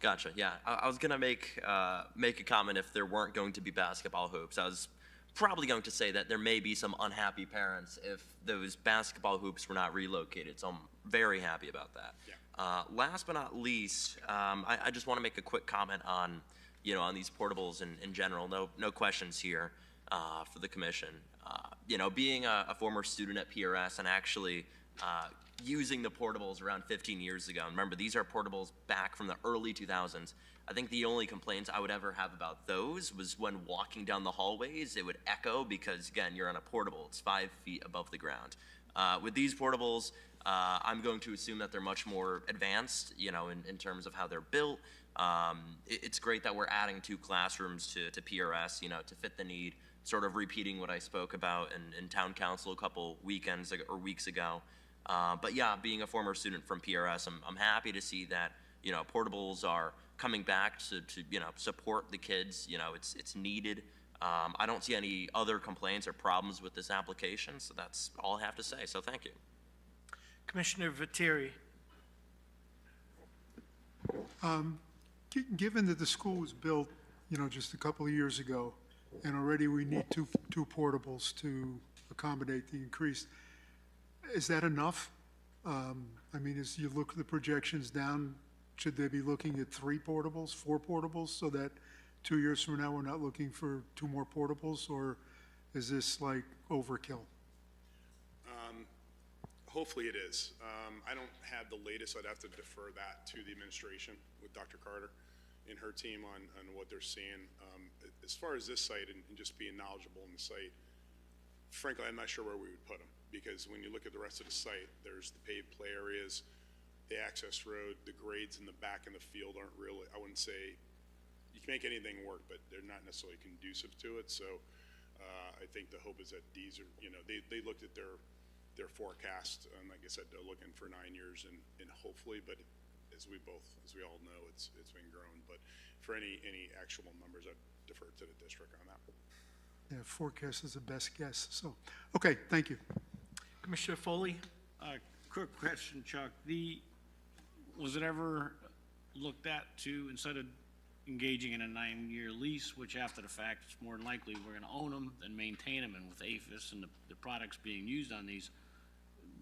Speaker 6: Gotcha, yeah. I was gonna make a comment if there weren't going to be basketball hoops. I was probably going to say that there may be some unhappy parents if those basketball hoops were not relocated, so I'm very happy about that.
Speaker 16: Yeah.
Speaker 6: Last but not least, I just want to make a quick comment on, on these portables in general. No questions here for the commission. Being a former student at PRS and actually using the portables around 15 years ago, and remember, these are portables back from the early 2000s. I think the only complaints I would ever have about those was when walking down the hallways, it would echo because, again, you're on a portable. It's 5 feet above the ground. With these portables, I'm going to assume that they're much more advanced, in terms of how they're built. It's great that we're adding 2 classrooms to PRS, to fit the need, sort of repeating what I spoke about in town council a couple weekends or weeks ago. But yeah, being a former student from PRS, I'm happy to see that, portables are coming back to support the kids. It's needed. I don't see any other complaints or problems with this application, so that's all I have to say, so thank you.
Speaker 1: Commissioner Viteri.
Speaker 7: Given that the school was built, just a couple of years ago, and already we need two portables to accommodate the increase, is that enough? As you look at the projections down, should they be looking at 3 portables, 4 portables, so that 2 years from now, we're not looking for 2 more portables, or is this like overkill?
Speaker 16: Hopefully it is. I don't have the latest. I'd have to defer that to the administration with Dr. Carter and her team on what they're seeing. As far as this site and just being knowledgeable in the site, frankly, I'm not sure where we would put them, because when you look at the rest of the site, there's the paved play areas, the access road, the grades in the back in the field aren't really, I wouldn't say, you can make anything work, but they're not necessarily conducive to it. So I think the hope is that these are, they looked at their forecast, and like I said, they're looking for 9 years and hopefully, but as we all know, it's been grown. But for any actual numbers, I'd defer to the district on that.
Speaker 7: Yeah, forecast is the best guess, so, okay, thank you.
Speaker 1: Commissioner Foley.
Speaker 8: Quick question, Chuck. Was it ever looked at to, instead of engaging in a 9-year lease, which after the fact, it's more than likely we're gonna own them and maintain them, and with APHIS and the products being used on these,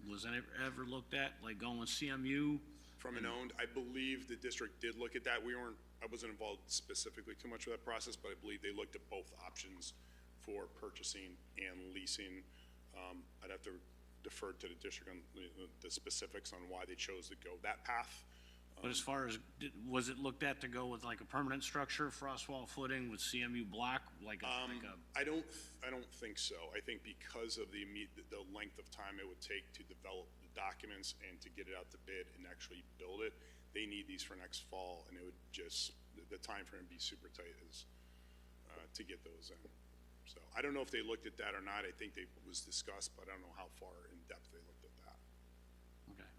Speaker 8: was it ever looked at, like going with CMU?
Speaker 16: From an owned, I believe the district did look at that. I wasn't involved specifically too much with that process, but I believe they looked at both options for purchasing and leasing. I'd have to defer to the district on the specifics on why they chose to go that path.
Speaker 8: But as far as, was it looked at to go with like a permanent structure, frost wall footing with CMU block,
Speaker 16: I don't think so. I think because of the length of time it would take to develop the documents and to get it out to bid and actually build it, they need these for next fall, and it would just, the time frame would be super tight to get those in. So I don't know if they looked at that or not. I think it was discussed, but I don't know how far in depth they looked at that.
Speaker 8: Okay.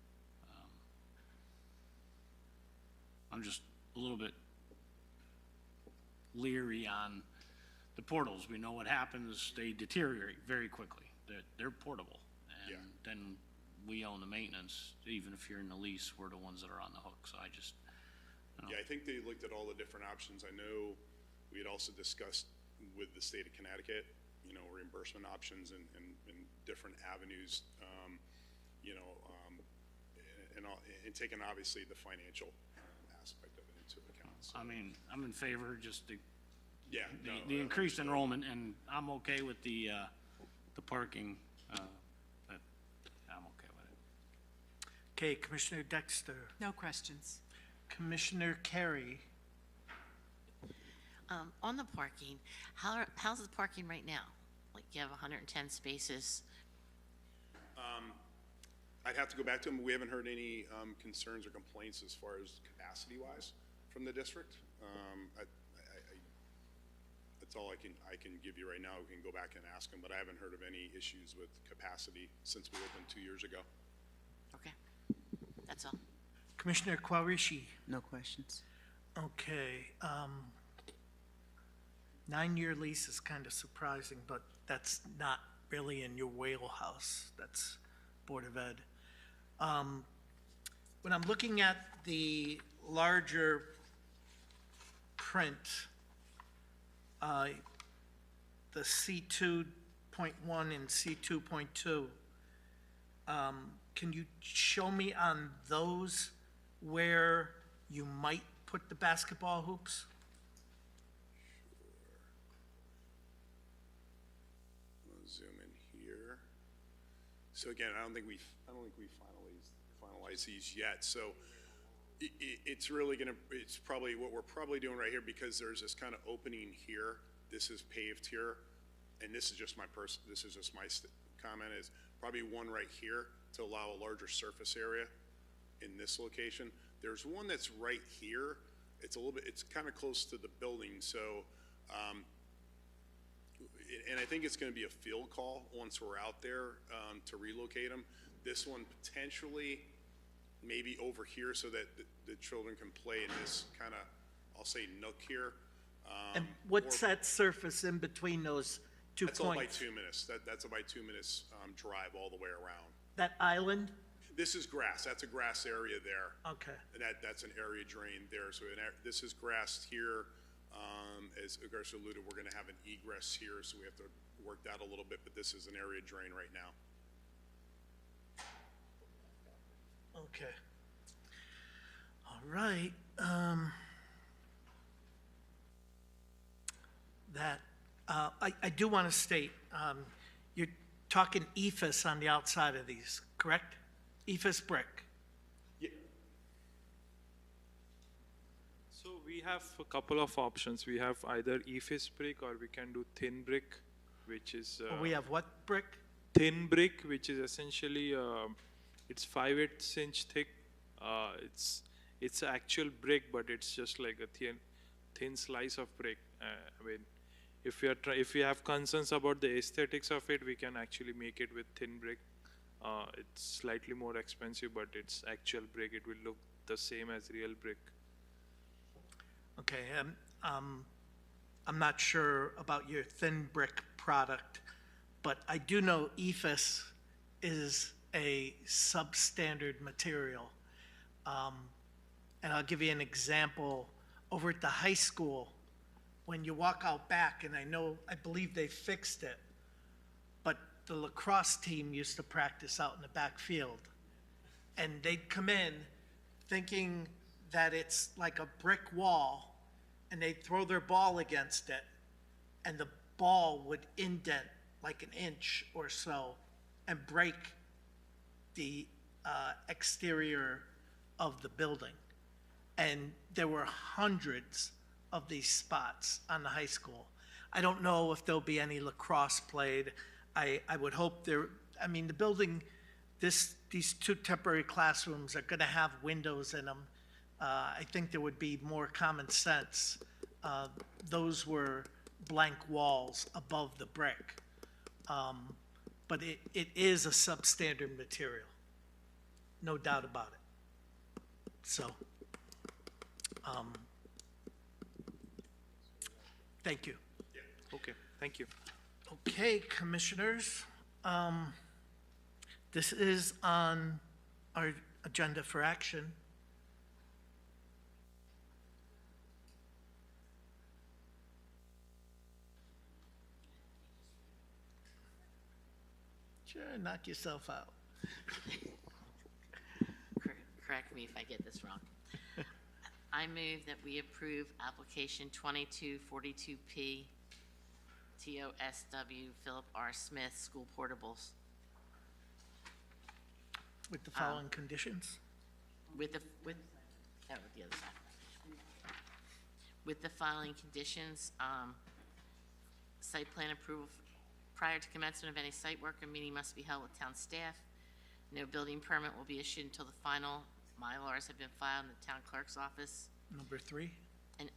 Speaker 8: I'm just a little bit leery on the portals. We know what happens. They deteriorate very quickly. They're portable. And then we own the maintenance. Even if you're in the lease, we're the ones that are on the hook. So I just,
Speaker 16: Yeah, I think they looked at all the different options. I know we had also discussed with the state of Connecticut, reimbursement options and different avenues, and taking obviously the financial aspect of it into account. So,
Speaker 8: I'm in favor, just the increased
Speaker 16: increased
Speaker 8: enrollment, and I'm okay with the parking, but I'm okay with it.
Speaker 1: Okay, Commissioner Dexter.
Speaker 2: No questions.
Speaker 1: Commissioner Carey.
Speaker 14: On the parking, how's the parking right now? Like, you have 110 spaces.
Speaker 16: I'd have to go back to them. We haven't heard any concerns or complaints as far as capacity-wise from the district. That's all I can give you right now. We can go back and ask them, but I haven't heard of any issues with capacity since we opened 2 years ago.
Speaker 14: Okay, that's all.
Speaker 1: Commissioner Quarishi.
Speaker 9: No questions.
Speaker 1: Okay, 9-year lease is kind of surprising, but that's not really in your wheelhouse. That's Board of Ed. When I'm looking at the larger print, the C2.1 and C2.2, can you show me on those where you might put the basketball hoops?
Speaker 16: I'll zoom in here. So again, I don't think we finalized these yet. So it's really it's probably what we're probably doing right here, because there's this kind of opening here. This is paved here, and this is just my comment, is probably one right here to allow a larger surface area in this location. There's one that's right here. It's it's kind of close to the building, so, and I think it's gonna be a field call once we're out there, to relocate them. This one potentially maybe over here so that the children can play in this kind of, I'll say, nook here.
Speaker 1: And what's that surface in between those 2 points?
Speaker 16: That's all by 2 minutes. That's a by 2 minutes drive all the way around.
Speaker 1: That island?
Speaker 16: This is grass. That's a grass area there.
Speaker 1: Okay.
Speaker 16: And that's an area drain there. So this is grassed here. As Garcia alluded, we're going to have an egress here, so we have to work that a little bit, but this is an area drain right now.
Speaker 1: Okay. All right. I do want to state, you're talking EFS on the outside of these, correct? EFS brick.
Speaker 16: Yeah.
Speaker 18: So we have a couple of options. We have either EFS brick, or we can do thin brick, which is
Speaker 1: We have what brick?
Speaker 18: thin brick, which is essentially it's 5/8 inch thick. It's actual brick, but it's just like a thin slice of brick. I mean, if we have concerns about the aesthetics of it, we can actually make it with thin brick. It's slightly more expensive, but it's actual brick. It will look the same as real brick.
Speaker 1: Okay, I'm not sure about your thin brick product, but I do know EFS is a substandard material. And I'll give you an example. Over at the high school, when you walk out back, and I believe they fixed it, but the lacrosse team used to practice out in the back field. And they'd come in thinking that it's like a brick wall, and they'd throw their ball against it, and the ball would indent like an inch or so and break the exterior of the building. And there were hundreds of these spots on the high school. I don't know if there'll be any lacrosse played. I would hope the building, these 2 temporary classrooms are gonna have windows in them. I think there would be more common sense. Those were blank walls above the brick. But it is a substandard material, no doubt about it. So, thank you.
Speaker 18: Okay, thank you.
Speaker 1: Okay, commissioners, this is on our agenda for action. Sure, knock yourself out.
Speaker 14: Correct me if I get this wrong. I move that we approve application 2242P, TOSW Philip R. Smith School Portables.
Speaker 1: With the following conditions?
Speaker 14: With the other side. With the following conditions, site plan approval prior to commencement of any site work or meeting must be held with town staff. No building permit will be issued until the final Mylars have been filed in the town clerk's office.
Speaker 1: Number 3?
Speaker 14: An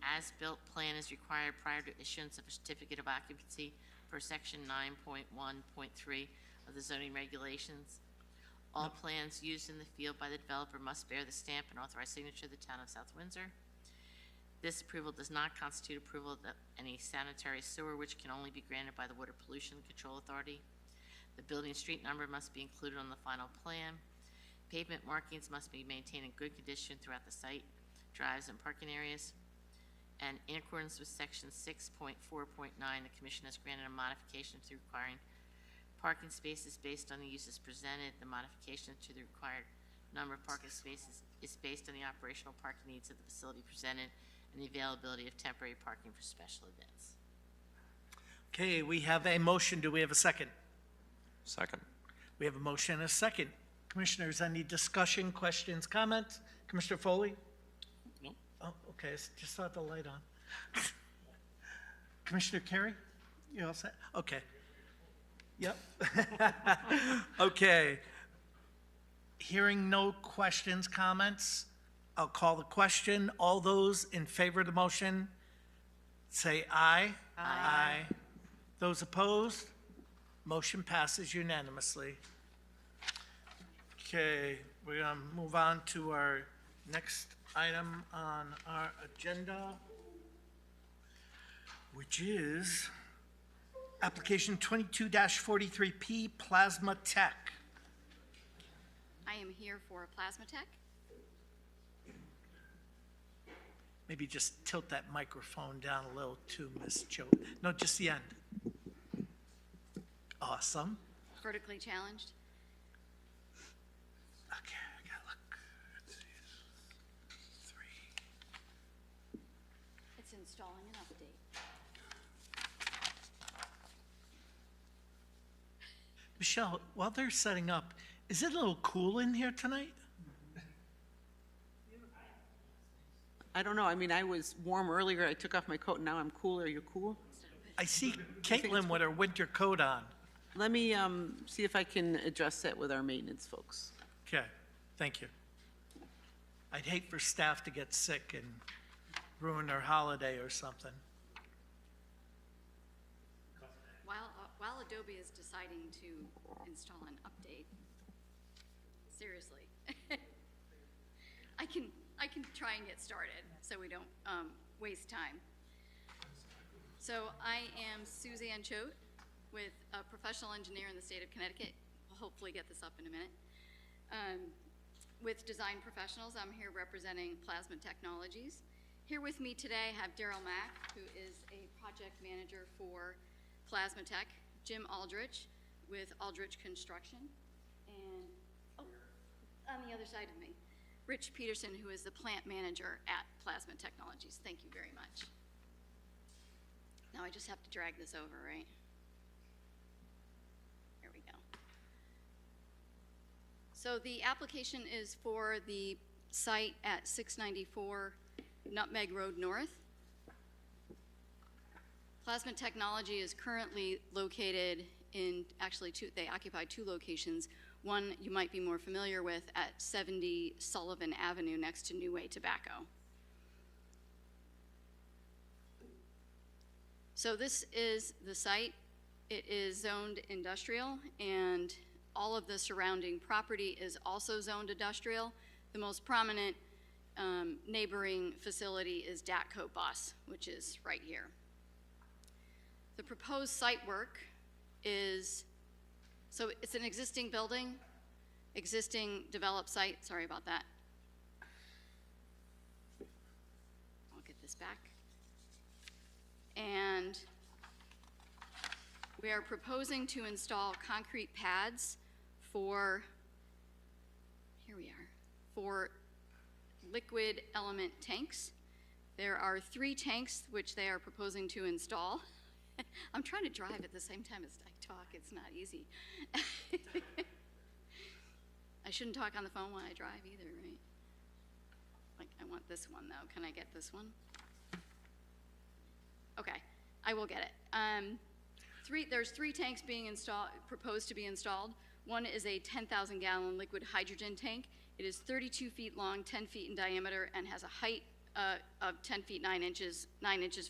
Speaker 14: as-built plan is required prior to issuance of a certificate of occupancy per section 9.1.3 of the zoning regulations. All plans used in the field by the developer must bear the stamp and authorized signature of the town of South Windsor. This approval does not constitute approval of any sanitary sewer, which can only be granted by the Water Pollution Control Authority. The building street number must be included on the final plan. Pavement markings must be maintained in good condition throughout the site, drives, and parking areas. and in accordance with Section 6.4.9, the Commission has granted a modification to requiring parking spaces based on the uses presented. The modification to the required number of parking spaces is based on the operational parking needs of the facility presented and the availability of temporary parking for special events.
Speaker 1: Okay, we have a motion. Do we have a second?
Speaker 6: Second.
Speaker 1: We have a motion and a second. Commissioners, any discussion, questions, comments? Commissioner Foley?
Speaker 8: No.
Speaker 1: Oh, okay, just saw the light on. Commissioner Carey? You all set? Okay. Yep. Okay. Hearing no questions, comments, I'll call the question. All those in favor of the motion, say aye. Aye. Those opposed? Motion passes unanimously. Okay, we're going to move on to our next item on our agenda, which is application 22-43P Plasma Tech.
Speaker 10: I am here for Plasma Tech.
Speaker 1: Maybe just tilt that microphone down a little too, Ms. Cho. No, just the end. Awesome.
Speaker 10: Vertically challenged.
Speaker 1: Okay, I gotta look. Let's see. 3.
Speaker 10: It's installing an update.
Speaker 1: Michelle, while they're setting up, is it a little cool in here tonight?
Speaker 4: I don't know, I mean, I was warm earlier, I took off my coat, and now I'm cooler. You're cool?
Speaker 1: I see Caitlin with her winter coat on.
Speaker 4: Let me see if I can address that with our maintenance folks.
Speaker 1: Okay, thank you. I'd hate for staff to get sick and ruin their holiday or something.
Speaker 10: While Adobe is deciding to install an update, seriously, I can try and get started so we don't waste time. So I am Suzanne Choate with a professional engineer in the state of Connecticut. We'll hopefully get this up in a minute. With Design Professionals, I'm here representing Plasma Technologies. Here with me today I have Daryl Mack, who is a project manager for Plasma Tech, Jim Aldrich with Aldrich Construction, and on the other side of me, Rich Peterson, who is the plant manager at Plasma Technologies. Thank you very much. Now I just have to drag this over, right? There we go. So the application is for the site at 694 Nutmeg Road North. Plasma Technology is currently located in, actually they occupy 2 locations. One you might be more familiar with at 70 Sullivan Avenue next to New Way Tobacco. So this is the site. It is zoned industrial, and all of the surrounding property is also zoned industrial. The most prominent neighboring facility is Datco Bus, which is right here. The proposed site work is, so it's an existing building, existing developed site. Sorry about that. I'll get this back. And we are proposing to install concrete pads for, here we are, for liquid element tanks. There are 3 tanks which they are proposing to install. I'm trying to drive at the same time as I talk. It's not easy. I shouldn't talk on the phone when I drive either, right? Like, I want this one, though. Can I get this one? Okay, I will get it. There's 3 tanks being installed, proposed to be installed. One is a 10,000-gallon liquid hydrogen tank. It is 32 feet long, 10 feet in diameter, and has a height of 10 feet 9 inches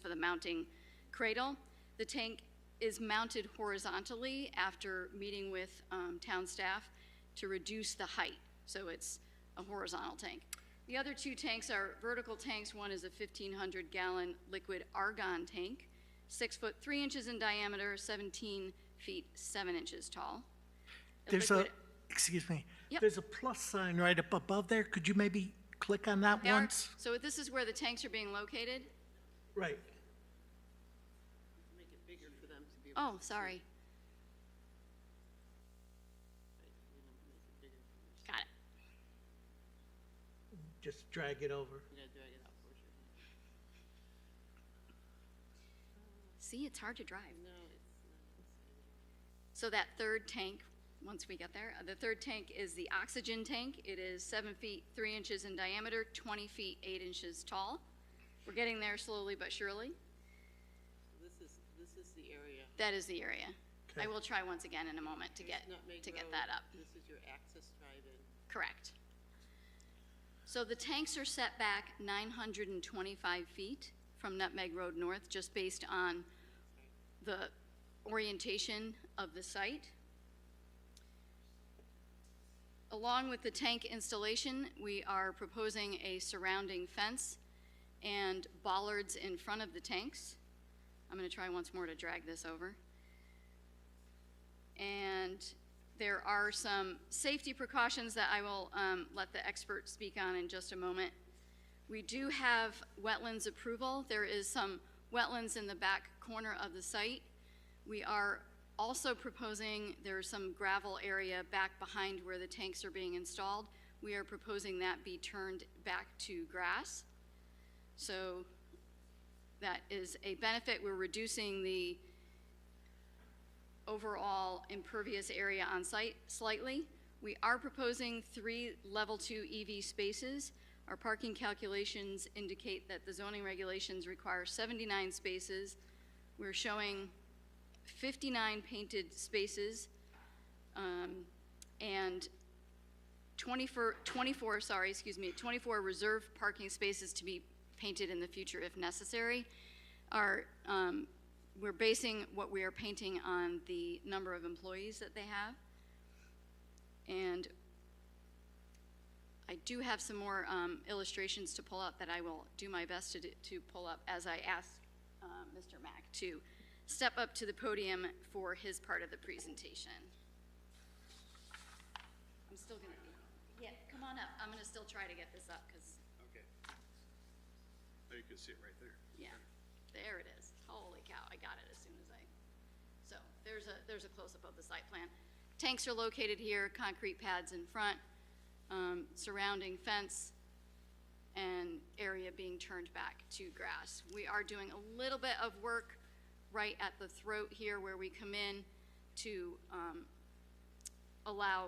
Speaker 10: for the mounting cradle. The tank is mounted horizontally after meeting with town staff to reduce the height, so it's a horizontal tank. The other 2 tanks are vertical tanks. One is a 1,500-gallon liquid argon tank, 6 foot 3 inches in diameter, 17 feet 7 inches tall.
Speaker 1: Excuse me,
Speaker 10: Yep.
Speaker 1: There's a plus sign right up above there. Could you maybe click on that once?
Speaker 10: So this is where the tanks are being located.
Speaker 1: Right.
Speaker 4: Make it bigger for them to be able
Speaker 10: Oh,
Speaker 4: to see.
Speaker 10: sorry. Got it.
Speaker 1: Just drag it over.
Speaker 4: You gotta drag it out for sure.
Speaker 10: See, it's hard to drive.
Speaker 4: No, it's not.
Speaker 10: So that third tank, once we get there, the third tank is the oxygen tank. It is 7 feet 3 inches in diameter, 20 feet 8 inches tall. We're getting there slowly but surely.
Speaker 4: This is the area.
Speaker 10: That is the area. I
Speaker 1: Okay.
Speaker 10: will try once again in a moment to get
Speaker 4: Nutmeg
Speaker 10: to get
Speaker 4: Road.
Speaker 10: that up.
Speaker 4: This is your access drive-in.
Speaker 10: Correct. So the tanks are set back 925 feet from Nutmeg Road North, just based on the orientation of the site. Along with the tank installation, we are proposing a surrounding fence and bollards in front of the tanks. I'm going to try once more to drag this over. And there are some safety precautions that I will let the expert speak on in just a moment. We do have wetlands approval. There is some wetlands in the back corner of the site. We are also proposing, there's some gravel area back behind where the tanks are being installed. We are proposing that be turned back to grass. So that is a benefit. We're reducing the overall impervious area on site slightly. We are proposing 3 level 2 EV spaces. Our parking calculations indicate that the zoning regulations require 79 spaces. We're showing 59 painted spaces and 24 reserved parking spaces to be painted in the future if necessary. We're basing what we are painting on the number of employees that they have. And I do have some more illustrations to pull up that I will do my best to pull up as I ask Mr. Mack to step up to the podium for his part of the presentation. I'm still gonna, yeah, come on up. I'm gonna still try to get this up because,
Speaker 17: Okay. There you can see it right there.
Speaker 10: yeah, there it is. Holy cow, I got it as soon as so there's a close-up of the site plan. Tanks are located here, concrete pads in front, surrounding fence, and area being turned back to grass. We are doing a little bit of work right at the throat here where we come in to allow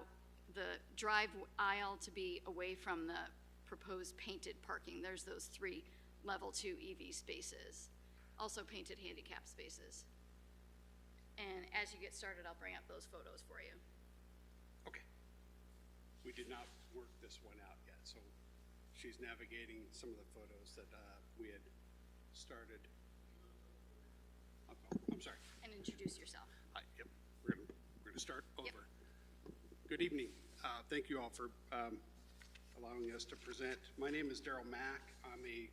Speaker 10: the drive aisle to be away from the proposed painted parking. There's those 3 level 2 EV spaces, also painted handicap spaces. And as you get started, I'll bring up those photos for you.
Speaker 17: Okay. We did not work this one out yet, so she's navigating some of the photos that we had started. Oh, I'm sorry.
Speaker 10: And introduce yourself.
Speaker 17: Hi, yep, we're gonna start over. Good evening. Thank you all for allowing us to present. My name is Daryl Mack. I'm a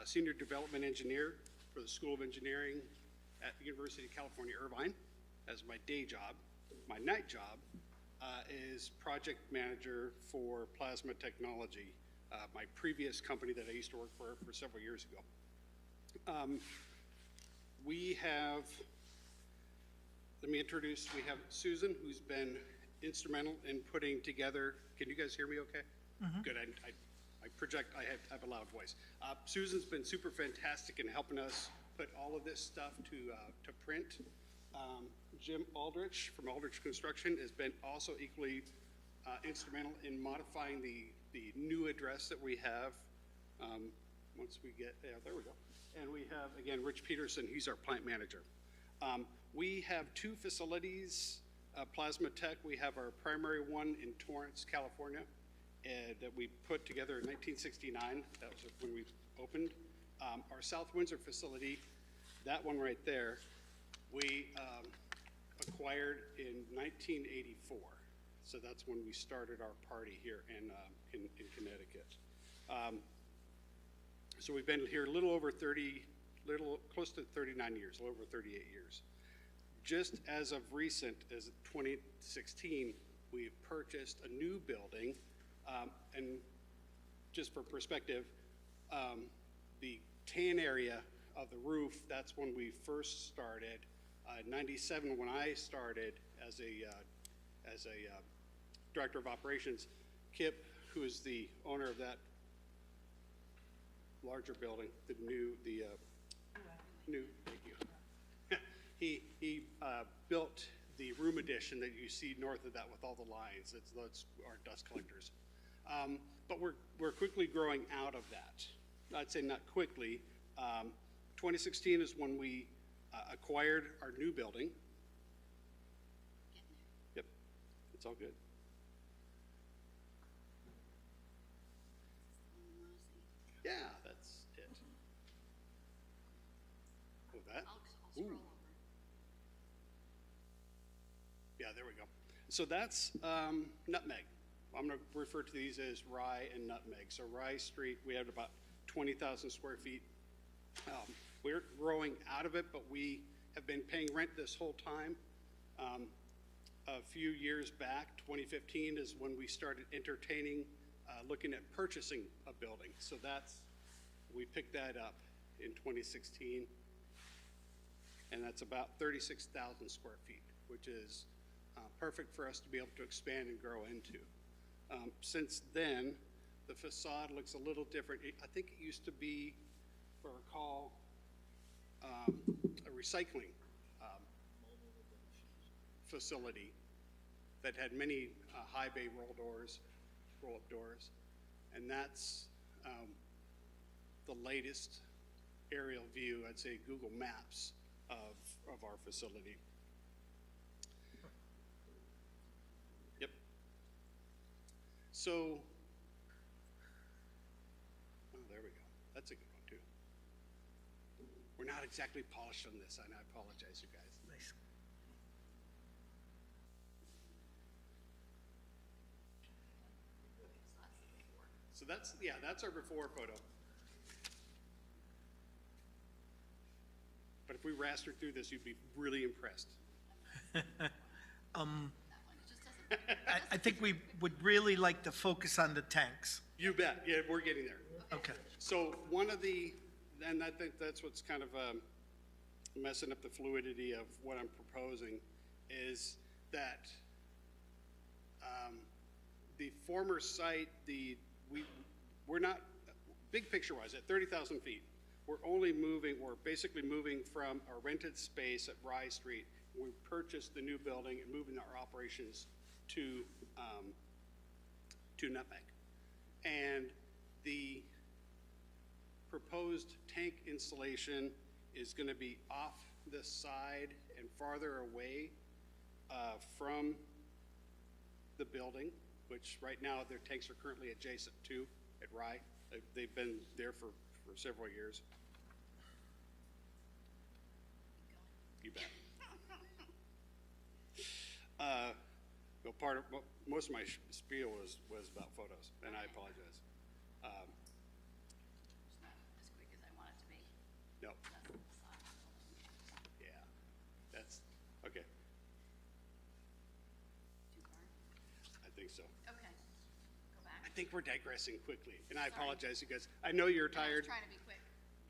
Speaker 17: senior development engineer for the School of Engineering at the University of California, Irvine as my day job. My night job is project manager for Plasma Technology, my previous company that I used to work for several years ago. We have, let me introduce, we have Susan, who's been instrumental in putting together, can you guys hear me okay? Good, I project, I have a loud voice. Susan's been super fantastic in helping us put all of this stuff to print. Jim Aldrich from Aldrich Construction has been also equally instrumental in modifying the new address that we have. Once we get, yeah, there we go. And we have, again, Rich Peterson, he's our plant manager. We have 2 facilities, Plasma Tech. We have our primary one in Torrance, California, that we put together in 1969. That was when we opened. Our South Windsor facility, that one right there, we acquired in 1984. So that's when we started our party here in Connecticut. So we've been here a little over close to 39 years, a little over 38 years. Just as of recent, as 2016, we've purchased a new building, and just for perspective, the tan area
Speaker 19: of the roof, that's when we first started. 97, when I started as a director of operations, Kip, who is the owner of that larger building, the new, thank you. He built the room addition that you see north of that with all the lines. That's our dust collectors. But we're quickly growing out of that. I'd say not quickly. 2016 is when we acquired our new building. Yep, it's all good. Yeah, that's it. Oh, that? Ooh. Yeah, there we go. So that's Nutmeg. I'm going to refer to these as Rye and Nutmeg. So Rye Street, we have about 20,000 square feet. We're growing out of it, but we have been paying rent this whole time. A few years back, 2015 is when we started entertaining, looking at purchasing a building. So we picked that up in 2016. And that's about 36,000 square feet, which is perfect for us to be able to expand and grow into. Since then, the facade looks a little different. I think it used to be, if I recall, a recycling facility that had many high bay roll-up doors, and that's the latest aerial view, I'd say Google Maps of our facility. Yep. So, oh, there we go. That's a good one too. We're not exactly polished on this, and I apologize, you guys.
Speaker 1: Nice.
Speaker 19: So that's our before photo. But if we rastered through this, you'd be really impressed.
Speaker 1: I think we would really like to focus on the tanks.
Speaker 19: You bet. Yeah, we're getting there.
Speaker 1: Okay.
Speaker 19: So and I think that's what's kind of messing up the fluidity of what I'm proposing, is that the former site, we're not, big picture wise, at 30,000 feet, we're basically moving from our rented space at Rye Street. We purchased the new building and moving our operations to Nutmeg. And the proposed tank installation is going to be off the side and farther away from the building, which right now their tanks are currently adjacent to at Rye. They've been there for several years. You bet. Most of my spiel was about photos, and I apologize.
Speaker 10: It's not as quick as I want it to be.
Speaker 19: No. Yeah, that's, okay.
Speaker 10: Too far?
Speaker 19: I think so.
Speaker 10: Okay. Go back.
Speaker 19: I think we're digressing quickly, and I apologize, you guys. I know you're
Speaker 10: I was
Speaker 19: tired.
Speaker 10: trying to be quick.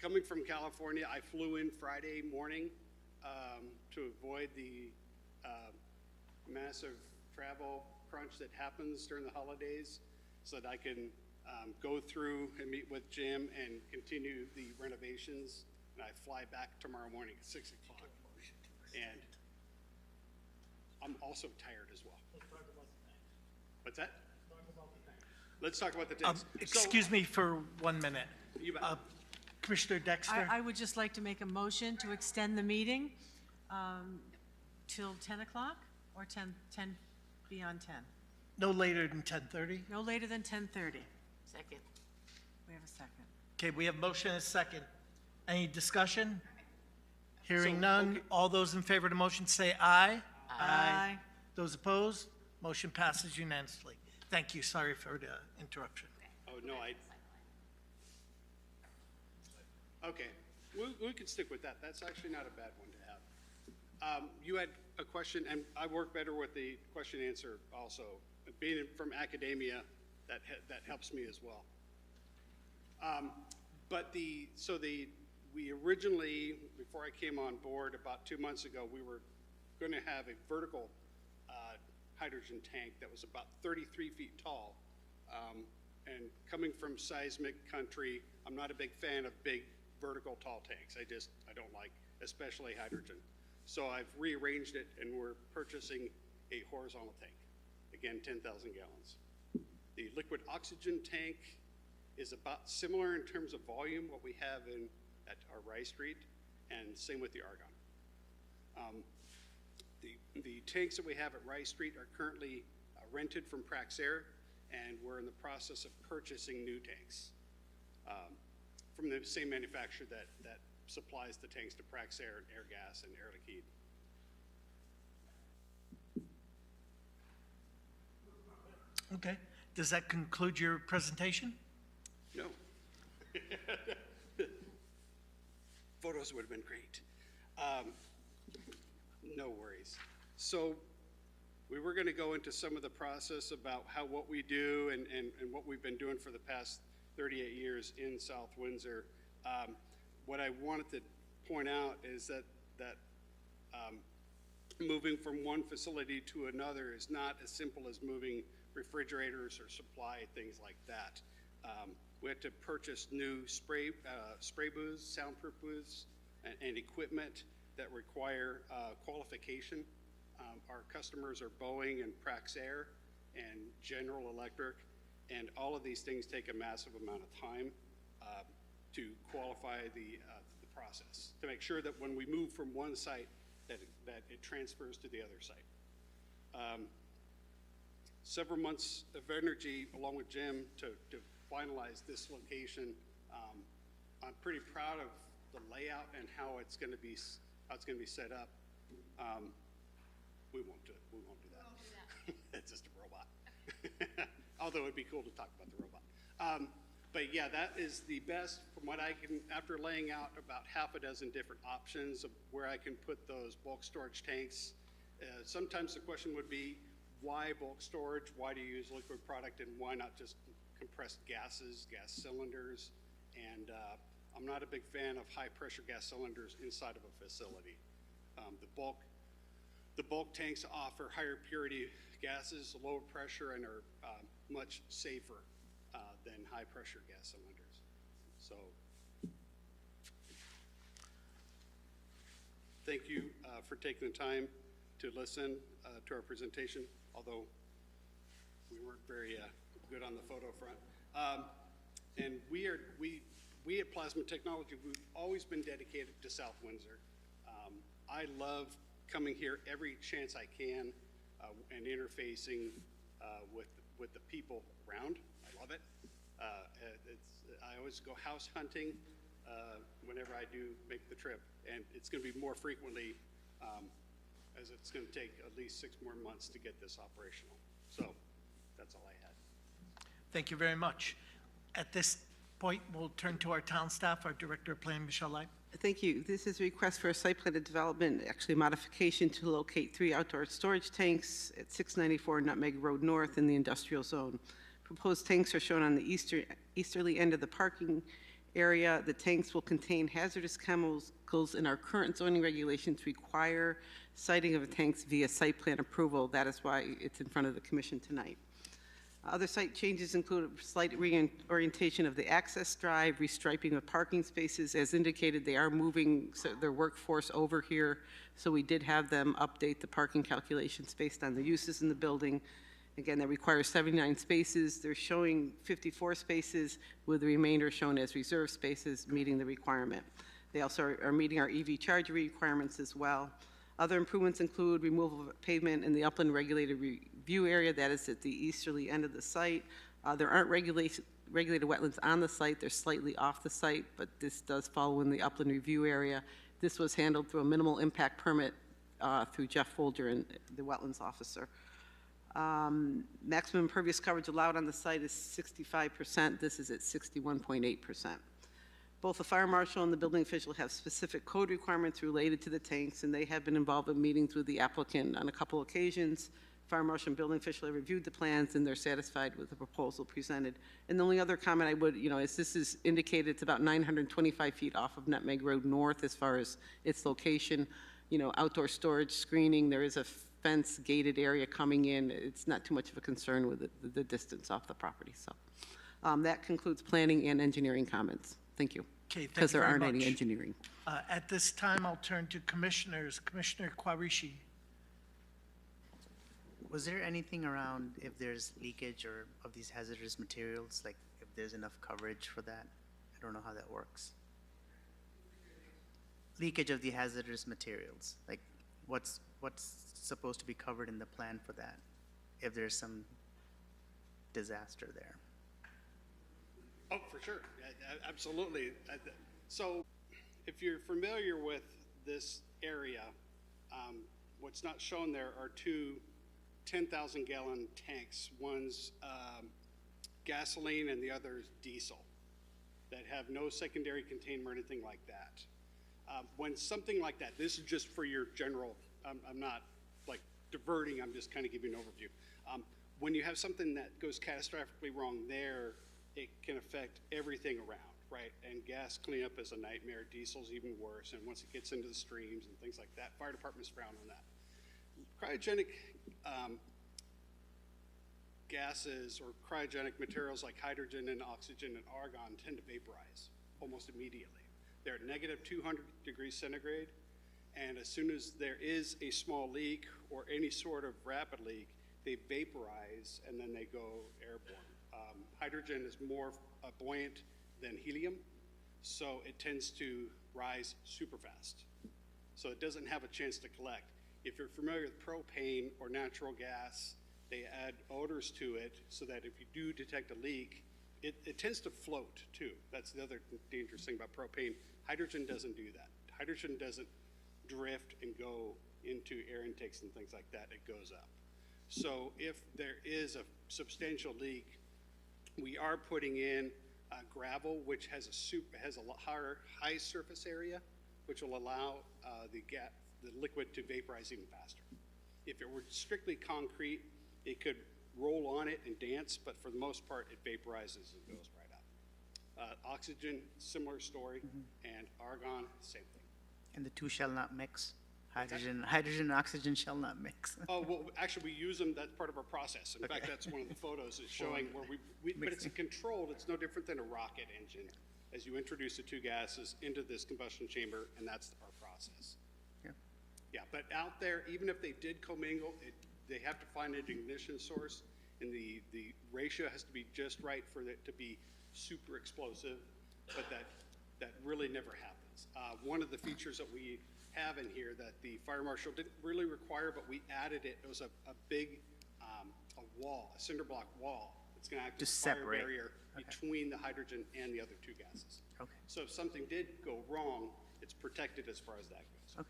Speaker 19: Coming from California, I flew in Friday morning to avoid the massive travel crunch that happens during the holidays, so that I can go through and meet with Jim and continue the renovations. And I fly back tomorrow morning at 6 o'clock. And I'm also tired as well. What's that? Let's talk about the tanks.
Speaker 1: Excuse me for 1 minute.
Speaker 19: You bet.
Speaker 1: Commissioner Dexter?
Speaker 2: I would just like to make a motion to extend the meeting till 10 o'clock or 10 beyond 10.
Speaker 1: No later than 10:30?
Speaker 2: No later than 10:30.
Speaker 14: Second.
Speaker 2: We have a second.
Speaker 1: Okay, we have motion and a second. Any discussion? Hearing
Speaker 19: So,
Speaker 1: none.
Speaker 19: okay.
Speaker 1: All those in favor of the motion say aye.
Speaker 2: Aye.
Speaker 1: Those opposed? Motion passes unanimously. Thank you. Sorry for the interruption.
Speaker 19: Oh, no, okay, we can stick with that. That's actually not a bad one to have. You had a question, and I work better with the question answer also. Being from academia, that helps me as well. But the We originally, before I came on board about 2 months ago, we were going to have a vertical hydrogen tank that was about 33 feet tall. And coming from seismic country, I'm not a big fan of big vertical tall tanks. I don't like, especially hydrogen. So I've rearranged it and we're purchasing a horizontal tank. Again, 10,000 gallons. The liquid oxygen tank is about similar in terms of volume, what we have at our Rice Street, and same with the argon. The tanks that we have at Rice Street are currently rented from Praxair, and we're in the process of purchasing new tanks from the same manufacturer that supplies the tanks to Praxair and Airgas and Air Liquide.
Speaker 1: Okay. Does that conclude your presentation?
Speaker 19: No. Photos would have been great. No worries. So we were going to go into some of the process about what we do and what we've been doing for the past 38 years in South Windsor. What I wanted to point out is that moving from one facility to another is not as simple as moving refrigerators or supply, things like that. We had to purchase new spray booths, soundproof booths, and equipment that require qualification. Our customers are Boeing and Praxair and General Electric, and all of these things take a massive amount of time to qualify the process, to make sure that when we move from one site that it transfers to the other site. Several months of energy along with Jim to finalize this location. I'm pretty proud of the layout and how it's going to be set up. We won't do that. It's just a robot. Although it'd be cool to talk about the robot. But yeah, that is the best from what I can, after laying out about half a dozen different options of where I can put those bulk storage tanks. Sometimes the question would be, why bulk storage? Why do you use liquid product, and why not just compressed gases, gas cylinders? And I'm not a big fan of high pressure gas cylinders inside of a facility. The bulk tanks offer higher purity gases, lower pressure, and are much safer than high pressure gas cylinders. So thank you for taking the time to listen to our presentation, although we weren't very good on the photo front. And we at Plasma Technology, we've always been dedicated to South Windsor. I love coming here every chance I can and interfacing with the people around. I love it. I always go house hunting whenever I do make the trip, and it's going to be more frequently as it's going to take at least 6 more months to get this operational. So that's all I had.
Speaker 1: Thank you very much. At this point, we'll turn to our town staff, our Director of Planning, Michelle Lai.
Speaker 4: Thank you. This is a request for a site plan of development, actually modification to locate 3 outdoor storage tanks at 694 Nutmeg Road North in the industrial zone. Proposed tanks are shown on the easterly end of the parking area. The tanks will contain hazardous chemicals, and our current zoning regulations require siting of the tanks via site plan approval. That is why it's in front of the commission tonight. Other site changes include a slight reorientation of the access drive, restriping of parking spaces. As indicated, they are moving their workforce over here, so we did have them update the parking calculations based on the uses in the building. Again, that requires 79 spaces. They're showing 54 spaces, with the remainder shown as reserved spaces, meeting the requirement. They also are meeting our EV charger requirements as well. Other improvements include removal of pavement in the upland regulated review area, that is at the easterly end of the site. There aren't regulated wetlands on the site. They're slightly off the site, but this does fall in the upland review area. This was handled through a minimal impact permit through Jeff Folger, and the wetlands officer. Maximum impervious coverage allowed on the site is 65%. This is at 61.8%. Both the fire marshal and the building official have specific code requirements related to the tanks, and they have been involved in meetings with the applicant on a couple occasions Fire marshal and building official have reviewed the plans, and they're satisfied with the proposal presented. And the only other comment I would, is this is indicated it's about 925 feet off of Nutmeg Road North as far as its location. Outdoor storage screening, there is a fence gated area coming in. It's not too much of a concern with the distance off the property, so. That concludes planning and engineering comments. Thank you.
Speaker 1: Okay, thank
Speaker 4: Because
Speaker 1: you
Speaker 4: there
Speaker 1: very
Speaker 4: aren't any
Speaker 1: much.
Speaker 4: engineering.
Speaker 1: At this time, I'll turn to commissioners. Commissioner Quarishi.
Speaker 9: Was there anything around if there's leakage or of these hazardous materials, like if there's enough coverage for that? I don't know how that works. Leakage of the hazardous materials, like what's supposed to be covered in the plan for that, if there's some disaster there?
Speaker 19: Oh, for sure, absolutely. So, if you're familiar with this area, what's not shown there are two 10,000-gallon tanks. One's gasoline and the other's diesel that have no secondary containment or anything like that. When something like that, this is just for your general, I'm not like diverting, I'm just kind of giving an overview. When you have something that goes catastrophically wrong there, it can affect everything around, right? And gas cleanup is a nightmare, diesel's even worse, and once it gets into the streams and things like that, fire departments frown on that. Cryogenic gases or cryogenic materials like hydrogen and oxygen and argon tend to vaporize almost immediately. They're at negative 200 degrees centigrade, and as soon as there is a small leak or any sort of rapid leak, they vaporize and then they go airborne. Hydrogen is more buoyant than helium, so it tends to rise super fast. So it doesn't have a chance to collect. If you're familiar with propane or natural gas, they add odors to it so that if you do detect a leak, it tends to float too. That's the other dangerous thing about propane. Hydrogen doesn't do that. Hydrogen doesn't drift and go into air intakes and things like that. It goes up. So if there is a substantial leak, we are putting in gravel, which has a lot high surface area, which will allow the liquid to vaporize even faster. If it were strictly concrete, it could roll on it and dance, but for the most part, it vaporizes and goes right up. Oxygen, similar story, and argon, same thing.
Speaker 9: And the two shall not mix? Hydrogen and oxygen shall not mix.
Speaker 19: Oh, well, actually, we use them, that's part of our process. In fact, that's one of the photos is showing where but it's controlled, it's no different than a rocket engine. As you introduce the two gases into this combustion chamber, and that's our process. Yeah, but out there, even if they did commingle, they have to find an ignition source, and the ratio has to be just right for it to be super explosive, but that really never happens. One of the features that we have in here that the fire marshal didn't really require, but we added it. It was a big a cinder block wall. It's going to act as a fire barrier between the hydrogen and the other two gases.
Speaker 9: Okay.
Speaker 19: So if something did go wrong, it's protected as far as that goes.
Speaker 9: Okay.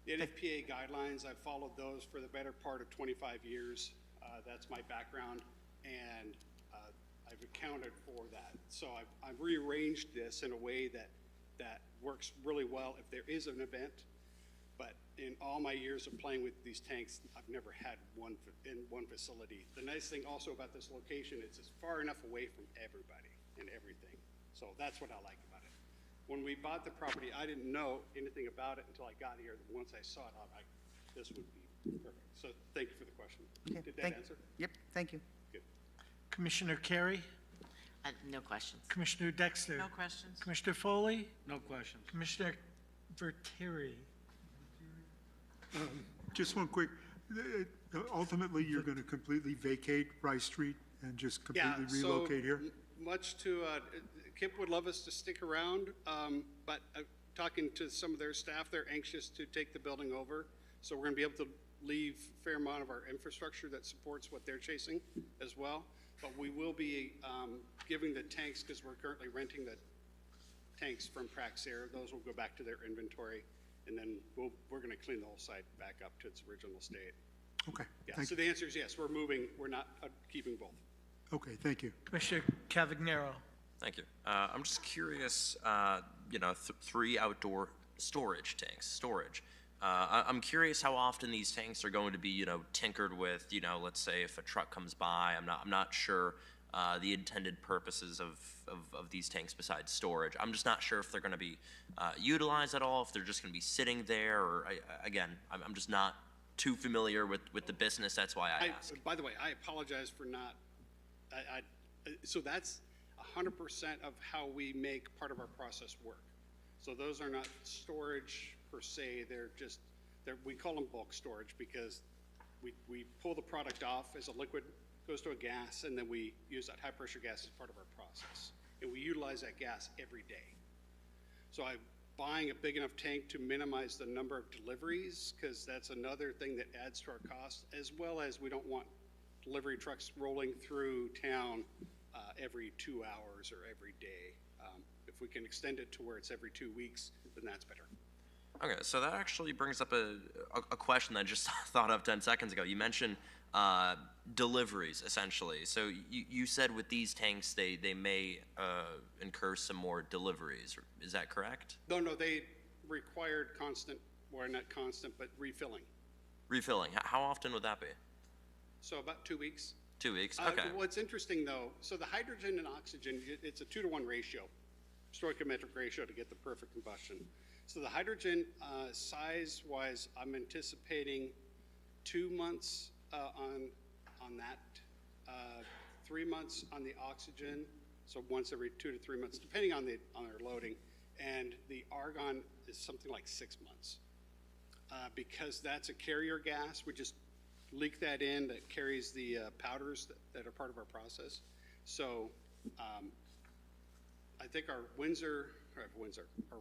Speaker 19: The NFPA guidelines, I've followed those for the better part of 25 years. That's my background, and I've accounted for that. So I've rearranged this in a way that works really well if there is an event. But in all my years of playing with these tanks, I've never had one in one facility. The nice thing also about this location is it's far enough away from everybody and everything. So that's what I like about it. When we bought the property, I didn't know anything about it until I got here. Once I saw it, I'm like, this would be perfect. So thank you for the question.
Speaker 9: Okay,
Speaker 19: Did that answer?
Speaker 9: Yep, thank you.
Speaker 19: Good.
Speaker 1: Commissioner Carey,
Speaker 14: No questions.
Speaker 1: Commissioner Dexter.
Speaker 2: No questions.
Speaker 1: Commissioner Foley,
Speaker 8: No questions.
Speaker 1: Commissioner Vertieri.
Speaker 7: Just one quick, ultimately, you're going to completely vacate Rice Street and just completely relocate here?
Speaker 19: Much to, Kip would love us to stick around, but talking to some of their staff, they're anxious to take the building over. So we're going to be able to leave a fair amount of our infrastructure that supports what they're chasing as well. But we will be giving the tanks, because we're currently renting the tanks from Praxair. Those will go back to their inventory, and then we're going to clean the whole site back up to its original state.
Speaker 7: Okay.
Speaker 19: Yeah. So the answer is yes. We're moving. We're not keeping both.
Speaker 7: Okay, thank you.
Speaker 1: Commissioner Cavagnaro.
Speaker 6: Thank you. I'm just curious, 3 outdoor storage tanks, I'm curious how often these tanks are going to be, tinkered with, let's say if a truck comes by. I'm not sure the intended purposes of these tanks besides storage. I'm just not sure if they're going to be utilized at all, if they're just going to be sitting there, or, again, I'm just not too familiar with the business. That's why I ask.
Speaker 19: By the way, I apologize for not, so that's 100% of how we make part of our process work. So those are not storage per se, we call them bulk storage because we pull the product off as a liquid, goes to a gas, and then we use that high pressure gas as part of our process. And we utilize that gas every day. So I'm buying a big enough tank to minimize the number of deliveries, because that's another thing that adds to our cost, as well as we don't want delivery trucks rolling through town every 2 hours or every day. If we can extend it to where it's every 2 weeks, then that's better.
Speaker 6: Okay, so that actually brings up a question that I just thought of 10 seconds ago. You mentioned deliveries, essentially. So you said with these tanks, they may incur some more deliveries. Is that correct?
Speaker 19: No, they required constant, or not constant, but refilling.
Speaker 6: Refilling. How often would that be?
Speaker 19: So about 2 weeks.
Speaker 6: 2 weeks, okay.
Speaker 19: What's interesting, though, so the hydrogen and oxygen, it's a 2-to-1 ratio, stoichiometric ratio to get the perfect combustion. So the hydrogen, size-wise, I'm anticipating 2 months on that, 3 months on the oxygen, so once every 2 to 3 months, depending on our loading, and the argon is something like 6 months. Because that's a carrier gas, we just leak that in, that carries the powders that are part of our process. So I think our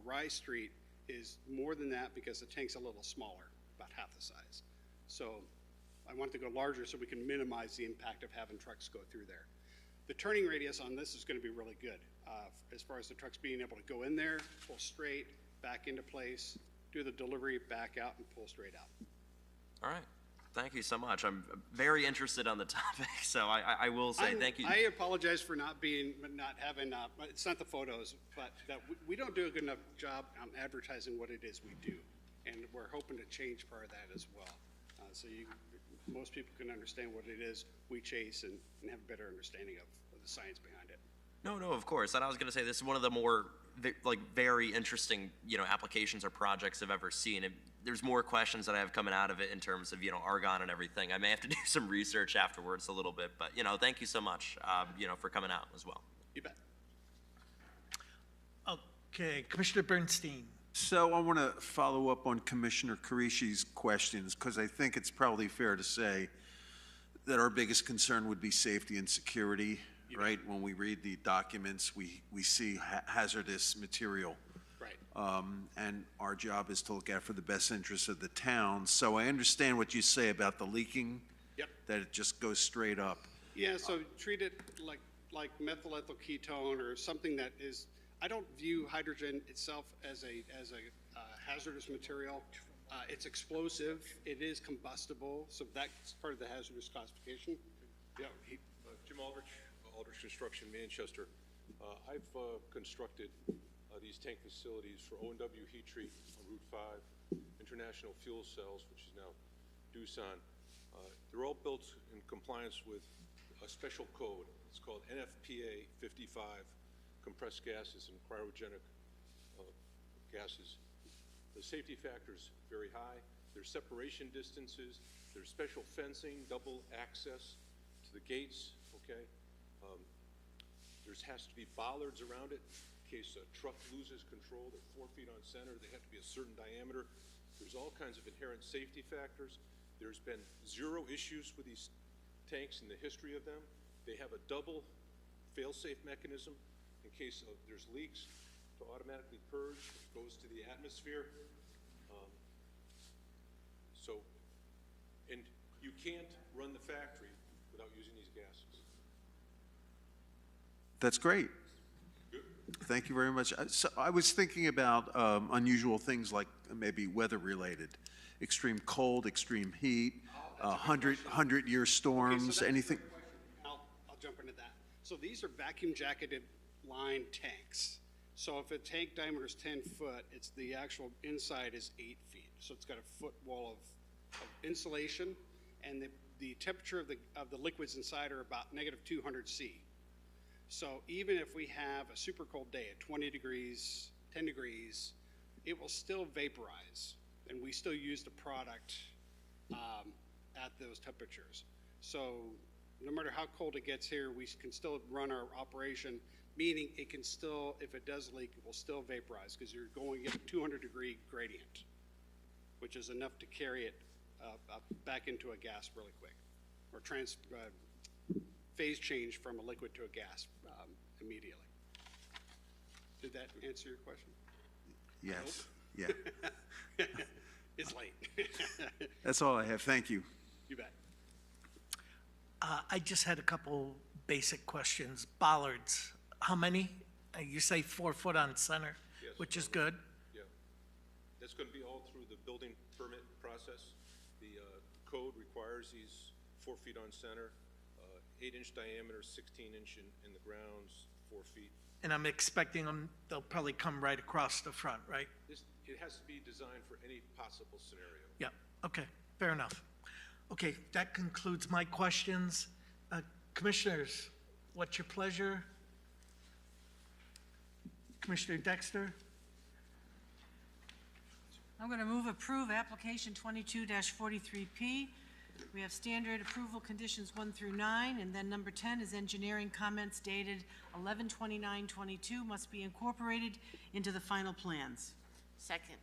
Speaker 19: Rye Street is more than that because the tank's a little smaller, about half the size. So I want to go larger so we can minimize the impact of having trucks go through there. The turning radius on this is going to be really good as far as the trucks being able to go in there, pull straight, back into place, do the delivery, back out, and pull straight out.
Speaker 6: All right. Thank you so much. I'm very interested on the topic, so I will say thank you.
Speaker 19: I apologize for not having, it's not the photos, but that we don't do a good enough job on advertising what it is we do. And we're hoping to change part of that as well. So most people can understand what it is we chase and have a better understanding of the science behind it.
Speaker 6: No, of course. And I was going to say, this is one of the more very interesting, applications or projects I've ever seen. There's more questions that I have coming out of it in terms of, argon and everything. I may have to do some research afterwards a little bit, but, thank you so much, for coming out as well.
Speaker 19: You bet.
Speaker 1: Okay, Commissioner Bernstein.
Speaker 5: So I want to follow up on Commissioner Carisci's questions, because I think it's probably fair to say that our biggest concern would be safety and security, right? When we read the documents, we see hazardous material.
Speaker 19: Right.
Speaker 5: And our job is to look out for the best interests of the town. So I understand what you say about the leaking.
Speaker 19: Yep.
Speaker 5: That it just goes straight up.
Speaker 19: Yeah, so treat it like methyl ethyl ketone or something that is, I don't view hydrogen itself as a hazardous material. It's explosive, it is combustible, so that's part of the hazardous classification.
Speaker 20: Yeah, Jim Aldrich, Aldrich Construction, Manchester. I've constructed these tank facilities for O&W Heat Treat on Route 5, International Fuel Cells, which is now Doosan. They're all built in compliance with a special code. It's called NFPA 55, compressed gases and cryogenic gases. The safety factor is very high. There's separation distances. There's special fencing, double access to the gates, okay? There has to be bollards around it in case a truck loses control. They're 4 feet on center. They have to be a certain diameter. There's all kinds of inherent safety factors. There's been 0 issues with these tanks in the history of them. They have a double fail-safe mechanism in case there's leaks to automatically purge. It goes to the atmosphere. And you can't run the factory without using these gases.
Speaker 5: That's great.
Speaker 20: Good.
Speaker 5: Thank you very much. So I was thinking about unusual things like maybe weather-related, extreme cold, extreme heat, 100-year storms,
Speaker 19: Okay, so
Speaker 5: anything.
Speaker 19: I'll jump into that. So these are vacuum jacketed line tanks. So if a tank diameter is 10 foot, it's the actual inside is 8 feet. So it's got a foot wall of insulation, and the temperature of the liquids inside are about negative 200 C. So even if we have a super cold day at 20 degrees, 10 degrees, it will still vaporize, and we still use the product at those temperatures. So no matter how cold it gets here, we can still run our operation, meaning it can still, if it does leak, it will still vaporize because you're going at a 200-degree gradient, which is enough to carry it back into a gas really quick, or phase change from a liquid to a gas immediately. Did that answer your question?
Speaker 5: Yes, yeah.
Speaker 19: It's late.
Speaker 5: That's all I have. Thank you.
Speaker 19: You bet.
Speaker 1: I just had a couple basic questions. Bollards, how many? You say 4 foot on center,
Speaker 20: Yes.
Speaker 1: which is good.
Speaker 20: Yeah. That's going to be all through the building permit process. The code requires these 4 feet on center, 8-inch diameter, 16-inch in the grounds, 4 feet.
Speaker 1: And I'm expecting them, they'll probably come right across the front, right?
Speaker 20: It has to be designed for any possible scenario.
Speaker 1: Yeah, okay, fair enough. Okay, that concludes my questions. Commissioners, what's your pleasure? Commissioner Dexter?
Speaker 2: I'm going to move approve application 22-43P. We have standard approval conditions 1 through 9, and then number 10 is engineering comments dated 11/29/22 must be incorporated into the final plans.
Speaker 14: Second.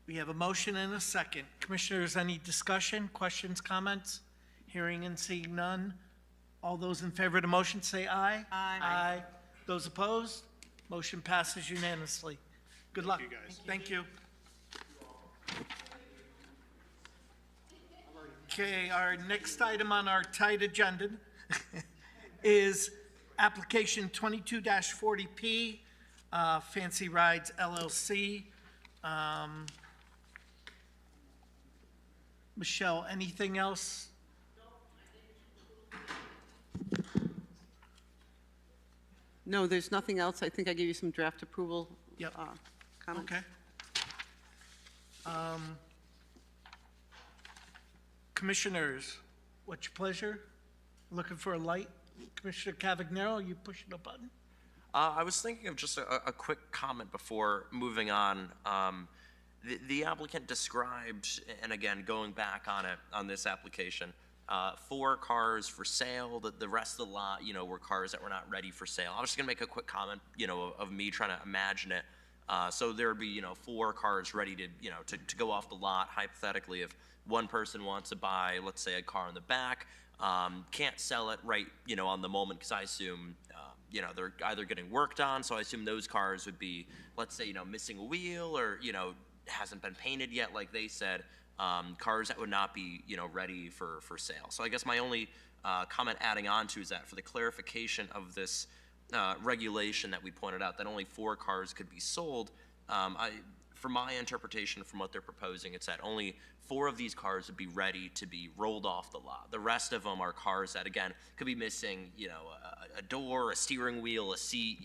Speaker 1: We have a motion and a second. Commissioners, any discussion, questions, comments? Hearing and seeing none. All those in favor of the motion say aye.
Speaker 2: Aye.
Speaker 1: Aye. Those opposed? Motion passes unanimously. Good luck.
Speaker 19: you, guys.
Speaker 1: Thank you. Okay, our next item on our tight agenda is application 22-40P, Fancy Rides LLC. Michelle, anything else?
Speaker 4: No, there's nothing else. I think I gave you some draft approval.
Speaker 1: Yep.
Speaker 4: Comments.
Speaker 1: Okay. Commissioners, what's your pleasure? Looking for a light? Commissioner Cavagnero, you pushing a button?
Speaker 6: I was thinking of just a quick comment before moving on. The applicant described, and again, going back on it, on this application, 4 cars for sale. The rest of the lot, were cars that were not ready for sale. I was just gonna make a quick comment, of me trying to imagine it. So there would be, 4 cars ready to go off the lot, hypothetically, if one person wants to buy, let's say, a car in the back, can't sell it right, on the moment, because I assume, they're either getting worked on, so I assume those cars would be, let's say, missing a wheel, or, hasn't been painted yet, like they said, cars that would not be, ready for sale. So I guess my only comment adding on to is that for the clarification of this regulation that we pointed out, that only 4 cars could be sold, for my interpretation from what they're proposing, it's that only 4 of these cars would be ready to be rolled off the lot. The rest of them are cars that, again, could be missing, a door, a steering wheel, a seat,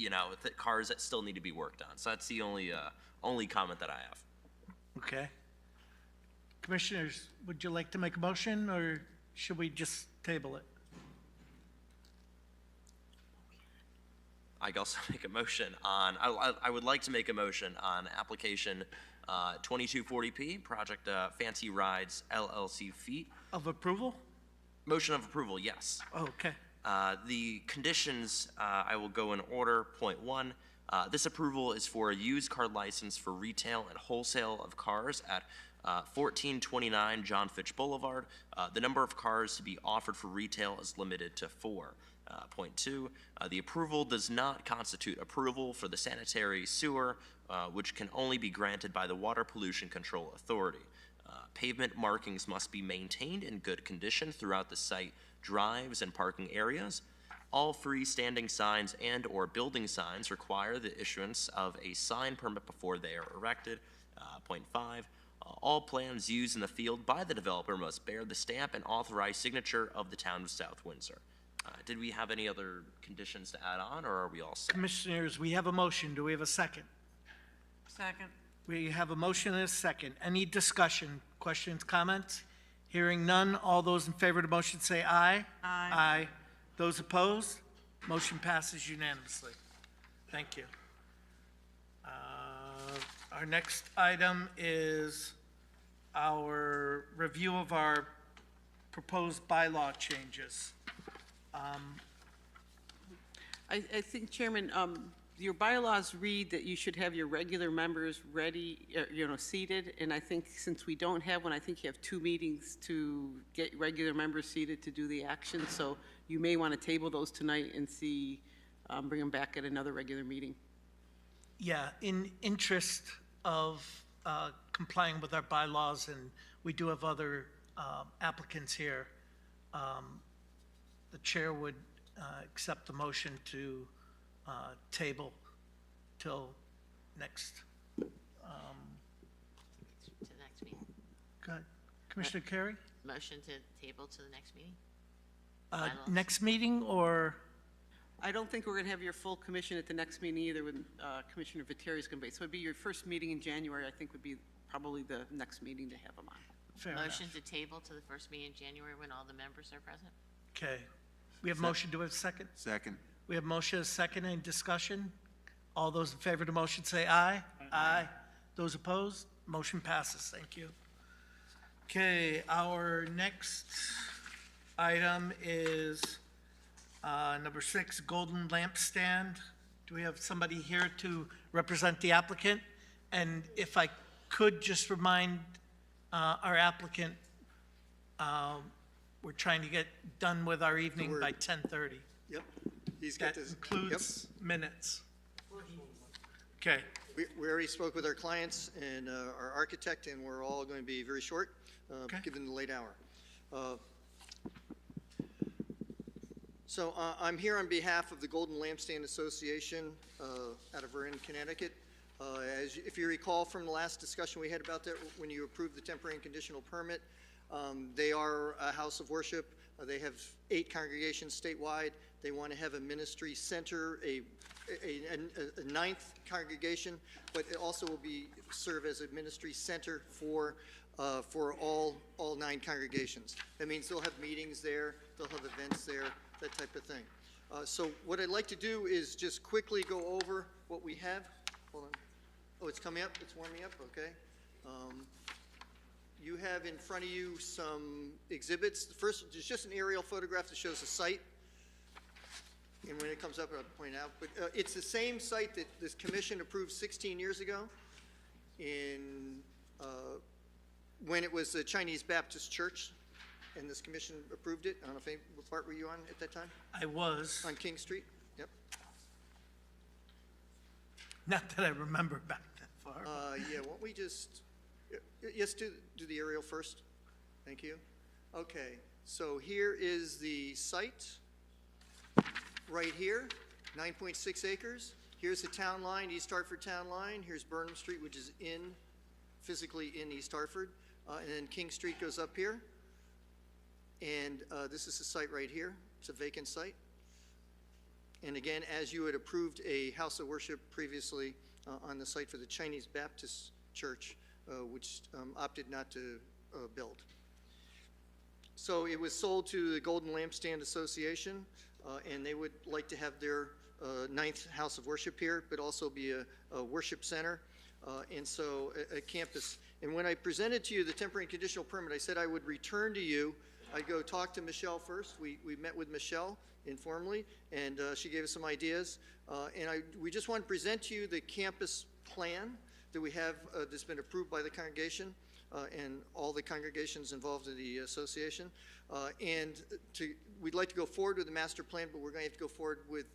Speaker 6: cars that still need to be worked on. So that's the only comment that I have.
Speaker 1: Okay. Commissioners, would you like to make a motion, or should we just table it?
Speaker 6: I can also make a motion on, I would like to make a motion on application 2240P, project Fancy Rides LLC Feet.
Speaker 1: Of approval?
Speaker 6: Motion of approval, yes.
Speaker 1: Oh, okay.
Speaker 6: The conditions, I will go in order. Point 1, this approval is for a used car license for retail and wholesale of cars at 1429 John Fitch Boulevard. The number of cars to be offered for retail is limited to 4. Point 2, the approval does not constitute approval for the sanitary sewer, which can only be granted by the Water Pollution Control Authority. Pavement markings must be maintained in good condition throughout the site drives and parking areas. All freestanding signs and/or building signs require the issuance of a sign permit before they are erected. Point 5, all plans used in the field by the developer must bear the stamp and authorized signature of the town of South Windsor. Did we have any other conditions to add on, or are we all set?
Speaker 1: Commissioners, we have a motion. Do we have a second?
Speaker 2: Second.
Speaker 1: We have a motion and a second. Any discussion, questions, comments? Hearing none, all those in favor of the motion say aye.
Speaker 2: Aye.
Speaker 1: Aye. Those opposed? Motion passes unanimously. Thank you. Our next item is our review of our proposed bylaw changes.
Speaker 4: I think, Chairman, your bylaws read that you should have your regular members ready, seated, and I think since we don't have one, I think you have 2 meetings to get regular members seated to do the action, so you may want to table those tonight and bring them back at another regular meeting.
Speaker 1: Yeah, in interest of complying with our bylaws, and we do have other applicants here, the chair would accept the motion to table till next.
Speaker 14: To the next meeting.
Speaker 1: Go ahead. Commissioner Carey?
Speaker 14: Motion to table to the next meeting?
Speaker 1: Next meeting, or?
Speaker 4: I don't think we're going to have your full commission at the next meeting either when Commissioner Viteri is going to be. So it'd be your first meeting in January, I think would be probably the next meeting to have them on.
Speaker 1: Fair
Speaker 14: Motion
Speaker 1: enough.
Speaker 14: to table to the first meeting in January when all the members are present?
Speaker 1: Okay. We have motion. Do we have a second?
Speaker 5: Second.
Speaker 1: We have motion, a second. Any discussion? All those in favor of the motion say aye. Aye. Those opposed? Motion passes. Thank you. Okay, our next item is number 6, Golden Lampstand. Do we have somebody here to represent the applicant? And if I could just remind our applicant, we're trying to get done with our evening by 10:30.
Speaker 11: Yep. He's got
Speaker 1: That
Speaker 11: this.
Speaker 1: includes minutes. Okay.
Speaker 11: We already spoke with our clients and our architect, and we're all going to be very short, given the late hour. So I'm here on behalf of the Golden Lampstand Association out of Vernon, Connecticut. If you recall from the last discussion we had about that, when you approved the temporary and conditional permit, they are a house of worship. They have 8 congregations statewide. They want to have a ministry center, a 9th congregation, but it also will serve as a ministry center for all 9 congregations. That means they'll have meetings there, they'll have events there, that type of thing. So what I'd like to do is just quickly go over what we have. Hold on. Oh, it's coming up? It's warming up? Okay. You have in front of you some exhibits. The first is just an aerial photograph that shows the site. And when it comes up, I'll point out. But it's the same site that this commission approved 16 years ago when it was the Chinese Baptist Church, and this commission approved it. I don't know what part were you on at that time?
Speaker 1: I was.
Speaker 11: On King Street? Yep.
Speaker 1: Not that I remember back that far.
Speaker 11: Yeah, why don't we just, yes, do the aerial first. Thank you. Okay, so here is the site, right here, 9.6 acres. Here's the town line, East Hartford town line. Here's Burnham Street, which is physically in East Hartford. And then King Street goes up here. And this is the site right here. It's a vacant site. And again, as you had approved a house of worship previously on the site for the Chinese Baptist Church, which opted not to build. So it was sold to the Golden Lampstand Association, and they would like to have their 9th house of worship here, but also be a worship center, and so a campus. And when I presented to you the temporary and conditional permit, I said I would return to you. I'd go talk to Michelle first. We met with Michelle informally, and she gave us some ideas. And we just want to present to you the campus plan that we have that's been approved by the congregation and all the congregations involved in the association. We'd like to go forward with the master plan, but we're going to have to go forward with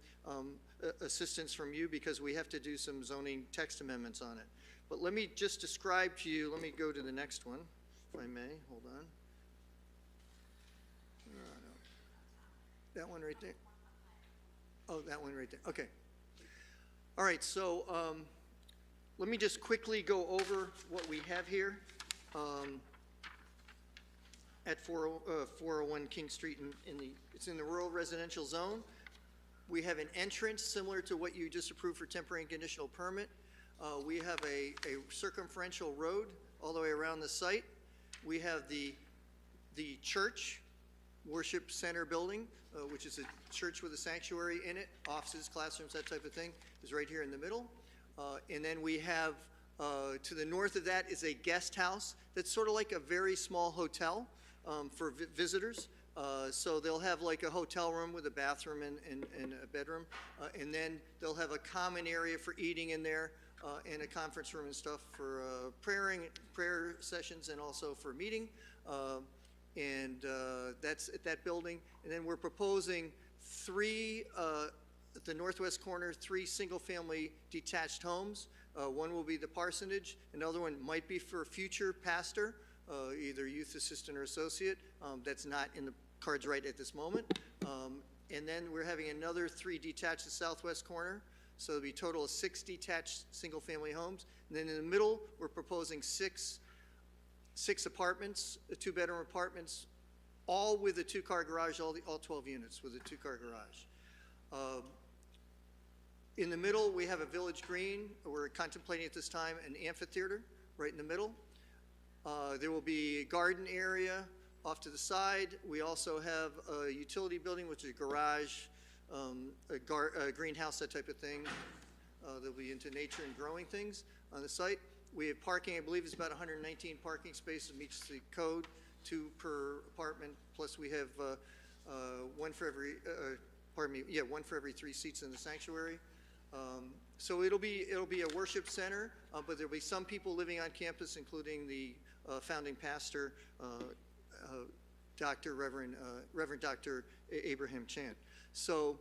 Speaker 11: assistance from you because we have to do some zoning text amendments on it. But let me just describe to you, let me go to the next one, if I may, hold on. That one right there? Oh, that one right there, okay. All right, so let me just quickly go over what we have here. at 401 King Street it's in the rural residential zone. We have an entrance similar to what you just approved for temporary and conditional permit. We have a circumferential road all the way around the site. We have the church worship center building, which is a church with a sanctuary in it, offices, classrooms, that type of thing, is right here in the middle. And then we have, to the north of that is a guest house that's sort of like a very small hotel for visitors. So they'll have like a hotel room with a bathroom and a bedroom. And then they'll have a common area for eating in there and a conference room and stuff for prayer sessions and also for meeting. That's at that building. And then we're proposing at the northwest corner, 3 single-family detached homes. One will be the parsonage. Another one might be for a future pastor, either youth assistant or associate. That's not in the cards right at this moment. And then we're having another 3 detached at the southwest corner. So it'll be a total of 6 detached single-family homes. And then in the middle, we're proposing 6 apartments, 2-bedroom apartments, all with a 2-car garage, all 12 units with a 2-car garage. In the middle, we have a village green. We're contemplating at this time an amphitheater right in the middle. There will be a garden area off to the side. We also have a utility building, which is a garage, a greenhouse, that type of thing. They'll be into nature and growing things on the site. We have parking, I believe it's about 119 parking spaces, meets the code, 2 per apartment, plus we have one for every 3 seats in the sanctuary. So it'll be a worship center, but there'll be some people living on campus, including the founding pastor, Reverend Dr. Abraham Chant. So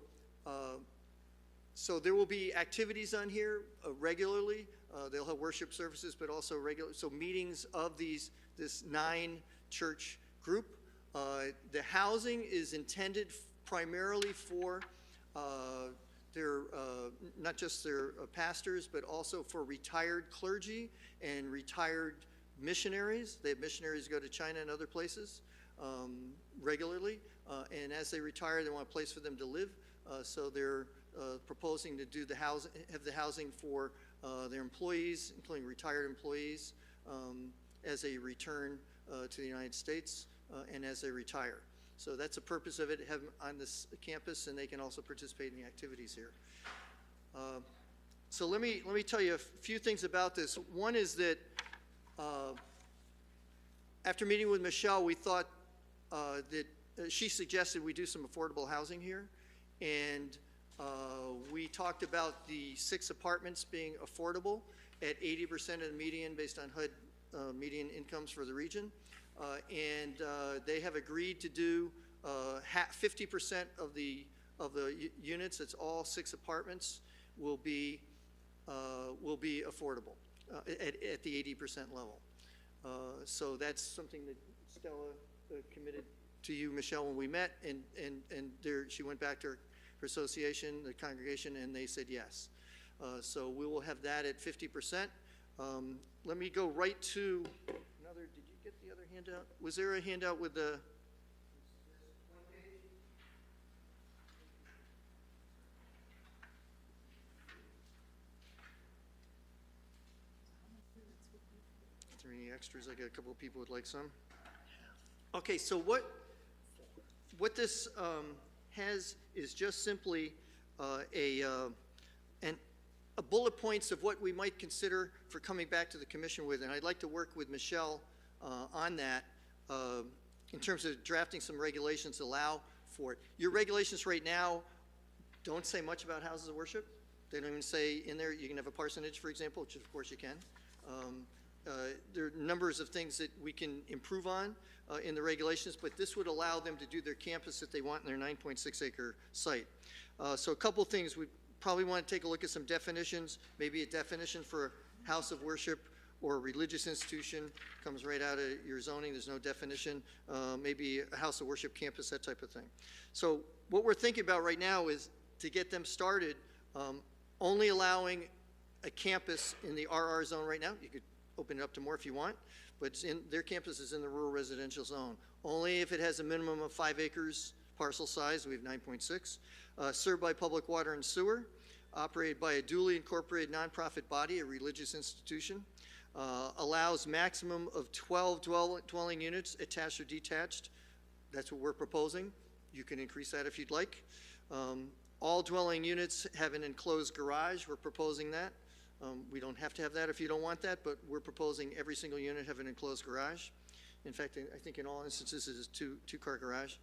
Speaker 11: there will be activities on here regularly. They'll have worship services, but also so meetings of this 9-church group. The housing is intended primarily for not just their pastors, but also for retired clergy and retired missionaries. They have missionaries go to China and other places regularly, and as they retire, they want a place for them to live. So they're proposing to do have the housing for their employees, including retired employees, as they return to the United States and as they retire. So that's the purpose of it, have them on this campus, and they can also participate in the activities here. So let me tell you a few things about this. One is that after meeting with Michelle, we thought that she suggested we do some affordable housing here, and we talked about the 6 apartments being affordable at 80% of the median based on HUD median incomes for the region. And they have agreed to do 50% of the units. It's all 6 apartments will be affordable at the 80% level. So that's something that Stella committed to you, Michelle, when we met, and she went back to her association, the congregation, and they said yes. So we will have that at 50%. Let me go right to another. Did you get the other handout? Was there a handout with the? Is there any extras? I got a couple of people would like some. Okay, so what this has is just simply a bullet points of what we might consider for coming back to the commission with, and I'd like to work with Michelle on that in terms of drafting some regulations to allow for it. Your regulations right now don't say much about houses of worship. They don't even say in there you can have a parsonage, for example, which of course you can. There are numbers of things that we can improve on in the regulations, but this would allow them to do their campus that they want in their 9.6 acre site. So a couple things. We probably want to take a look at some definitions, maybe a definition for a house of worship or a religious institution comes right out of your zoning. There's no definition. Maybe a house of worship campus, that type of thing. So what we're thinking about right now is to get them started, only allowing a campus in the RR zone right now. You could open it up to more if you want, but their campus is in the rural residential zone. only if it has a minimum of 5 acres parcel size, we have 9.6, served by public water and sewer, operated by a duly incorporated nonprofit body, a religious institution, allows maximum of 12 dwelling units, attached or detached. That's what we're proposing. You can increase that if you'd like. All dwelling units have an enclosed garage. We're proposing that. We don't have to have that if you don't want that, but we're proposing every single unit have an enclosed garage. In fact, I think in all instances it is two-car garage.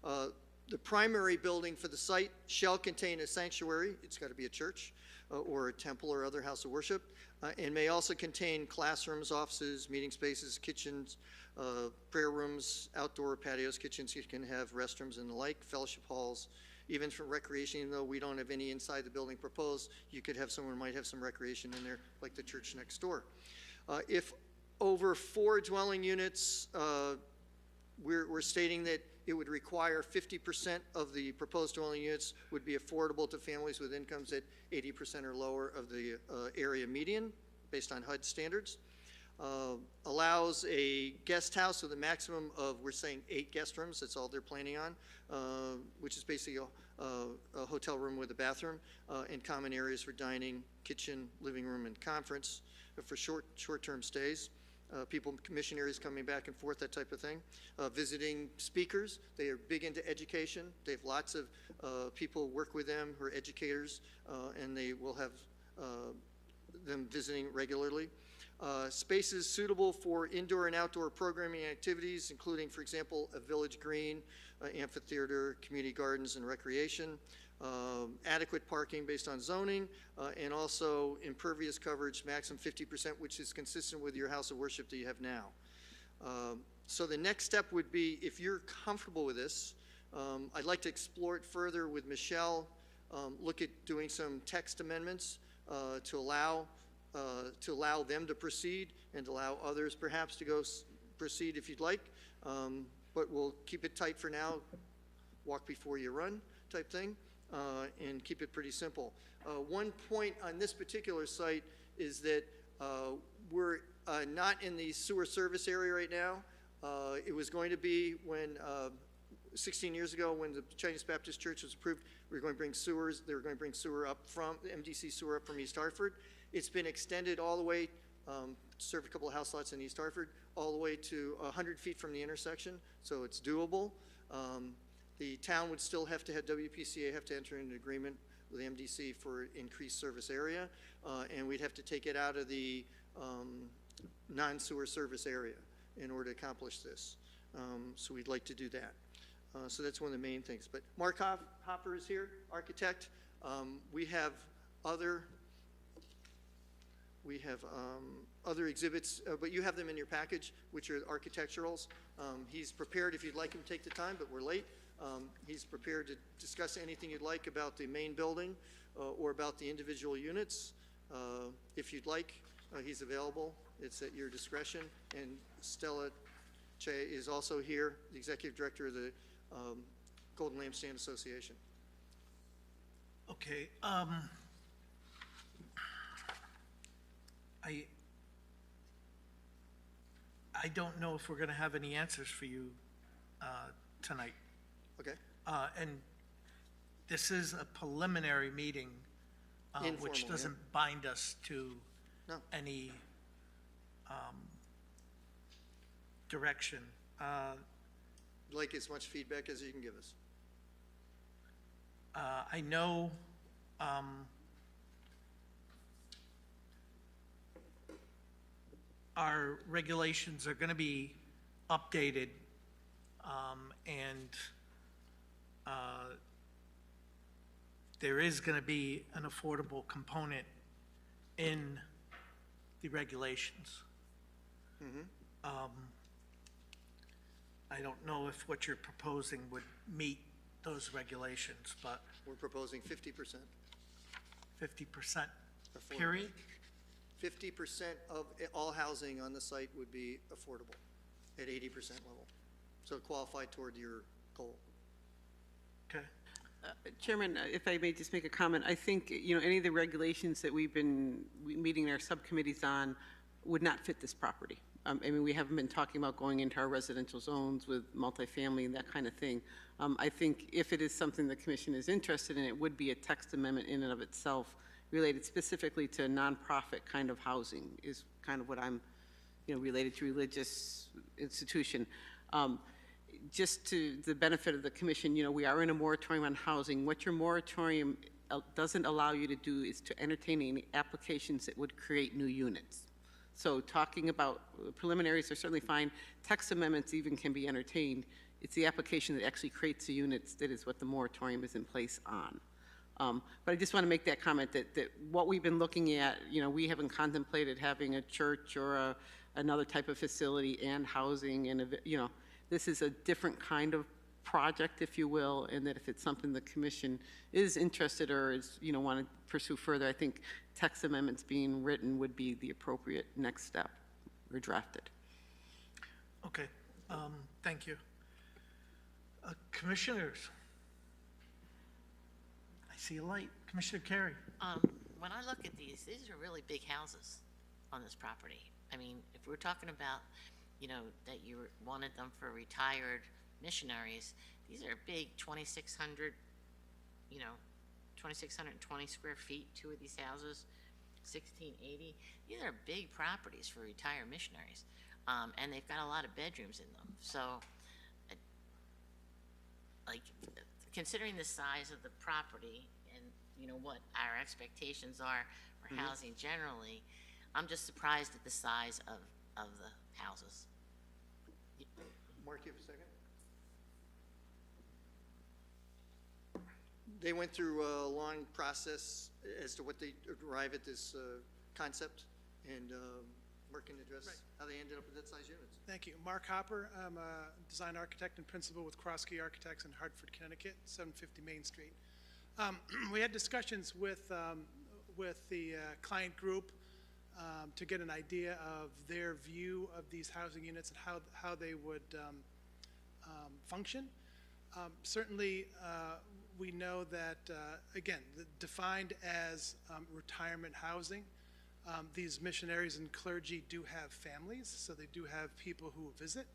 Speaker 11: The primary building for the site shall contain a sanctuary. It's got to be a church or a temple or other house of worship, and may also contain classrooms, offices, meeting spaces, kitchens, prayer rooms, outdoor patios, kitchens. You can have restrooms and the like, fellowship halls, even for recreation. Even though we don't have any inside the building proposed, you could have someone might have some recreation in there, like the church next door. If over 4 dwelling units, we're stating that it would require 50% of the proposed dwelling units would be affordable to families with incomes at 80% or lower of the area median, based on HUD standards. Allows a guest house with a maximum of, we're saying 8 guest rooms, that's all they're planning on, which is basically a hotel room with a bathroom, and common areas for dining, kitchen, living room, and conference for short-term stays. People, missionaries coming back and forth, that type of thing. Visiting speakers, they are big into education. They have lots of people work with them who are educators, and they will have them visiting regularly. Spaces suitable for indoor and outdoor programming activities, including, for example, a village green, amphitheater, community gardens, and recreation. Adequate parking based on zoning, and also impervious coverage, maximum 50%, which is consistent with your house of worship that you have now. So the next step would be, if you're comfortable with this, I'd like to explore it further with Michelle, look at doing some text amendments to allow them to proceed and to allow others perhaps to proceed if you'd like. But we'll keep it tight for now, walk before you run type thing. And keep it pretty simple. One point on this particular site is that we're not in the sewer service area right now. It was going to be when, 16 years ago, when the Chinese Baptist Church was approved, we were going to bring sewers. They were going to bring sewer up from, MDC sewer up from East Hartford. It's been extended all the way, served a couple of house lots in East Hartford, all the way to 100 feet from the intersection, so it's doable. The town would still have to have, WPCA have to enter into an agreement with MDC for increased service area, and we'd have to take it out of the non-sewer service area in order to accomplish this. So we'd like to do that. So that's one of the main things. But Mark Hopper is here, architect. We have other exhibits, but you have them in your package, which are architecturals. He's prepared, if you'd like him to take the time, but we're late. He's prepared to discuss anything you'd like about the main building or about the individual units. If you'd like, he's available. It's at your discretion. And Stella Che is also here, the executive director of the Golden Lampstand Association.
Speaker 1: Okay. I don't know if we're going to have any answers for you tonight.
Speaker 11: Okay.
Speaker 1: And this is a preliminary meeting, which
Speaker 11: Informal,
Speaker 1: doesn't bind us to
Speaker 11: No.
Speaker 1: any direction.
Speaker 11: Like as much feedback as you can give us.
Speaker 1: I know our regulations are going to be updated, and there is going to be an affordable component in the regulations. I don't know if what you're proposing would meet those regulations, but
Speaker 11: We're proposing 50%.
Speaker 1: 50%,
Speaker 11: affordable.
Speaker 1: period?
Speaker 11: 50% of all housing on the site would be affordable at 80% level. So qualify toward your goal.
Speaker 1: Okay.
Speaker 4: Chairman, if I may just make a comment, I think, any of the regulations that we've been meeting our subcommittees on would not fit this property. I mean, we haven't been talking about going into our residential zones with multifamily and that kind of thing. I think if it is something the commission is interested in, it would be a text amendment in and of itself related specifically to nonprofit kind of housing is kind of what I'm, related to religious institution. Just to the benefit of the commission, we are in a moratorium on housing. What your moratorium doesn't allow you to do is to entertain any applications that would create new units. So talking about preliminaries are certainly fine. Text amendments even can be entertained. It's the application that actually creates the units that is what the moratorium is in place on. But I just want to make that comment that what we've been looking at, we haven't contemplated having a church or another type of facility and housing and, this is a different kind of project, if you will, and that if it's something the commission is interested or is, want to pursue further, I think text amendments being written would be the appropriate next step or drafted.
Speaker 1: Okay, thank you. Commissioners? I see a light. Commissioner Carey?
Speaker 14: When I look at these are really big houses on this property. I mean, if we're talking about, that you wanted them for retired missionaries, these are big 2,600, 2,620 square feet, two of these houses, 1,680. These are big properties for retired missionaries. And they've got a lot of bedrooms in them. So, considering the size of the property and, what our expectations are for housing generally, I'm just surprised at the size of the houses.
Speaker 11: Mark, you have a second? They went through a long process as to what they arrive at this concept, and Mark can address how they ended up with that size units.
Speaker 21: Thank you. Mark Hopper. I'm a design architect and principal with Kroski Architects in Hartford, Connecticut, 750 Main Street. We had discussions with the client group to get an idea of their view of these housing units and how they would function. Certainly, we know that, again, defined as retirement housing, these missionaries and clergy do have families, so they do have people who visit.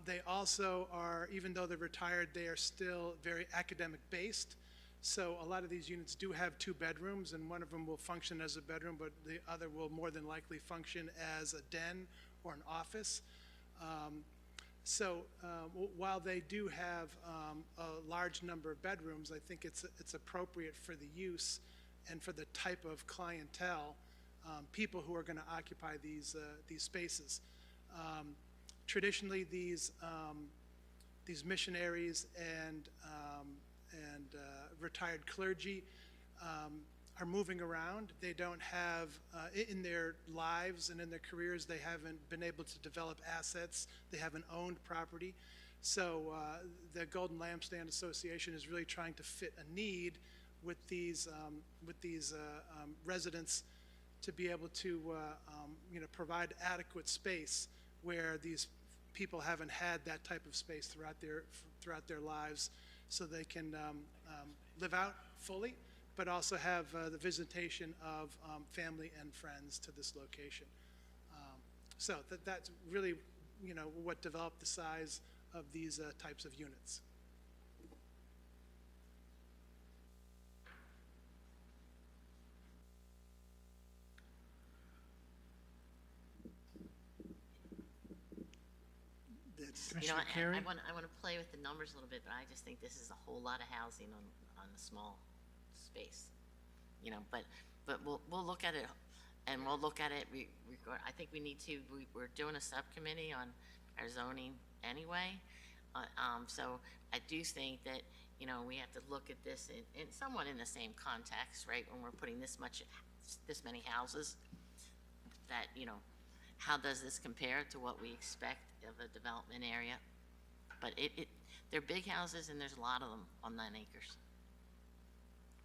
Speaker 21: They also are, even though they're retired, they are still very academic-based. So a lot of these units do have 2 bedrooms, and one of them will function as a bedroom, but the other will more than likely function as a den or an office. While they do have a large number of bedrooms, I think it's appropriate for the use and for the type of clientele, people who are going to occupy these spaces. Traditionally, these missionaries and retired clergy are moving around. They don't have, in their lives and in their careers, they haven't been able to develop assets. They haven't owned property. So the Golden Lampstand Association is really trying to fit a need with these residents to be able to provide adequate space where these people haven't had that type of space throughout their lives, so they can live out fully, but also have the visitation of family and friends to this location. So that's really, what developed the size of these types of units.
Speaker 14: I want to play with the numbers a little bit, but I just think this is a whole lot of housing on a small space. But we'll look at it, and we'll look at it. I think we need to. We're doing a subcommittee on our zoning anyway, so I do think that we have to look at this in somewhat in the same context, right? When we're putting this many houses, that how does this compare to what we expect of a development area? But they're big houses, and there's a lot of them on 9 acres.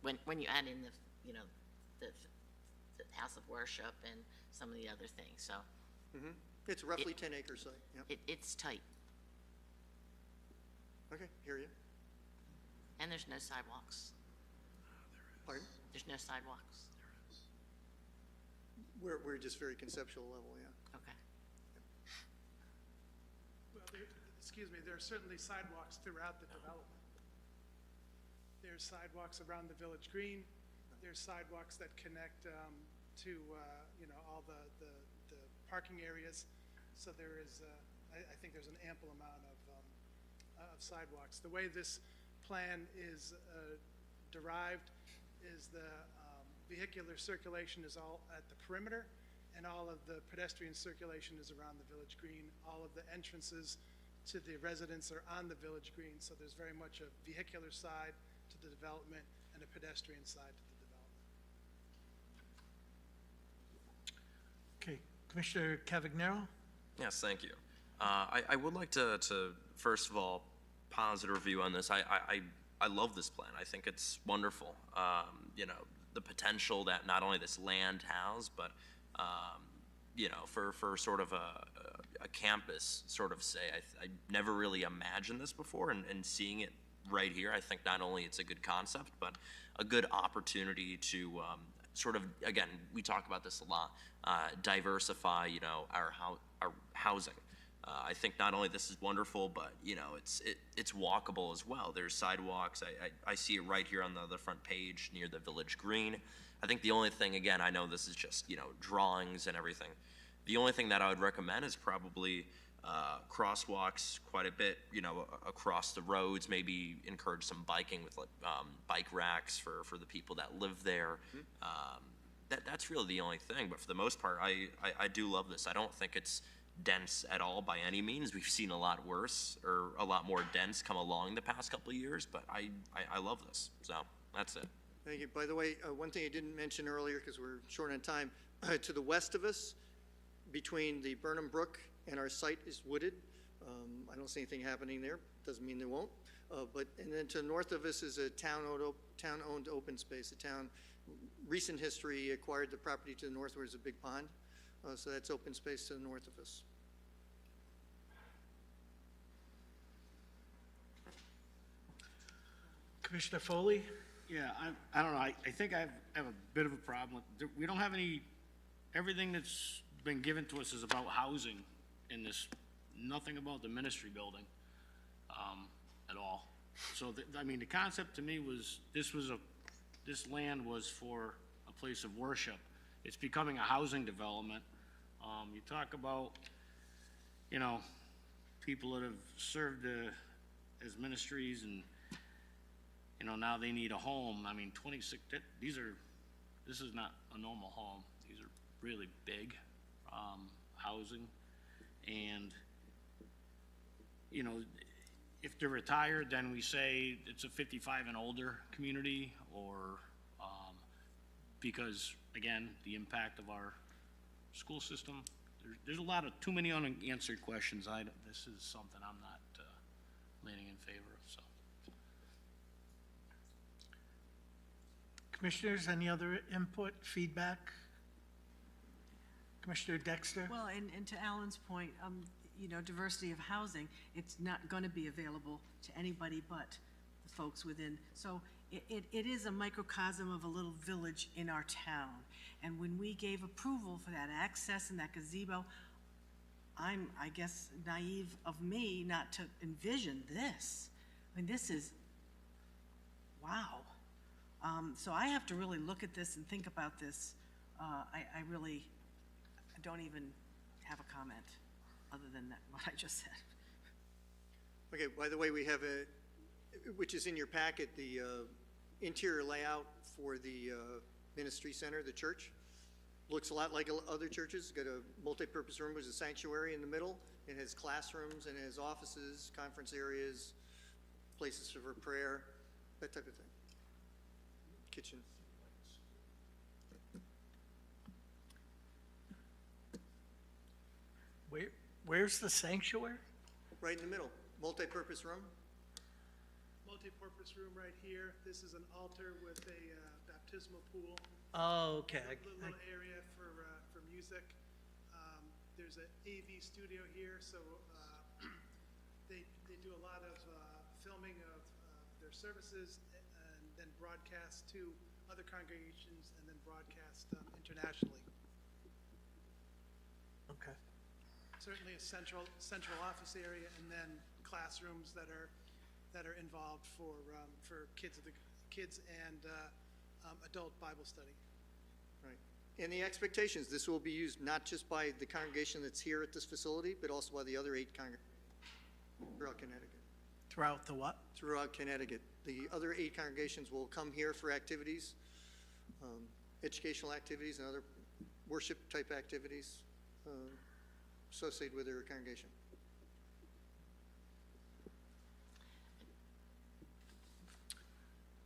Speaker 14: When you add in the house of worship and some of the other things, so.
Speaker 11: Mm-hmm. It's roughly 10-acre site. Yep.
Speaker 14: It's tight.
Speaker 11: Okay, hear you.
Speaker 14: And there's no sidewalks.
Speaker 11: Pardon?
Speaker 14: There's no sidewalks.
Speaker 11: We're just very conceptual level, yeah.
Speaker 14: Okay.
Speaker 21: Excuse me, there are certainly sidewalks throughout the development. There's sidewalks around the Village Green. There's sidewalks that connect to, all the parking areas. So there is, I think there's an ample amount of sidewalks. The way this plan is derived is the vehicular circulation is all at the perimeter, and all of the pedestrian circulation is around the Village Green. All of the entrances to the residents are on the Village Green, so there's very much a vehicular side to the development and a pedestrian side to the development.
Speaker 1: Okay, Commissioner Cavagnero?
Speaker 6: Yes, thank you. I would like to first of all, positive review on this. I love this plan. I think it's wonderful. The potential that not only this land has, but, for sort of a campus, sort of say, I never really imagined this before, and seeing it right here, I think not only it's a good concept, but a good opportunity to sort of, again, we talk about this a lot, diversify, our housing. I think not only this is wonderful, but it's walkable as well. There's sidewalks. I see it right here on the front page near the Village Green. I think the only thing, again, I know this is just drawings and everything. The only thing that I would recommend is probably crosswalks quite a bit, across the roads. Maybe encourage some biking with bike racks for the people that live there. That's really the only thing. But for the most part, I do love this. I don't think it's dense at all by any means. We've seen a lot worse or a lot more dense come along the past couple of years, but I love this. So that's it.
Speaker 11: Thank you. By the way, one thing I didn't mention earlier, because we're short on time, to the west of us, between the Burnham Brook and our site is wooded. I don't see anything happening there. Doesn't mean there won't. And then to the north of us is a town-owned open space. The town, recent history, acquired the property to the north where there's a big pond. So that's open space to the north of us.
Speaker 1: Commissioner Foley?
Speaker 8: Yeah, I don't know, I think I have a bit of a problem. We don't have everything that's been given to us is about housing in this, nothing about the ministry building, at all. So, the concept to me was, this land was for a place of worship. It's becoming a housing development. You talk about, people that have served as ministries and, now they need a home. 26, this is not a normal home. These are really big, housing. And, if they're retired, then we say it's a 55 and older community, or, because, again, the impact of our school system. There's too many unanswered questions. This is something I'm not leaning in favor of, so.
Speaker 1: Commissioners, any other input, feedback? Commissioner Dexter?
Speaker 2: Well, and to Alan's point, diversity of housing, it's not going to be available to anybody but the folks within. So it is a microcosm of a little village in our town. And when we gave approval for that access and that gazebo, I'm, I guess, naive of me not to envision this. This is, wow. So I have to really look at this and think about this. I don't even have a comment other than that, what I just said.
Speaker 11: Okay, by the way, we have which is in your packet, the interior layout for the ministry center, the church. Looks a lot like other churches. Got a multi-purpose room with a sanctuary in the middle. It has classrooms and it has offices, conference areas, places for prayer, that type of thing. Kitchen.
Speaker 1: Where's the sanctuary?
Speaker 11: Right in the middle, multi-purpose room.
Speaker 21: Multi-purpose room right here. This is an altar with a baptismal pool.
Speaker 1: Oh, okay.
Speaker 21: A little area for music. There's an AV studio here, so they do a lot of filming of their services and then broadcast to other congregations and then broadcast internationally.
Speaker 1: Okay.
Speaker 21: certainly a central office area, and then classrooms that are involved for kids and adult Bible study.
Speaker 11: Right. And the expectations, this will be used not just by the congregation that's here at this facility, but also by the other 8 congregations throughout Connecticut.
Speaker 1: Throughout the what?
Speaker 11: Throughout Connecticut. The other 8 congregations will come here for activities, educational activities and other worship-type activities associated with their congregation.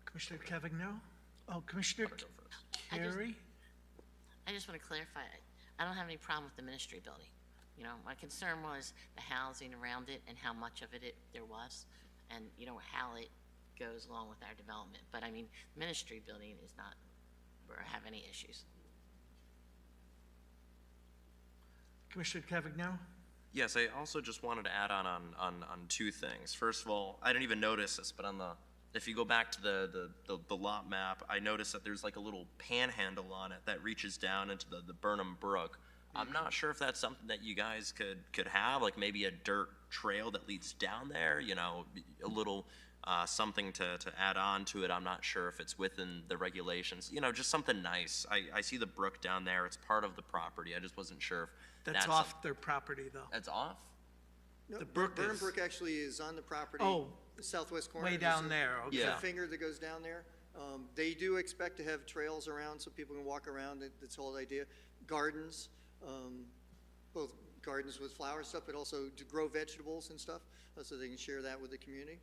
Speaker 1: Commissioner Cavagno? Oh, Commissioner Carey?
Speaker 14: I just want to clarify, I don't have any problem with the ministry building. You know, my concern was the housing around it and how much of it there was, and, you know, how it goes along with our development. But, I mean, ministry building is not, where I have any issues.
Speaker 1: Commissioner Cavagno?
Speaker 6: Yes, I also just wanted to add on 2 things. First of all, I didn't even notice this, but if you go back to the lot map, I noticed that there's like a little panhandle on it that reaches down into the Burnham Brook. I'm not sure if that's something that you guys could have, like maybe a dirt trail that leads down there, you know, a little something to add on to it. I'm not sure if it's within the regulations, you know, just something nice. I see the brook down there. It's part of the property. I just wasn't sure if
Speaker 1: That's off their property, though.
Speaker 6: That's off?
Speaker 11: No,
Speaker 1: The brook
Speaker 11: Burnham
Speaker 1: is-
Speaker 11: Brook actually is on the property.
Speaker 1: Oh,
Speaker 11: the southwest corner.
Speaker 1: way
Speaker 11: There's
Speaker 1: down
Speaker 11: a-
Speaker 1: there, okay.
Speaker 11: there's
Speaker 6: Yeah.
Speaker 11: a finger that goes down there. They do expect to have trails around so people can walk around. That's the whole idea. Gardens, both gardens with flower stuff, but also to grow vegetables and stuff, so they can share that with the community.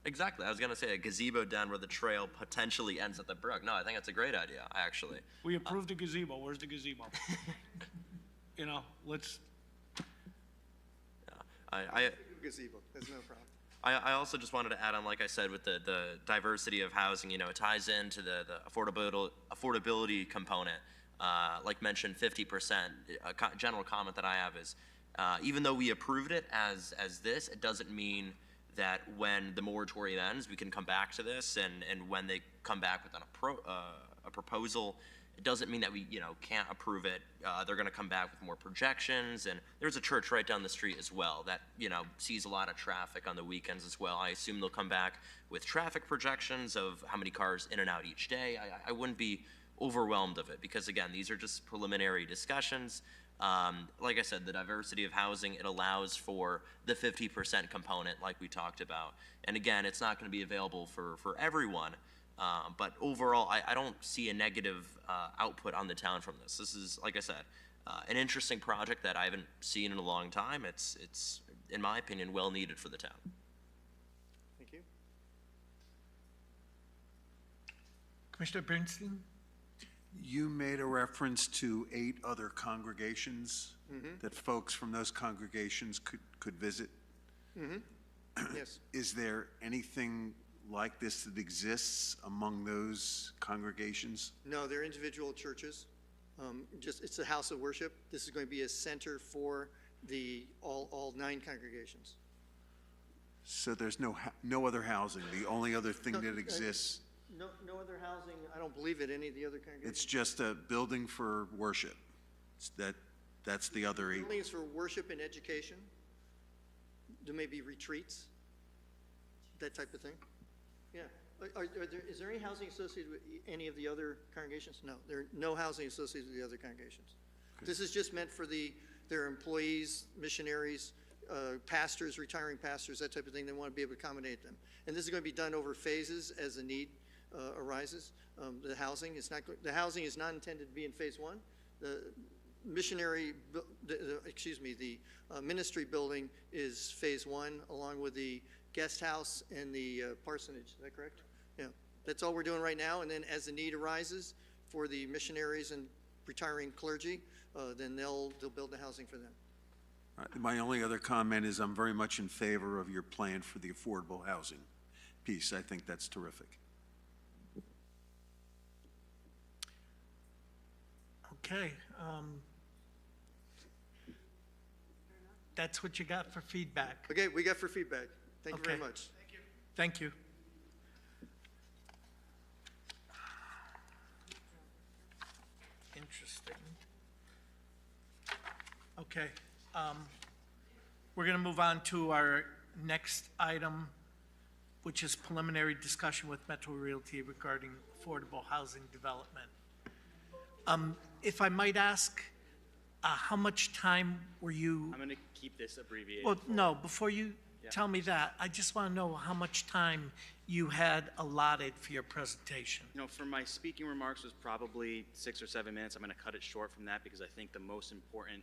Speaker 6: Exactly. I was gonna say a gazebo down where the trail potentially ends at the brook. No, I think that's a great idea, actually.
Speaker 8: We approved a gazebo. Where's the gazebo? You know, let's,
Speaker 6: I
Speaker 11: Gazebo, there's no problem.
Speaker 6: I also just wanted to add on, like I said, with the diversity of housing, you know, it ties into the affordability component. Like mentioned, 50%. A general comment that I have is, even though we approved it as this, it doesn't mean that when the moratorium ends, we can come back to this, and when they come back with a proposal, it doesn't mean that we, you know, can't approve it. They're going to come back with more projections, and there's a church right down the street as well that, you know, sees a lot of traffic on the weekends as well. I assume they'll come back with traffic projections of how many cars in and out each day. I wouldn't be overwhelmed of it because, again, these are just preliminary discussions. Like I said, the diversity of housing, it allows for the 50% component like we talked about. And again, it's not going to be available for everyone. But overall, I don't see a negative output on the town from this. This is, like I said, an interesting project that I haven't seen in a long time. It's in my opinion, well needed for the town.
Speaker 11: Thank you.
Speaker 1: Commissioner Bernstein?
Speaker 5: You made a reference to 8 other congregations that folks from those congregations could visit.
Speaker 11: Yes.
Speaker 5: Is there anything like this that exists among those congregations?
Speaker 11: No, they're individual churches. It's a house of worship. This is going to be a center for all 9 congregations.
Speaker 5: So there's no other housing. The only other thing that exists,
Speaker 11: No other housing, I don't believe at any of the other congregations.
Speaker 5: it's just a building for worship. That's the other 8.
Speaker 11: Buildings for worship and education. There may be retreats, that type of thing. Yeah. Is there any housing associated with any of the other congregations? No, there are no housing associated with the other congregations. This is just meant for their employees, missionaries, pastors, retiring pastors, that type of thing. They want to be able to accommodate them. And this is going to be done over phases as the need arises. The housing is not intended to be in phase 1. The ministry building is phase 1, along with the guest house and the parsonage. Is that correct? Yeah. That's all we're doing right now. And then as the need arises for the missionaries and retiring clergy, then they'll build the housing for them.
Speaker 5: My only other comment is I'm very much in favor of your plan for the affordable housing piece. I think that's terrific.
Speaker 1: Okay. That's what you got for feedback.
Speaker 11: Okay, we got for feedback. Thank you very
Speaker 1: Okay.
Speaker 11: much.
Speaker 1: Thank you. Interesting. Okay. We're going to move on to our next item, which is preliminary discussion with Metro Realty regarding affordable housing development. If I might ask, how much time were you?
Speaker 3: I'm going to keep this abbreviated.
Speaker 1: Well, no, before you
Speaker 3: Yeah.
Speaker 1: tell me that, I just want to know how much time you had allotted for your presentation.
Speaker 3: You know, for my speaking remarks was probably 6 or 7 minutes. I'm going to cut it short from that because I think the most important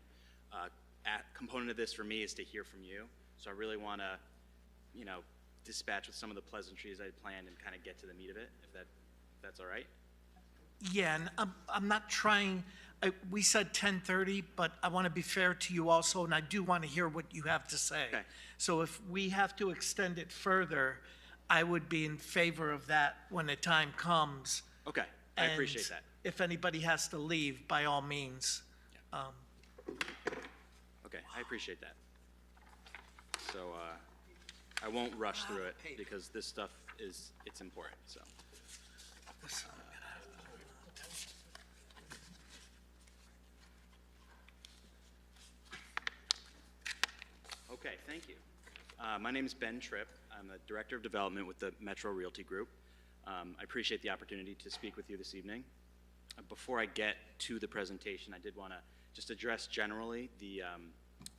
Speaker 3: component of this for me is to hear from you. So I really want to, you know, dispatch with some of the pleasantries I had planned and kind of get to the meat of it, if that's all right.
Speaker 1: Yeah, and I'm not trying, we said 10:30, but I want to be fair to you also, and I do want to hear what you have to say.
Speaker 3: Okay.
Speaker 1: So if we have to extend it further, I would be in favor of that when the time comes.
Speaker 3: Okay, I appreciate that.
Speaker 1: If anybody has to leave, by all means.
Speaker 3: Okay, I appreciate that. So I won't rush through it because this stuff it's important, so. Okay, thank you. My name is Ben Tripp. I'm the Director of Development with the Metro Realty Group. I appreciate the opportunity to speak with you this evening. Before I get to the presentation, I did want to just address generally the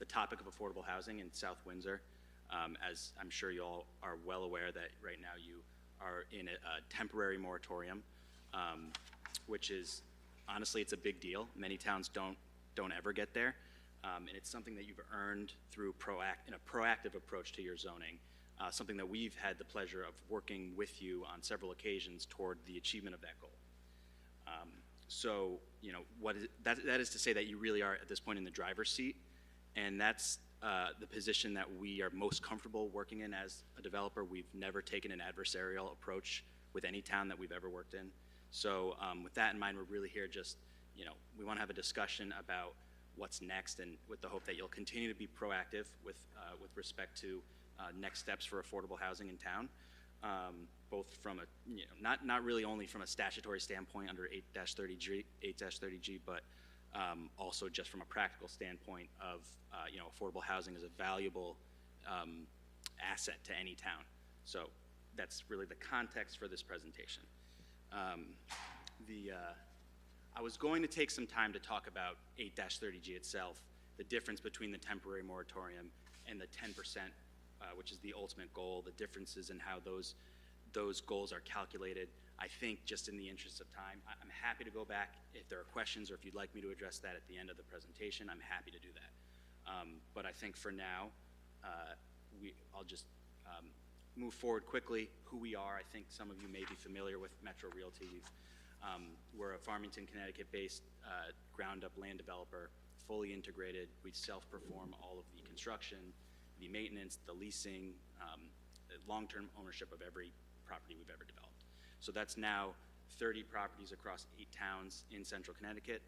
Speaker 3: topic of affordable housing in South Windsor. As I'm sure you all are well aware that right now you are in a temporary moratorium, which is, honestly, it's a big deal. Many towns don't ever get there. And it's something that you've earned through a proactive approach to your zoning, something that we've had the pleasure of working with you on several occasions toward the achievement of that goal. So, you know, that is to say that you really are at this point in the driver's seat, and that's the position that we are most comfortable working in as a developer. We've never taken an adversarial approach with any town that we've ever worked in. So with that in mind, we're really here just, you know, we want to have a discussion about what's next, and with the hope that you'll continue to be proactive with respect to next steps for affordable housing in town, both from a, you know, not really only from a statutory standpoint under 8-30G, but also just from a practical standpoint of, you know, affordable housing is a valuable asset to any town. So that's really the context for this presentation. I was going to take some time to talk about 8-30G itself, the difference between the temporary moratorium and the 10%, which is the ultimate goal, the differences in how those goals are calculated. I think just in the interest of time, I'm happy to go back if there are questions or if you'd like me to address that at the end of the presentation, I'm happy to do that. But I think for now, I'll just move forward quickly. Who we are, I think some of you may be familiar with Metro Realty. We're a Farmington, Connecticut-based ground-up land developer, fully integrated. We self-perform all of the construction, the maintenance, the leasing, the long-term ownership of every property we've ever developed. So that's now 30 properties across 8 towns in central Connecticut.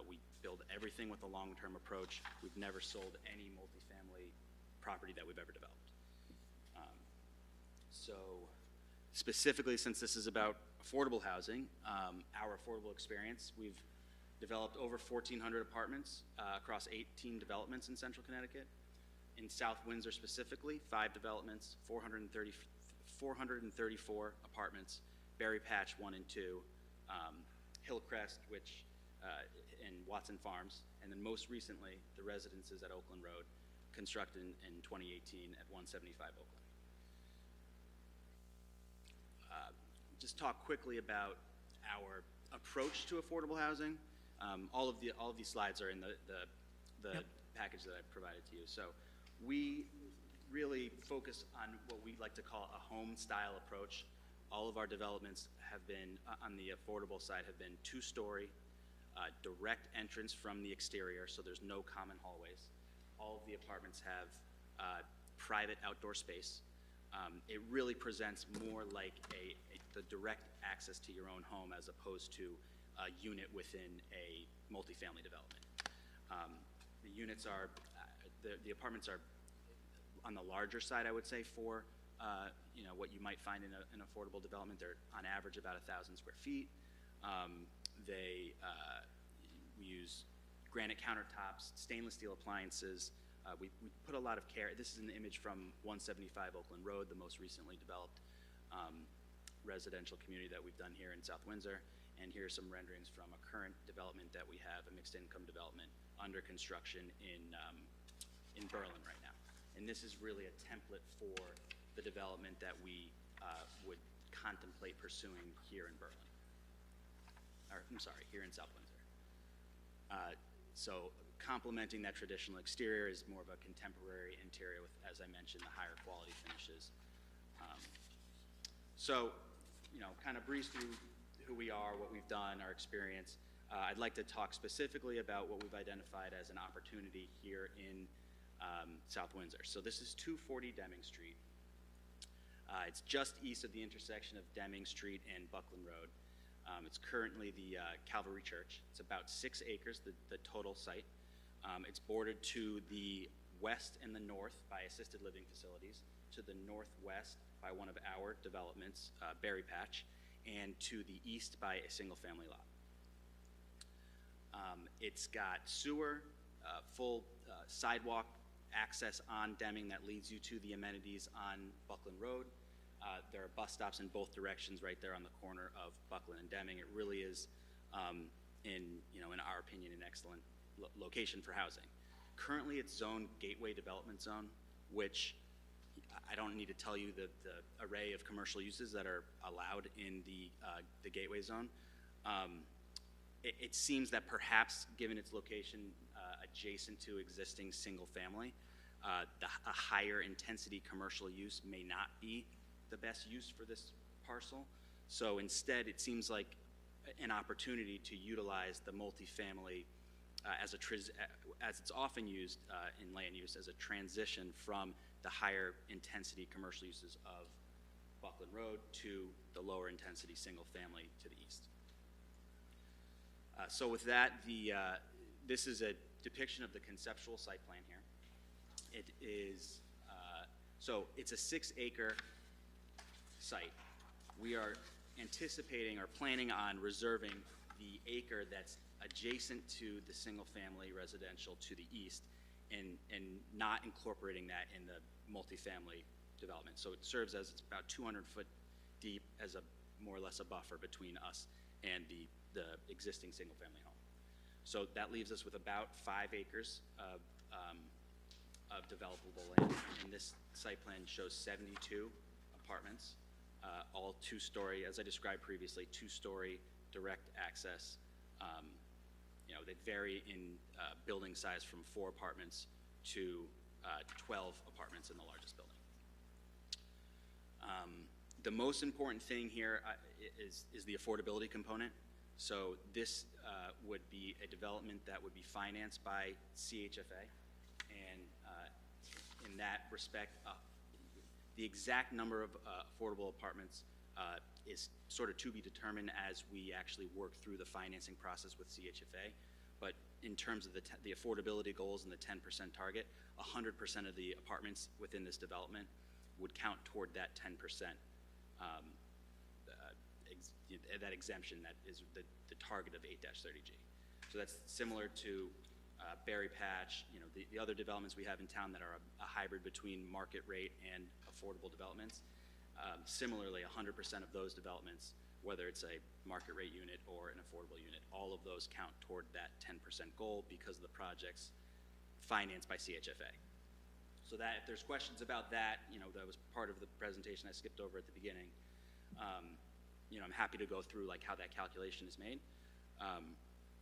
Speaker 3: We build everything with a long-term approach. We've never sold any multifamily property that we've ever developed. So specifically, since this is about affordable housing, our affordable experience, we've developed over 1,400 apartments across 18 developments in central Connecticut. In South Windsor specifically, 5 developments, 434 apartments, Berry Patch 1 and 2, Hillcrest, and Watson Farms, and then most recently, the residences at Oakland Road, constructed in 2018 at 175 Oakland. Just talk quickly about our approach to affordable housing. All of these slides are in the package that I've provided to you. So we really focus on what we like to call a home-style approach. All of our developments have been, on the affordable side, have been 2-story, direct entrance from the exterior, so there's no common hallways. All of the apartments have private outdoor space. It really presents more like the direct access to your own home as opposed to a unit within a multifamily development. The units are, the apartments are on the larger side, I would say, for you know, what you might find in an affordable development. They're on average about 1,000 square feet. We use granite countertops, stainless steel appliances. We put a lot of care. This is an image from 175 Oakland Road, the most recently developed residential community that we've done here in South Windsor. And here are some renderings from a current development that we have, a mixed income development under construction in Berlin right now. And this is really a template for the development that we would contemplate pursuing here in Berlin. Or, I'm sorry, here in South Windsor. So complementing that traditional exterior is more of a contemporary interior with, as I mentioned, the higher quality finishes. So, you know, kind of breeze through who we are, what we've done, our experience. I'd like to talk specifically about what we've identified as an opportunity here in South Windsor. So this is 240 Deming Street. It's just east of the intersection of Deming Street and Buckland Road. It's currently the Calvary Church. It's about 6 acres, the total site. It's bordered to the west and the north by assisted living facilities, to the northwest by one of our developments, Berry Patch, and to the east by a single-family lot. It's got sewer, full sidewalk access on Deming that leads you to the amenities on Buckland Road. There are bus stops in both directions right there on the corner of Buckland and Deming. It really is, in our opinion, an excellent location for housing. Currently, it's zoned Gateway Development Zone, which I don't need to tell you the array of commercial uses that are allowed in the Gateway Zone. It seems that perhaps, given its location adjacent to existing single-family, a higher intensity commercial use may not be the best use for this parcel. So instead, it seems like an opportunity to utilize the multifamily as it's often used in land use as a transition from the higher intensity commercial uses of Buckland Road to the lower intensity single family to the east. So with that, this is a depiction of the conceptual site plan here. It is, so it's a 6-acre site. We are anticipating or planning on reserving the acre that's adjacent to the single-family residential to the east and not incorporating that in the multifamily development. So it serves as, it's about 200 foot deep as a more or less a buffer between us and the existing single-family home. So that leaves us with about 5 acres of developable land. And this site plan shows 72 apartments, all 2-story, as I described previously, 2-story direct access. They vary in building size from 4 apartments to 12 apartments in the largest building. The most important thing here is the affordability component. So this would be a development that would be financed by CHFA, and in that respect, the exact number of affordable apartments is sort of to be determined as we actually work through the financing process with CHFA. But in terms of the affordability goals and the 10% target, 100% of the apartments within this development would count toward that 10%, that exemption that is the target of 8-30G. So that's similar to Berry Patch, the other developments we have in town that are a hybrid between market rate and affordable developments. Similarly, 100% of those developments, whether it's a market rate unit or an affordable unit, all of those count toward that 10% goal because of the projects financed by CHFA. So that if there's questions about that, that was part of the presentation I skipped over at the beginning. I'm happy to go through like how that calculation is made.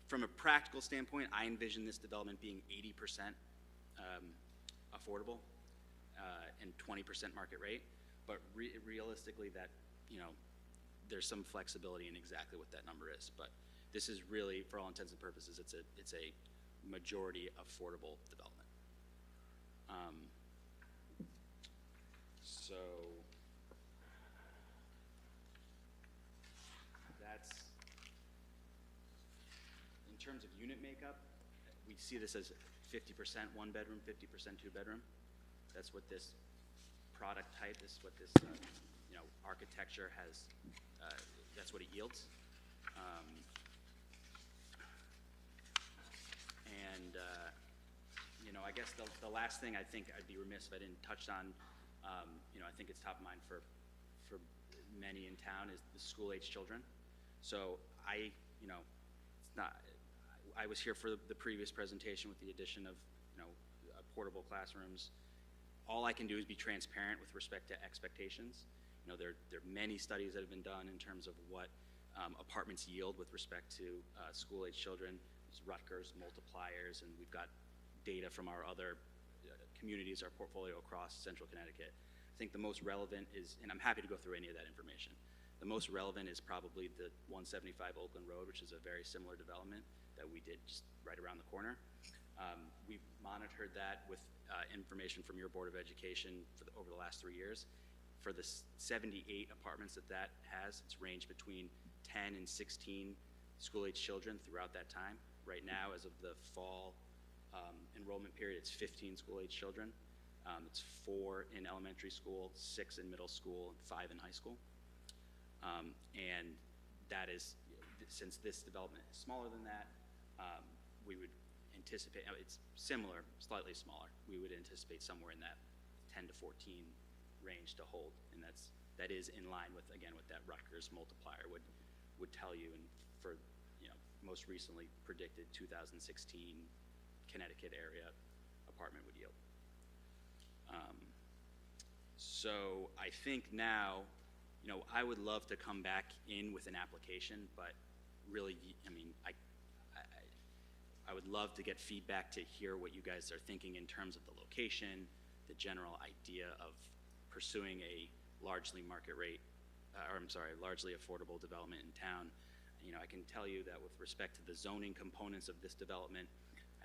Speaker 3: From a practical standpoint, I envision this development being 80% affordable and 20% market rate. But realistically, that there's some flexibility in exactly what that number is. But this is really, for all intents and purposes, it's a majority affordable development. So that's, in terms of unit makeup, we see this as 50% 1-bedroom, 50% 2-bedroom. That's what this product type is, what this architecture has, that's what it yields. And, you know, I guess the last thing I think I'd be remiss if I didn't touch on, you know, I think it's top of mind for many in town is the school-age children. So you know, it's not, I was here for the previous presentation with the addition of, you know, portable classrooms. All I can do is be transparent with respect to expectations. You know, there are many studies that have been done in terms of what apartments yield with respect to school-age children. There's Rutgers, multipliers, and we've got data from our other communities, our portfolio across central Connecticut. I think the most relevant is, and I'm happy to go through any of that information, the most relevant is probably the 175 Oakland Road, which is a very similar development that we did just right around the corner. We've monitored that with information from your Board of Education over the last 3 years. For the 78 apartments that has, it's ranged between 10 and 16 school-age children throughout that time. Right now, as of the fall enrollment period, it's 15 school-age children. It's 4 in elementary school, 6 in middle school, and 5 in high school. And that is, since this development is smaller than that, we would anticipate, it's similar, slightly smaller. We would anticipate somewhere in that 10 to 14 range to hold, and that is in line with, again, what that Rutgers multiplier would tell you, and for, you know, most recently predicted 2016 Connecticut area apartment would yield. So I think now, you know, I would love to come back in with an application, but really, I mean, I would love to get feedback to hear what you guys are thinking in terms of the location, the general idea of pursuing a largely market rate, largely affordable development in town. You know, I can tell you that with respect to the zoning components of this development,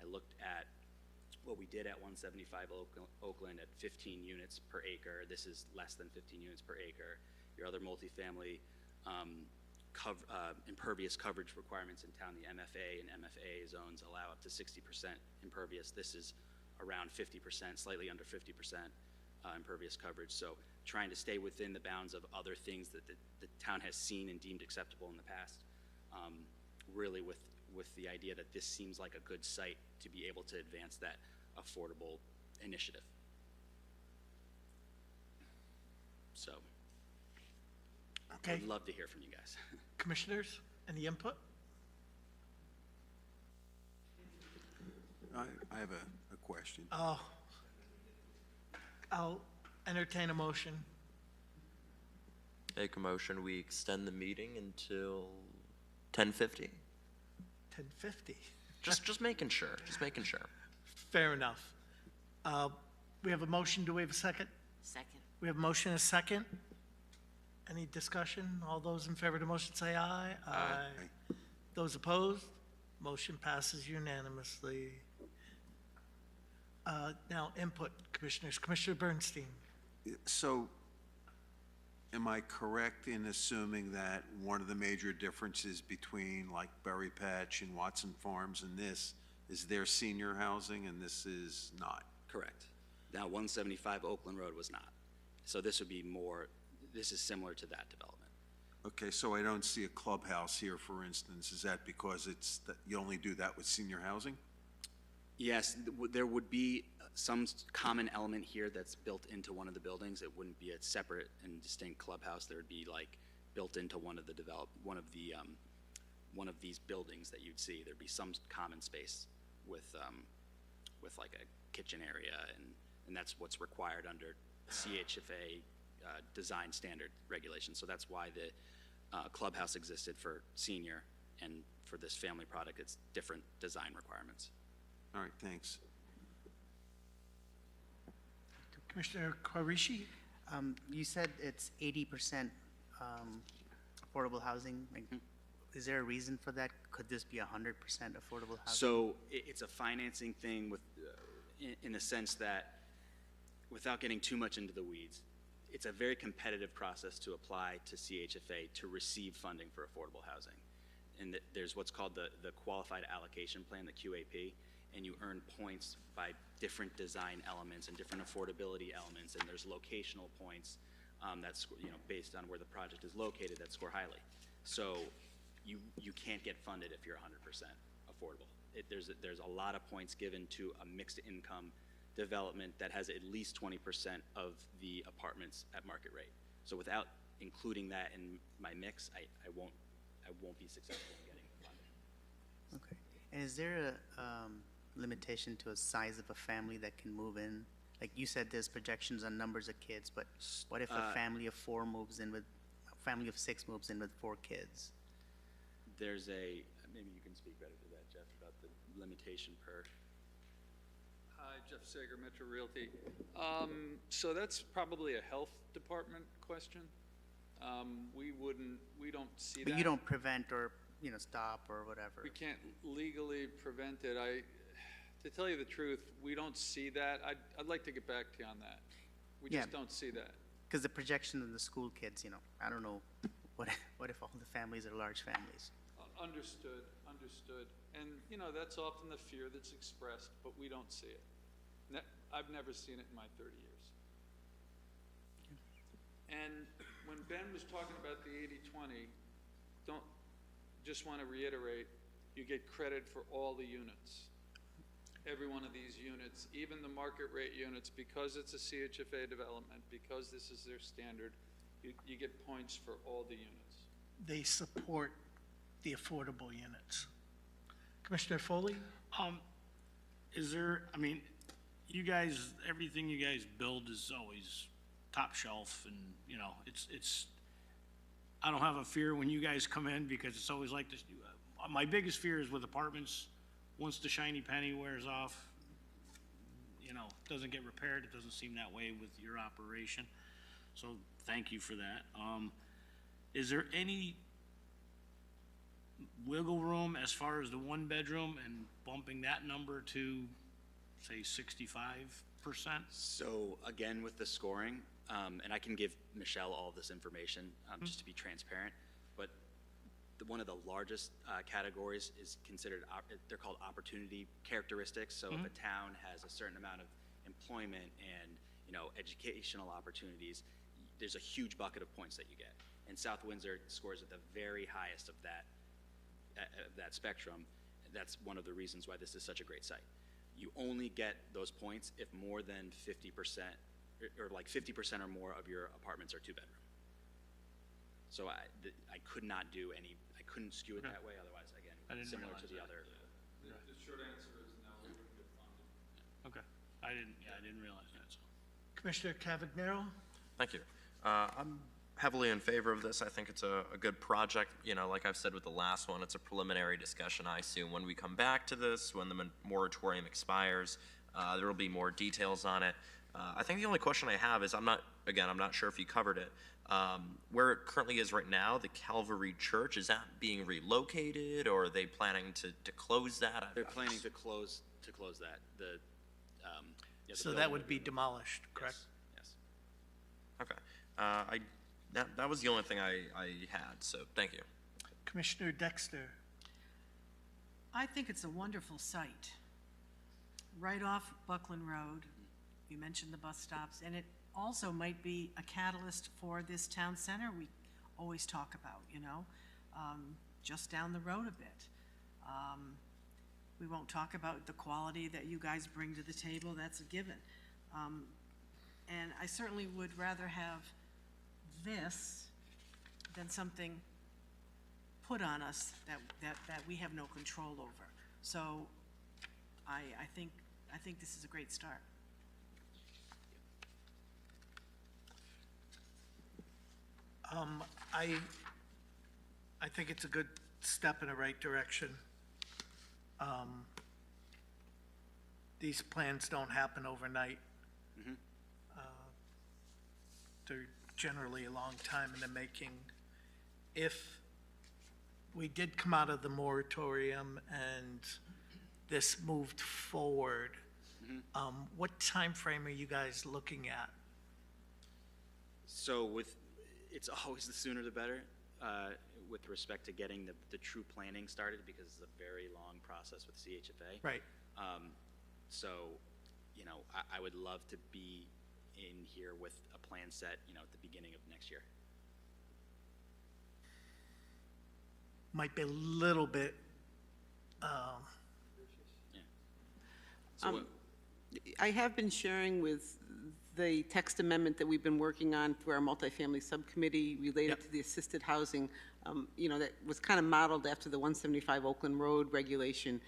Speaker 3: I looked at what we did at 175 Oakland at 15 units per acre. This is less than 15 units per acre. Your other multifamily impervious coverage requirements in town, the MFA and MFA zones allow up to 60% impervious. This is around 50%, slightly under 50% impervious coverage. So trying to stay within the bounds of other things that the town has seen and deemed acceptable in the past, really with the idea that this seems like a good site to be able to advance that affordable initiative. So,
Speaker 1: Okay.
Speaker 3: I'd love to hear from you guys.
Speaker 1: Commissioners, any input?
Speaker 5: I have a question.
Speaker 1: I'll entertain a motion.
Speaker 6: Make a motion, we extend the meeting until 10:50.
Speaker 1: 10:50.
Speaker 6: Just making sure,
Speaker 1: Fair enough. We have a motion. Do we have a second?
Speaker 14: Second.
Speaker 1: We have a motion and a second. Any discussion? All those in favor of the motion say aye. Aye. Those opposed? Motion passes unanimously. Now, input, commissioners. Commissioner Bernstein.
Speaker 5: So, am I correct in assuming that one of the major differences between like Berry Patch and Watson Farms and this is their senior housing and this is not?
Speaker 3: Correct. Now, 175 Oakland Road was not. So this would be more, this is similar to that development.
Speaker 5: Okay, so I don't see a clubhouse here, for instance. Is that because it's, that you only do that with senior housing?
Speaker 3: Yes, there would be some common element here that's built into one of the buildings. It wouldn't be a separate and distinct clubhouse. There would be like built into one of these buildings that you'd see. There'd be some common space with like a kitchen area, and that's what's required under CHFA design standard regulations. So that's why the clubhouse existed for senior, and for this family product, it's different design requirements.
Speaker 5: All right, thanks.
Speaker 1: Commissioner Quarishi?
Speaker 9: You said it's 80% affordable housing. Like, is there a reason for that? Could this be 100% affordable housing?
Speaker 3: So it's a financing thing with, in the sense that, without getting too much into the weeds, it's a very competitive process to apply to CHFA to receive funding for affordable housing. And there's what's called the Qualified Allocation Plan, the QAP, and you earn points by different design elements and different affordability elements, and there's locational points that's, you know, based on where the project is located that score highly. So you can't get funded if you're 100% affordable. there's a lot of points given to a mixed income development that has at least 20% of the apartments at market rate. So without including that in my mix, I won't be successful in getting the funding.
Speaker 9: Okay. And is there a limitation to a size of a family that can move in? Like you said, there's projections on numbers of kids, but what if a family of 4 moves in with, a family of 6 moves in with 4 kids?
Speaker 3: There's maybe you can speak better to that, Jeff, about the limitation per.
Speaker 15: Hi, Jeff Sager, Metro Realty. So that's probably a health department question. We don't see that.
Speaker 9: But you don't prevent or, stop or whatever?
Speaker 15: We can't legally prevent it. To tell you the truth, we don't see that. I'd like to get back to you on that. We just don't see that.
Speaker 9: Because the projection of the school kids, I don't know, what if all the families are large families?
Speaker 15: Understood. And, that's often the fear that's expressed, but we don't see it. I've never seen it in my 30 years. And when Ben was talking about the 80-20, just want to reiterate, you get credit for all the units. Every one of these units, even the market rate units, because it's a CHFA development, because this is their standard, you get points for all the units.
Speaker 1: They support the affordable units. Commissioner Foley?
Speaker 8: Is there, you guys, everything you guys build is always top shelf, and, it's, I don't have a fear when you guys come in, because it's always like this. My biggest fear is with apartments, once the shiny penny wears off, doesn't get repaired. It doesn't seem that way with your operation. So thank you for that. Is there any wiggle room as far as the 1-bedroom and bumping that number to, say, 65%?
Speaker 3: So again, with the scoring, and I can give Michelle all this information just to be transparent, but one of the largest categories is considered, they're called opportunity characteristics. So if a town has a certain amount of employment and educational opportunities, there's a huge bucket of points that you get. And South Windsor scores at the very highest of that spectrum. That's one of the reasons why this is such a great site. You only get those points if more than 50%, or like 50% or more of your apartments are 2-bedroom. So I could not do any, I couldn't skew it that way, otherwise, again, similar to the other.
Speaker 15: The short answer is no, we wouldn't get funded.
Speaker 8: Okay. I didn't realize that, so.
Speaker 1: Commissioner Cavagnaro?
Speaker 6: Thank you. I'm heavily in favor of this. I think it's a good project. Like I've said with the last one, it's a preliminary discussion. I assume when we come back to this, when the moratorium expires, there will be more details on it. I think the only question I have is, I'm not sure if you covered it. Where it currently is right now, the Calvary Church, is that being relocated, or are they planning to close that?
Speaker 3: They're planning to close that.
Speaker 1: So that would be demolished, correct?
Speaker 3: Yes.
Speaker 6: Okay. That was the only thing I had, so thank you.
Speaker 1: Commissioner Dexter?
Speaker 2: I think it's a wonderful site. Right off Buckland Road, you mentioned the bus stops, and it also might be a catalyst for this town center we always talk about, just down the road a bit. We won't talk about the quality that you guys bring to the table, that's a given. And I certainly would rather have this than something put on us that we have no control over. So I think this is a great start.
Speaker 1: I think it's a good step in the right direction. These plans don't happen overnight. They're generally a long time in the making. If we did come out of the moratorium and this moved forward, what time frame are you guys looking at?
Speaker 3: So it's always the sooner the better with respect to getting the true planning started, because it's a very long process with CHFA.
Speaker 1: Right.
Speaker 3: So, I would love to be in here with a plan set, at the beginning of next year.
Speaker 1: Might be a little bit
Speaker 4: I have been sharing with the text amendment that we've been working on through our multifamily subcommittee related to the assisted housing, that was kind of modeled after the 175 Oakland Road regulation,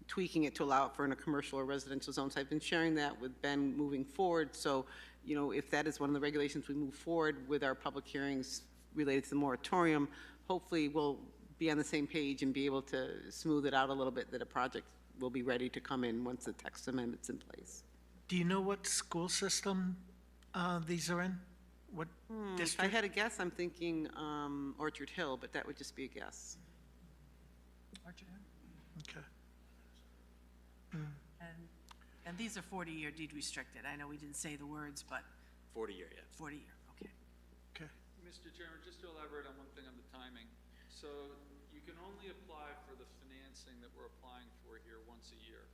Speaker 4: tweaking it to allow it for in a commercial or residential zone. So I've been sharing that with Ben moving forward. So, if that is one of the regulations we move forward with our public hearings related to the moratorium, hopefully we'll be on the same page and be able to smooth it out a little bit, that a project will be ready to come in once the text amendment's in place.
Speaker 1: Do you know what school system these are in? What
Speaker 4: If I
Speaker 1: district?
Speaker 4: had a guess, I'm thinking Orchard Hill, but that would just be a guess.
Speaker 1: Okay.
Speaker 2: And these are 40-year deed restricted. I know we didn't say the words, but
Speaker 3: 40-year, yeah.
Speaker 2: 40-year, okay.
Speaker 1: Okay.
Speaker 15: Mr. Chairman, just to elaborate on one thing on the timing. So you can only apply for the financing that we're applying for here once a year.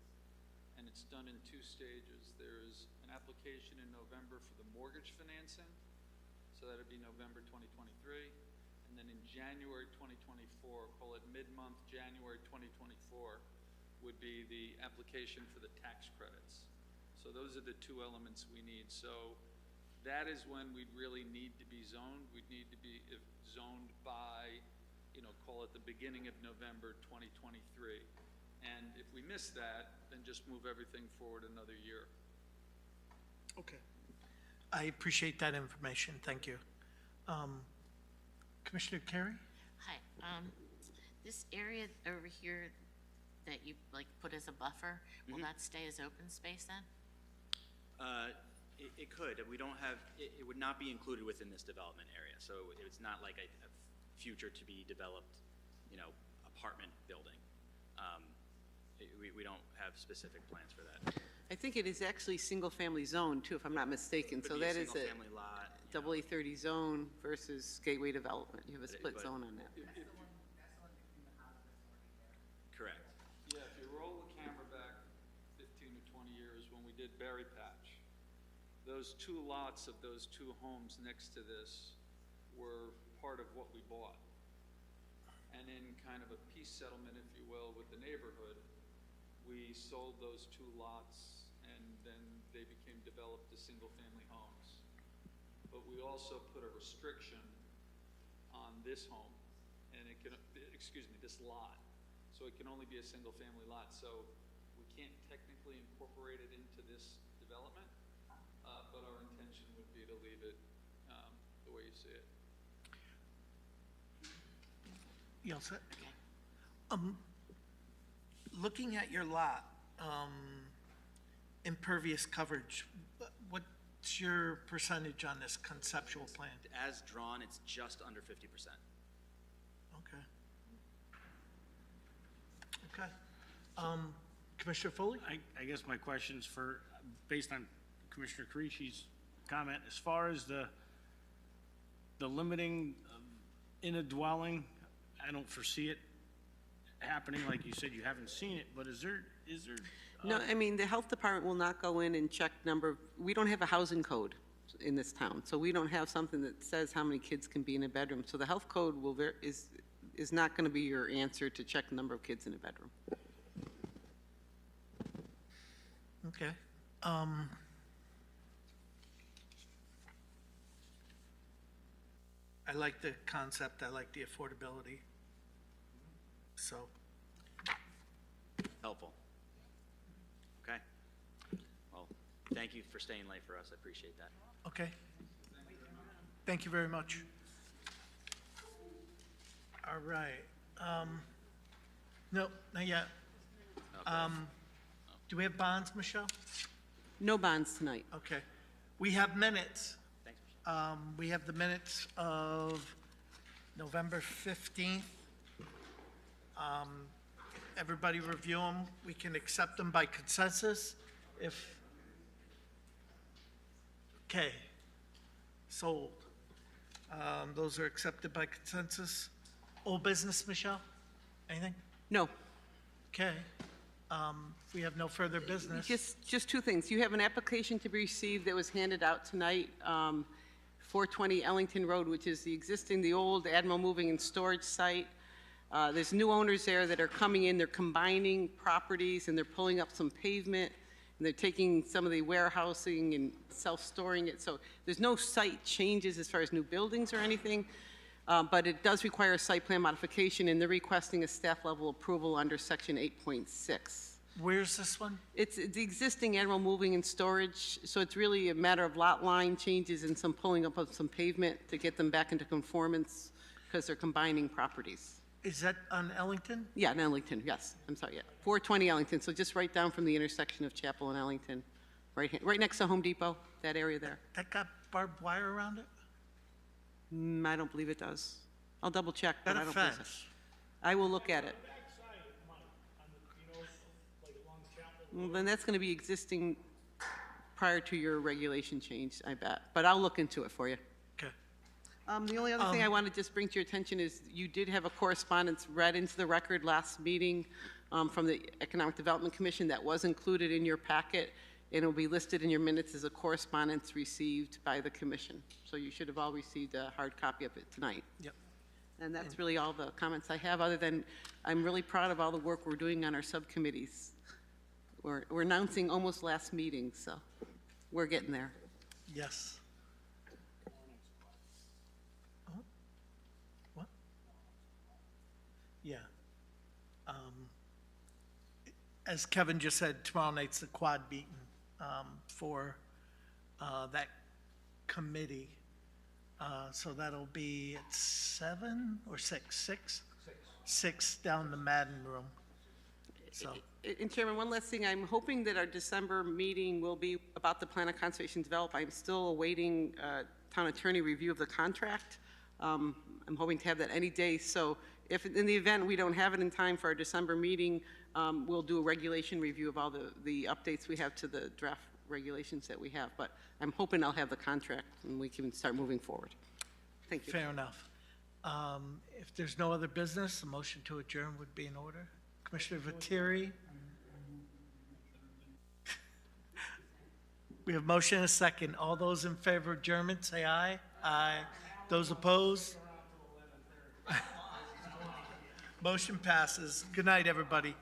Speaker 15: And it's done in 2 stages. There's an application in November for the mortgage financing. So that'd be November 2023. And then in January 2024, call it mid-month January 2024, would be the application for the tax credits. So those are the 2 elements we need. So that is when we'd really need to be zoned. We'd need to be zoned by, call it the beginning of November 2023. And if we miss that, then just move everything forward another year.
Speaker 1: Okay. I appreciate that information. Thank you. Commissioner Carey?
Speaker 14: Hi, this area over here that you put as a buffer, will that stay as open space then?
Speaker 3: It could. We don't have, it would not be included within this development area. So it's not like a future to be developed, apartment building. We don't have specific plans for that.
Speaker 4: I think it is actually single-family zone too, if I'm not mistaken.
Speaker 3: Could
Speaker 4: So
Speaker 3: be a
Speaker 4: that is a
Speaker 3: single-family lot.
Speaker 4: double A30 zone versus gateway development. You have a split
Speaker 3: but-
Speaker 4: zone on that.
Speaker 3: Correct.
Speaker 15: Yeah, if you roll the camera back 15 to 20 years when we did Berry Patch, those 2 lots of those 2 homes next to this were part of what we bought. And in kind of a peace settlement, if you will, with the neighborhood, we sold those 2 lots and then they became developed as single-family homes. But we also put a restriction on this home, and it can, this lot. So it can only be a single-family lot. So we can't technically incorporate it into this development, but our intention would be to leave it the way you see it.
Speaker 1: You all set? Looking at your lot, impervious coverage, what's your percentage on this conceptual plan?
Speaker 3: As drawn, it's just under 50%.
Speaker 1: Okay. Okay. Commissioner Foley?
Speaker 8: I guess my question's based on Commissioner Carisci's comment, as far as the limiting in a dwelling, I don't foresee it happening, like you said, you haven't seen it, but is there?
Speaker 4: No, I mean, the health department will not go in and check we don't have a housing code in this town, so we don't have something that says how many kids can be in a bedroom. So the health code is not going to be your answer to check the number of kids in a bedroom.
Speaker 1: Okay. I like the concept, I like the affordability. So,
Speaker 3: Helpful. Okay. Well, thank you for staying late for us. I appreciate that.
Speaker 1: okay. Thank you very much. All right. No, not yet. Do we have bonds, Michelle?
Speaker 4: No bonds tonight.
Speaker 1: Okay. We have minutes.
Speaker 3: Thanks, Michelle.
Speaker 1: We have the minutes of November 15th. Everybody review them. We can accept them by consensus okay. Sold. Those are accepted by consensus. Old business, Michelle? Anything?
Speaker 4: No.
Speaker 1: Okay. If we have no further business.
Speaker 4: Just 2 things. You have an application to be received that was handed out tonight, 420 Ellington Road, which is the old Admiral Moving and Storage site. There's new owners there that are coming in. They're combining properties and they're pulling up some pavement And they're taking some of the warehousing and self-storing it, so there's no site changes as far as new buildings or anything, but it does require a site plan modification, and they're requesting a staff-level approval under Section 8.6.
Speaker 1: Where's this one?
Speaker 4: It's the existing animal moving and storage, so it's really a matter of lot line changes and some pulling up of some pavement to get them back into conformance, because they're combining properties.
Speaker 1: Is that on Ellington?
Speaker 4: Yeah, in Ellington, yes, I'm sorry, yeah. 420 Ellington, so just right down from the intersection of Chapel and Ellington, right next to Home Depot, that area there.
Speaker 1: That got barbed wire around it?
Speaker 4: I don't believe it does. I'll double check, but
Speaker 1: Got
Speaker 4: I
Speaker 1: a
Speaker 4: don't believe so.
Speaker 1: fence?
Speaker 4: I will look at it. Well, then that's going to be existing prior to your regulation change, I bet. But I'll look into it for you.
Speaker 1: Okay.
Speaker 4: The only other thing I want to just bring to your attention is you did have a correspondence read into the record last meeting from the Economic Development Commission that was included in your packet, and it will be listed in your minutes as a correspondence received by the commission. So you should have all received a hard copy of it tonight.
Speaker 1: Yep.
Speaker 4: And that's really all the comments I have, other than I'm really proud of all the work we're doing on our subcommittees. We're announcing almost last meeting, so we're getting there.
Speaker 1: Yes. Oh. What? Yeah. As Kevin just said, tomorrow night's the quad meeting for that committee. So that'll be at 7 or 6? 6? 6 down the Madden room. So.
Speaker 4: And Chairman, one last thing, I'm hoping that our December meeting will be about the plan of conservation development. I'm still awaiting town attorney review of the contract. I'm hoping to have that any day, so if in the event we don't have it in time for our December meeting, we'll do a regulation review of all the updates we have to the draft regulations that we have, but I'm hoping I'll have the contract and we can start moving forward. Thank you.
Speaker 1: Fair enough. If there's no other business, a motion to adjourn would be in order. Commissioner Viteri? We have motion and a second. All those in favor of adjournment, say aye. Aye. Those opposed? Motion passes. Good night, everybody.